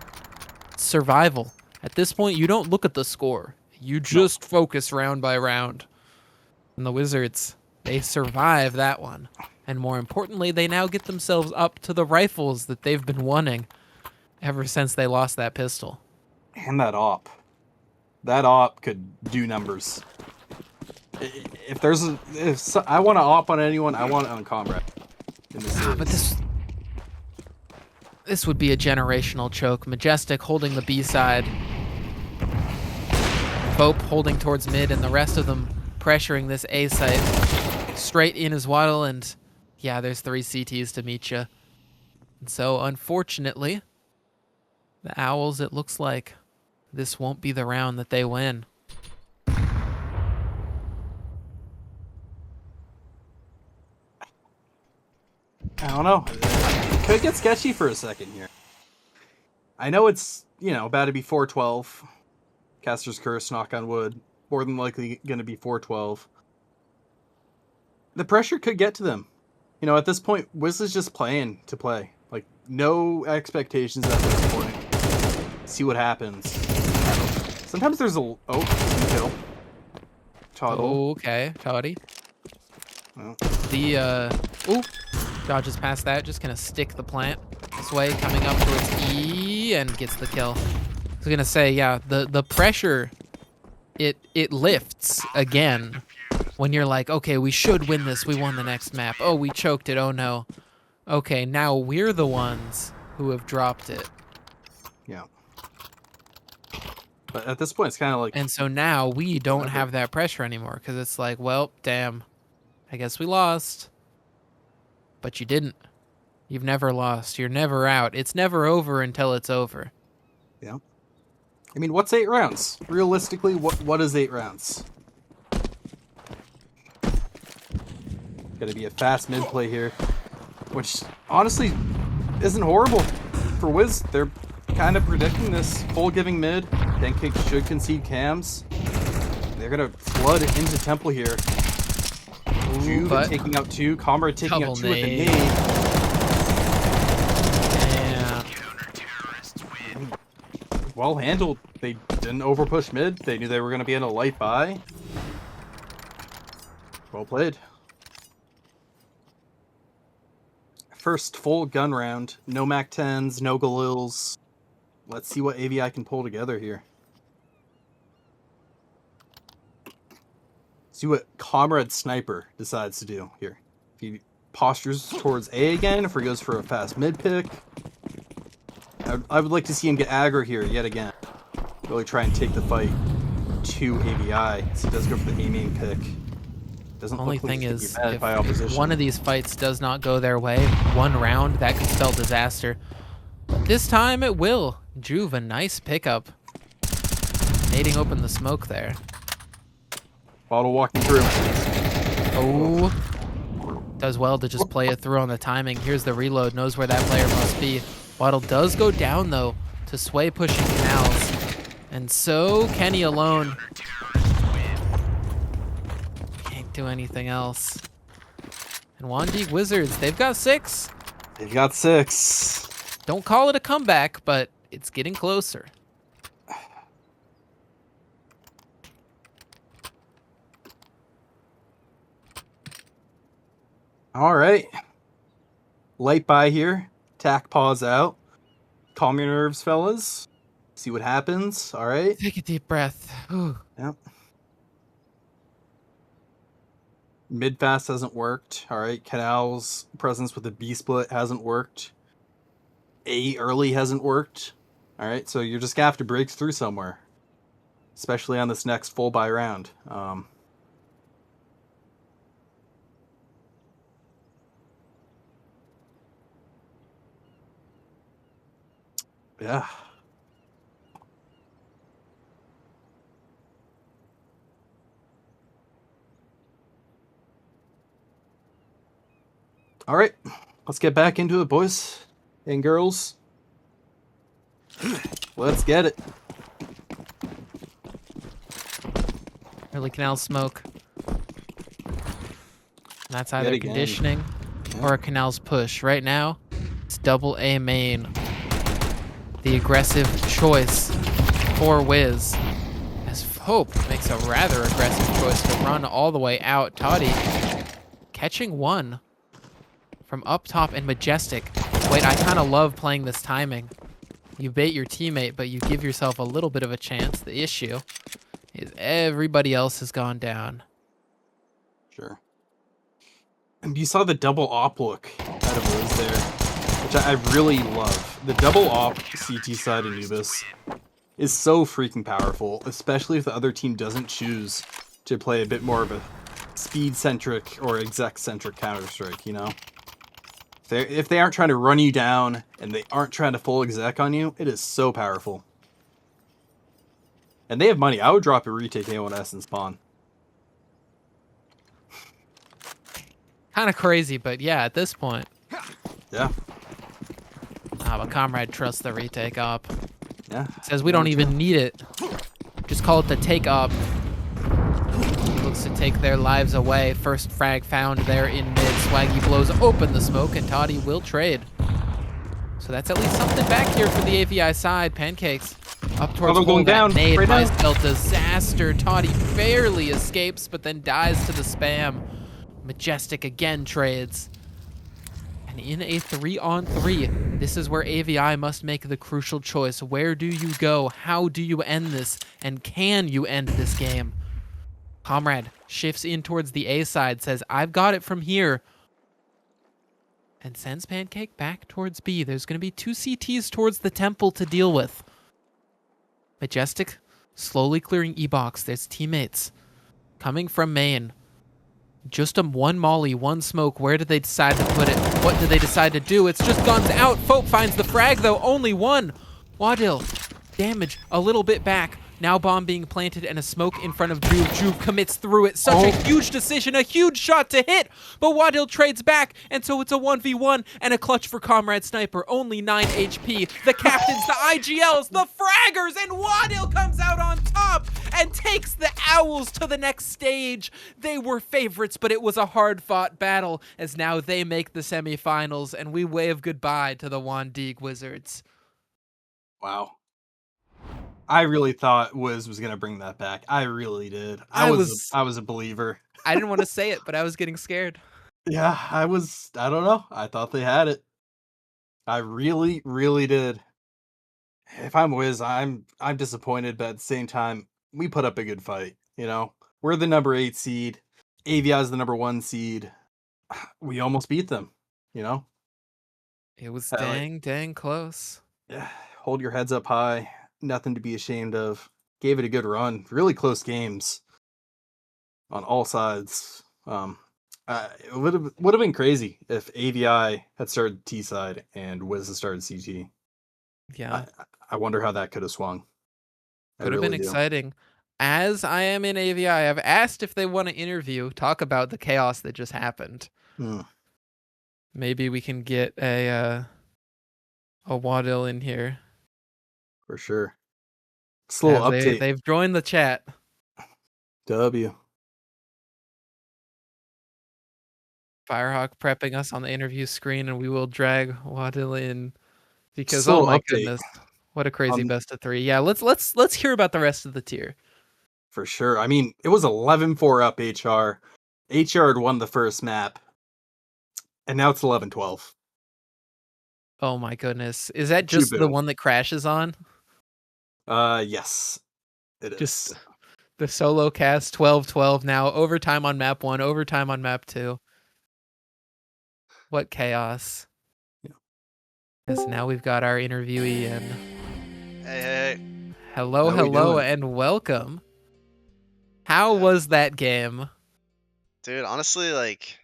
Survival. At this point, you don't look at the score. You just focus round by round. And the Wizards, they survive that one. And more importantly, they now get themselves up to the rifles that they've been wanting ever since they lost that pistol. And that op. That op could do numbers. If I want to op on anyone, I want it on Comrade. In this series. But this would be a generational choke. Majestic holding the B side. Pope holding towards mid, and the rest of them pressuring this A site. Straight in as Waddle, and yeah, there's 3 CTs to meet you. And so, unfortunately, the Owls, it looks like this won't be the round that they win. I don't know. It could get sketchy for a second here. I know it's, about to be 4-12. Caster's Curse, knock on wood. More than likely going to be 4-12. The pressure could get to them. At this point, WIZ is just playing to play. Like, no expectations at this point. See what happens. Sometimes there's a... Oh, kill. Toddle. Oh, okay. Toddy. Well. Ooh. Dodges past that. Just going to stick the plant this way. Coming up towards E and gets the kill. I was going to say, yeah, the pressure, it lifts again when you're like, okay, we should win this. We won the next map. Oh, we choked it. Oh, no. Okay, now we're the ones who have dropped it. Yeah. But at this point, it's kind of like... And so now we don't have that pressure anymore because it's like, well, damn, I guess we lost. But you didn't. You've never lost. You're never out. It's never over until it's over. Yeah. I mean, what's 8 rounds? Realistically, what is 8 rounds? Gonna be a fast mid play here, which honestly isn't horrible for WIZ. They're kind of predicting this. Full giving mid. Pancakes should concede cams. They're gonna flood into Temple here. Juve taking out 2. Comrade taking out 2 with the nade. Yeah. well handled. They didn't overpush mid. They knew they were going to be in a light buy. Well played. First full gun round. No MAC-10s, no Galils. Let's see what AVI can pull together here. See what Comrade Sniper decides to do here. If he postures towards A again, if he goes for a fast mid pick. I would like to see him get aggro here yet again. Really try and take the fight to AVI. So he does go for the A main pick. Doesn't Only look like thing he's is, gonna be bad by opposition. if one of these fights does not go their way, one round, that could spell disaster. But this time it will. Juve, a nice pickup. Nading open the smoke there. Bottle walking through. Oh. Does well to just play it through on the timing. Here's the reload. Knows where that player must be. Waddle does go down, though, to Sway pushing Canals. And so, Kenny alone. Can't do anything else. And Deag Wizards, they've got 6. They've got 6. Don't call it a comeback, but it's getting closer. All right. Light buy here. Tack pause out. Calm your nerves, fellas. See what happens. All right. Take a deep breath. Whew. Yep. Mid fast hasn't worked. All right. Canal's presence with the B split hasn't worked. A early hasn't worked. All right. So you're just gonna have to break through somewhere, especially on this next full buy round. Yeah. All right, let's get back into it, boys and girls. Let's get it. Early Canal smoke. That's either Yet again. conditioning or a Canal's push. Right now, it's double A main. The aggressive choice for WIZ. As Hope makes a rather aggressive choice to run all the way out. Toddy catching one from up top and Majestic. Wait, I kind of love playing this timing. You bait your teammate, but you give yourself a little bit of a chance. The issue is everybody else has gone down. Sure. And you saw the double op look out of WIZ there, which I really love. The double op CT side Anubis is so freaking powerful, especially if the other team doesn't choose to play a bit more of a speed-centric or exec-centric Counter-Strike, you know? If they aren't trying to run you down and they aren't trying to full exec on you, it is so powerful. And they have money. I would drop a retake A1S and spawn. Kind of crazy, but yeah, at this point. Yeah. But Comrade trusts the retake up. Yeah. Says we don't even need it. Just call it the take up. Looks to take their lives away. First frag found there in mid. Swaggy blows open the smoke, and Toddy will trade. So that's at least something back here for the AVI side. Pancakes up towards Auto going down. Nade. Right now. Mystel disaster. Toddy barely escapes, but then dies to the spam. Majestic again trades. And in a 3-on-3, this is where AVI must make the crucial choice. Where do you go? How do you end this? And can you end this game? Comrade shifts in towards the A side, says, I've got it from here. And sends Pancake back towards B. There's going to be 2 CTs towards the temple to deal with. Majestic slowly clearing E-box. There's teammates coming from main. Just a 1 molly, 1 smoke. Where did they decide to put it? What did they decide to do? It's just guns out. Fope finds the frag, though. Only 1. Wadil, damage a little bit back. Now bomb being planted and a smoke in front of Juve. Juve commits through it. Such a huge decision, a huge shot to hit. But Wadil trades back, and so it's a 1v1 and a clutch for Comrade Sniper. Only 9 HP. The captains, the IGLs, the fraggers, and Wadil comes out on top and takes the Owls to the next stage. They were favorites, but it was a hard-fought battle, as now they make the semifinals, and we wave goodbye to the Deag Wizards. Wow. I really thought Wiz was gonna bring that back. I really did. I was a believer. I didn't want to say it, but I was getting scared. Yeah, I was. I don't know. I thought they had it. I really, really did. If I'm Wiz, I'm disappointed, but at the same time, we put up a good fight. You know, we're the number 8 seed. AVI is the number 1 seed. We almost beat them. You know, It was like, dang close. yeah, hold your heads up high. Nothing to be ashamed of. Gave it a good run. Really close games on all sides. It would have been crazy if AVI had started T side and Wiz had started CT. Yeah, I wonder how that could have swung. I could have been really do. exciting. As I am in AVI, I've asked if they want to interview, talk about the chaos that just happened. Hmm, Maybe we can get a Waddle in here. for sure. It's a little As update. they've joined the chat. W. Firehawk prepping us on the interview screen, and we will drag Waddle in because Slow oh my update goodness, what a crazy on- best of 3. Yeah, let's hear about the rest of the tier. For sure. I mean, it was 11-4 up HR. HR had won the first map. And now it's 11-12. Oh my goodness, is that just the boom. one that crashes on? Yes. It is. Just the solo cast 12-12 now, overtime on map 1, overtime on map 2. What chaos. Yeah. Yes, now we've got our interviewee in. Hey. Hello, How we hello, doing? and welcome. How was that game? Dude, honestly, like,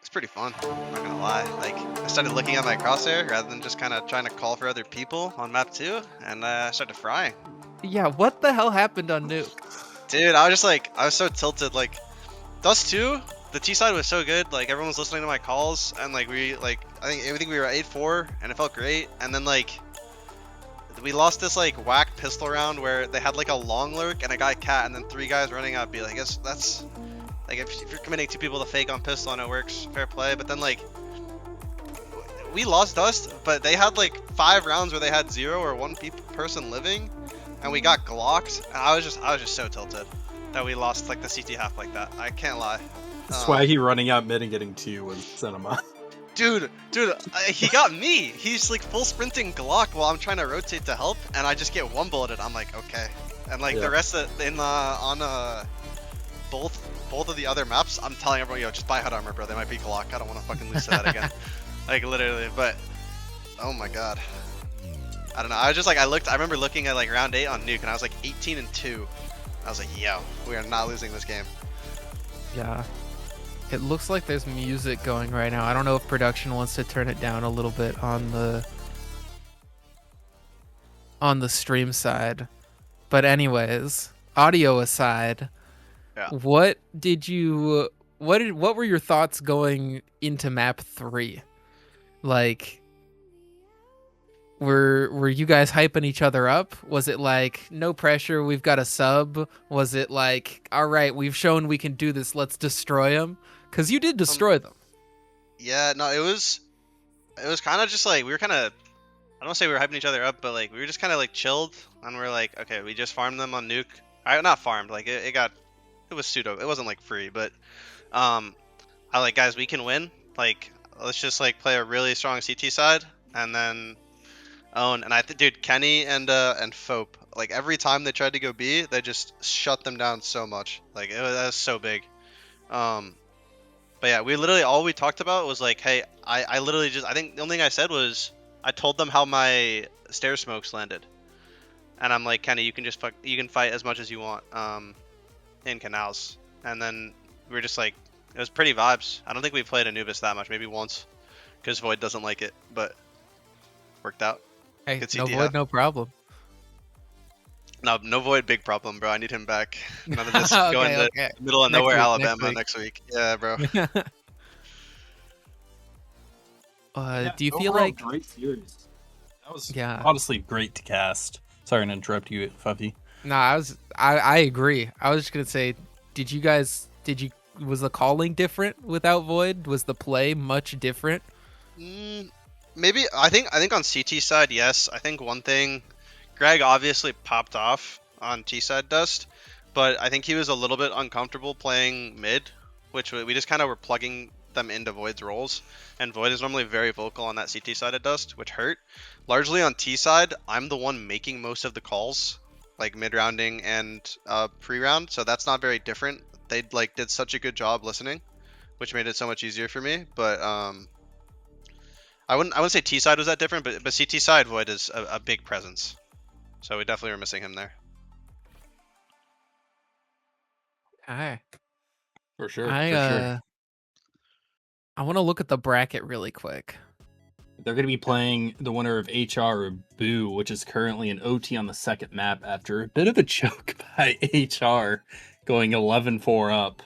it's pretty fun. I'm not gonna lie. Like, I started looking at my crosshair rather than just kind of trying to call for other people on map 2, and I started frying. Yeah, what the hell happened on Nuke? Dude, I was so tilted. Like, Dust 2, the T side was so good. Like, everyone was listening to my calls, and like, I think we were 8-4, and it felt great. And then, like, we lost this like whack pistol round where they had like a long lurk and a guy cat and then 3 guys running up. Be like, I guess that's like if you're committing 2 people to fake on pistol and it works, fair play. But then like we lost Dust, but they had like 5 rounds where they had 0 or 1 person living, and we got glocked. And I was just so tilted that we lost like the CT half like that. I can't lie. Swaggy running out mid and getting 2 was cinema. Dude, he got me. He's like full sprinting Glock while I'm trying to rotate to help, and I just get 1 bulleted. I'm like, okay. And like the rest of on both of the other maps, I'm telling everyone, yo, just buy HUD armor, bro. They might be Glock. I don't want to fucking lose to that again. Like literally, but oh my god. I don't know. I was just like, I remember looking at like round 8 on Nuke, and I was like 18-2. I was like, yo, we are not losing this game. Yeah. It looks like there's music going right now. I don't know if production wants to turn it down a little bit on the stream side. But anyways, audio aside, Yeah. what were your thoughts going into map 3? Like, were you guys hyping each other up? Was it like, no pressure, we've got a sub? Was it like, all right, we've shown we can do this, let's destroy them? Because you did destroy them. Yeah, no, it was kind of just like, we were kind of, I don't want to say we were hyping each other up, but like we were just kind of like chilled, and we're like, okay, we just farmed them on Nuke. Not farmed, like it was pseudo, it wasn't like free, but I like, guys, we can win. Like, let's just like play a really strong CT side and then own. And dude, Kenny and Fope, like every time they tried to go B, they just shut them down so much. Like that was so big. But yeah, we literally, all we talked about was like, hey, I literally just, I think the only thing I said was, I told them how my stair smokes landed. And I'm like, Kenny, you can fight as much as you want in canals. And then we were just like, it was pretty vibes. I don't think we played Anubis that much, maybe once, because Void doesn't like it, but worked out. Hey, Good no CT Void, half. no problem. No Void, big problem, bro. I need him back. None of this Okay, going to okay. middle of Next nowhere, week, Alabama next week. Yeah, bro. Do you feel Overall, like great series? That was Yeah. honestly great to cast. Sorry to interrupt you, Fuffy. No, I agree. I was just gonna say, was the calling different without Void? Was the play much different? Maybe I think on CT side, yes. I think one thing Greg obviously popped off on T-side dust, but I think he was a little bit uncomfortable playing mid, which we just kind of were plugging them into Void's roles, and Void is normally very vocal on that CT side of dust, which hurt. Largely on T side, I'm the one making most of the calls, like mid-rounding and pre-round, so that's not very different. They like did such a good job listening, which made it so much easier for me. But I wouldn't say T side was that different, but CT side Void is a big presence, so we definitely were missing him there. Okay. For sure. I want to look at the bracket really quick. They're going to be playing the winner of HR or Boo, which is currently an OT on the second map after a bit of a choke by HR, going 11-4 up,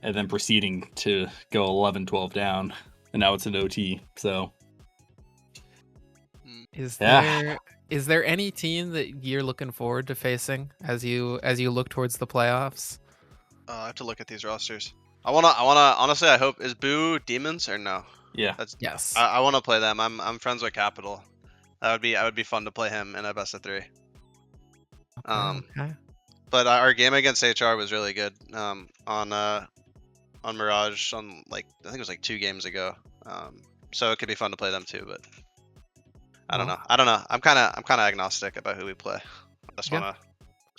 and then proceeding to go 11-12 down, and now it's an OT. So, Is there any team that you're looking forward to facing as you look towards the playoffs? I have to look at these rosters. I wanna honestly. I hope is Boo Demons or no? yeah. Yes. I want to play them. I'm friends with Capital. That would be fun to play him in a best of 3. Okay. But our game against HR was really good. On Mirage on I think it was 2 games ago. So it could be fun to play them too. But I don't know. I'm kind of agnostic about who we play. I just wanna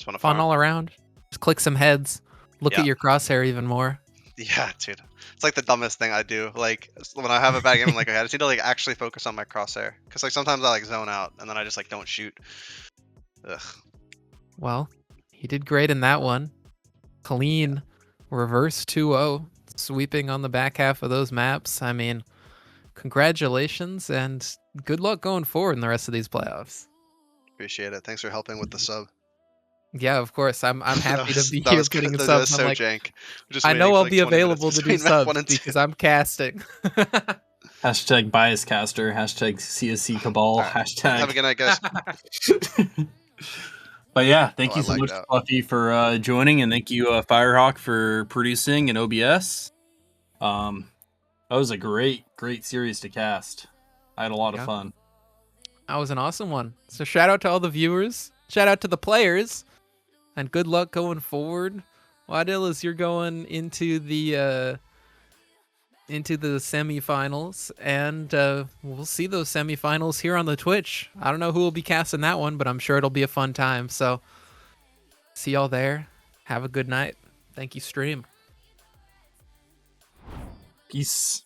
fun farm. all around. Just click some heads. Look at your crosshair even more. Yeah, dude. It's like the dumbest thing I do. Like when I have a bad game, I'm like, okay, I just need to actually focus on my crosshair. Because sometimes I zone out and then I just don't shoot. Ugh. Well, he did great in that one. Clean reverse 2-0, sweeping on the back half of those maps. I mean, congratulations and good luck going forward in the rest of these playoffs. Appreciate it. Thanks for helping with the sub. Yeah, of course. I'm happy to be That here was putting that subs. was so I'm like, jank. I know I'll be available to do subs because because I'm casting. Hashtag bias caster. Hashtag CSC cabal. Right. Hashtag. Have a good night, guys. But yeah, thank Oh, you I so like much, that. Fluffy, for joining, and thank you, Firehawk, for producing and OBS. That was a great series to cast. I had a lot of fun. That was an awesome one. So shout out to all the viewers. Shout out to the players. And good luck going forward. Wadil, as you're going into the semifinals, and we'll see those semifinals here on the Twitch. I don't know who will be casting that one, but I'm sure it'll be a fun time. So see y'all there. Have a good night. Thank you, stream. Peace.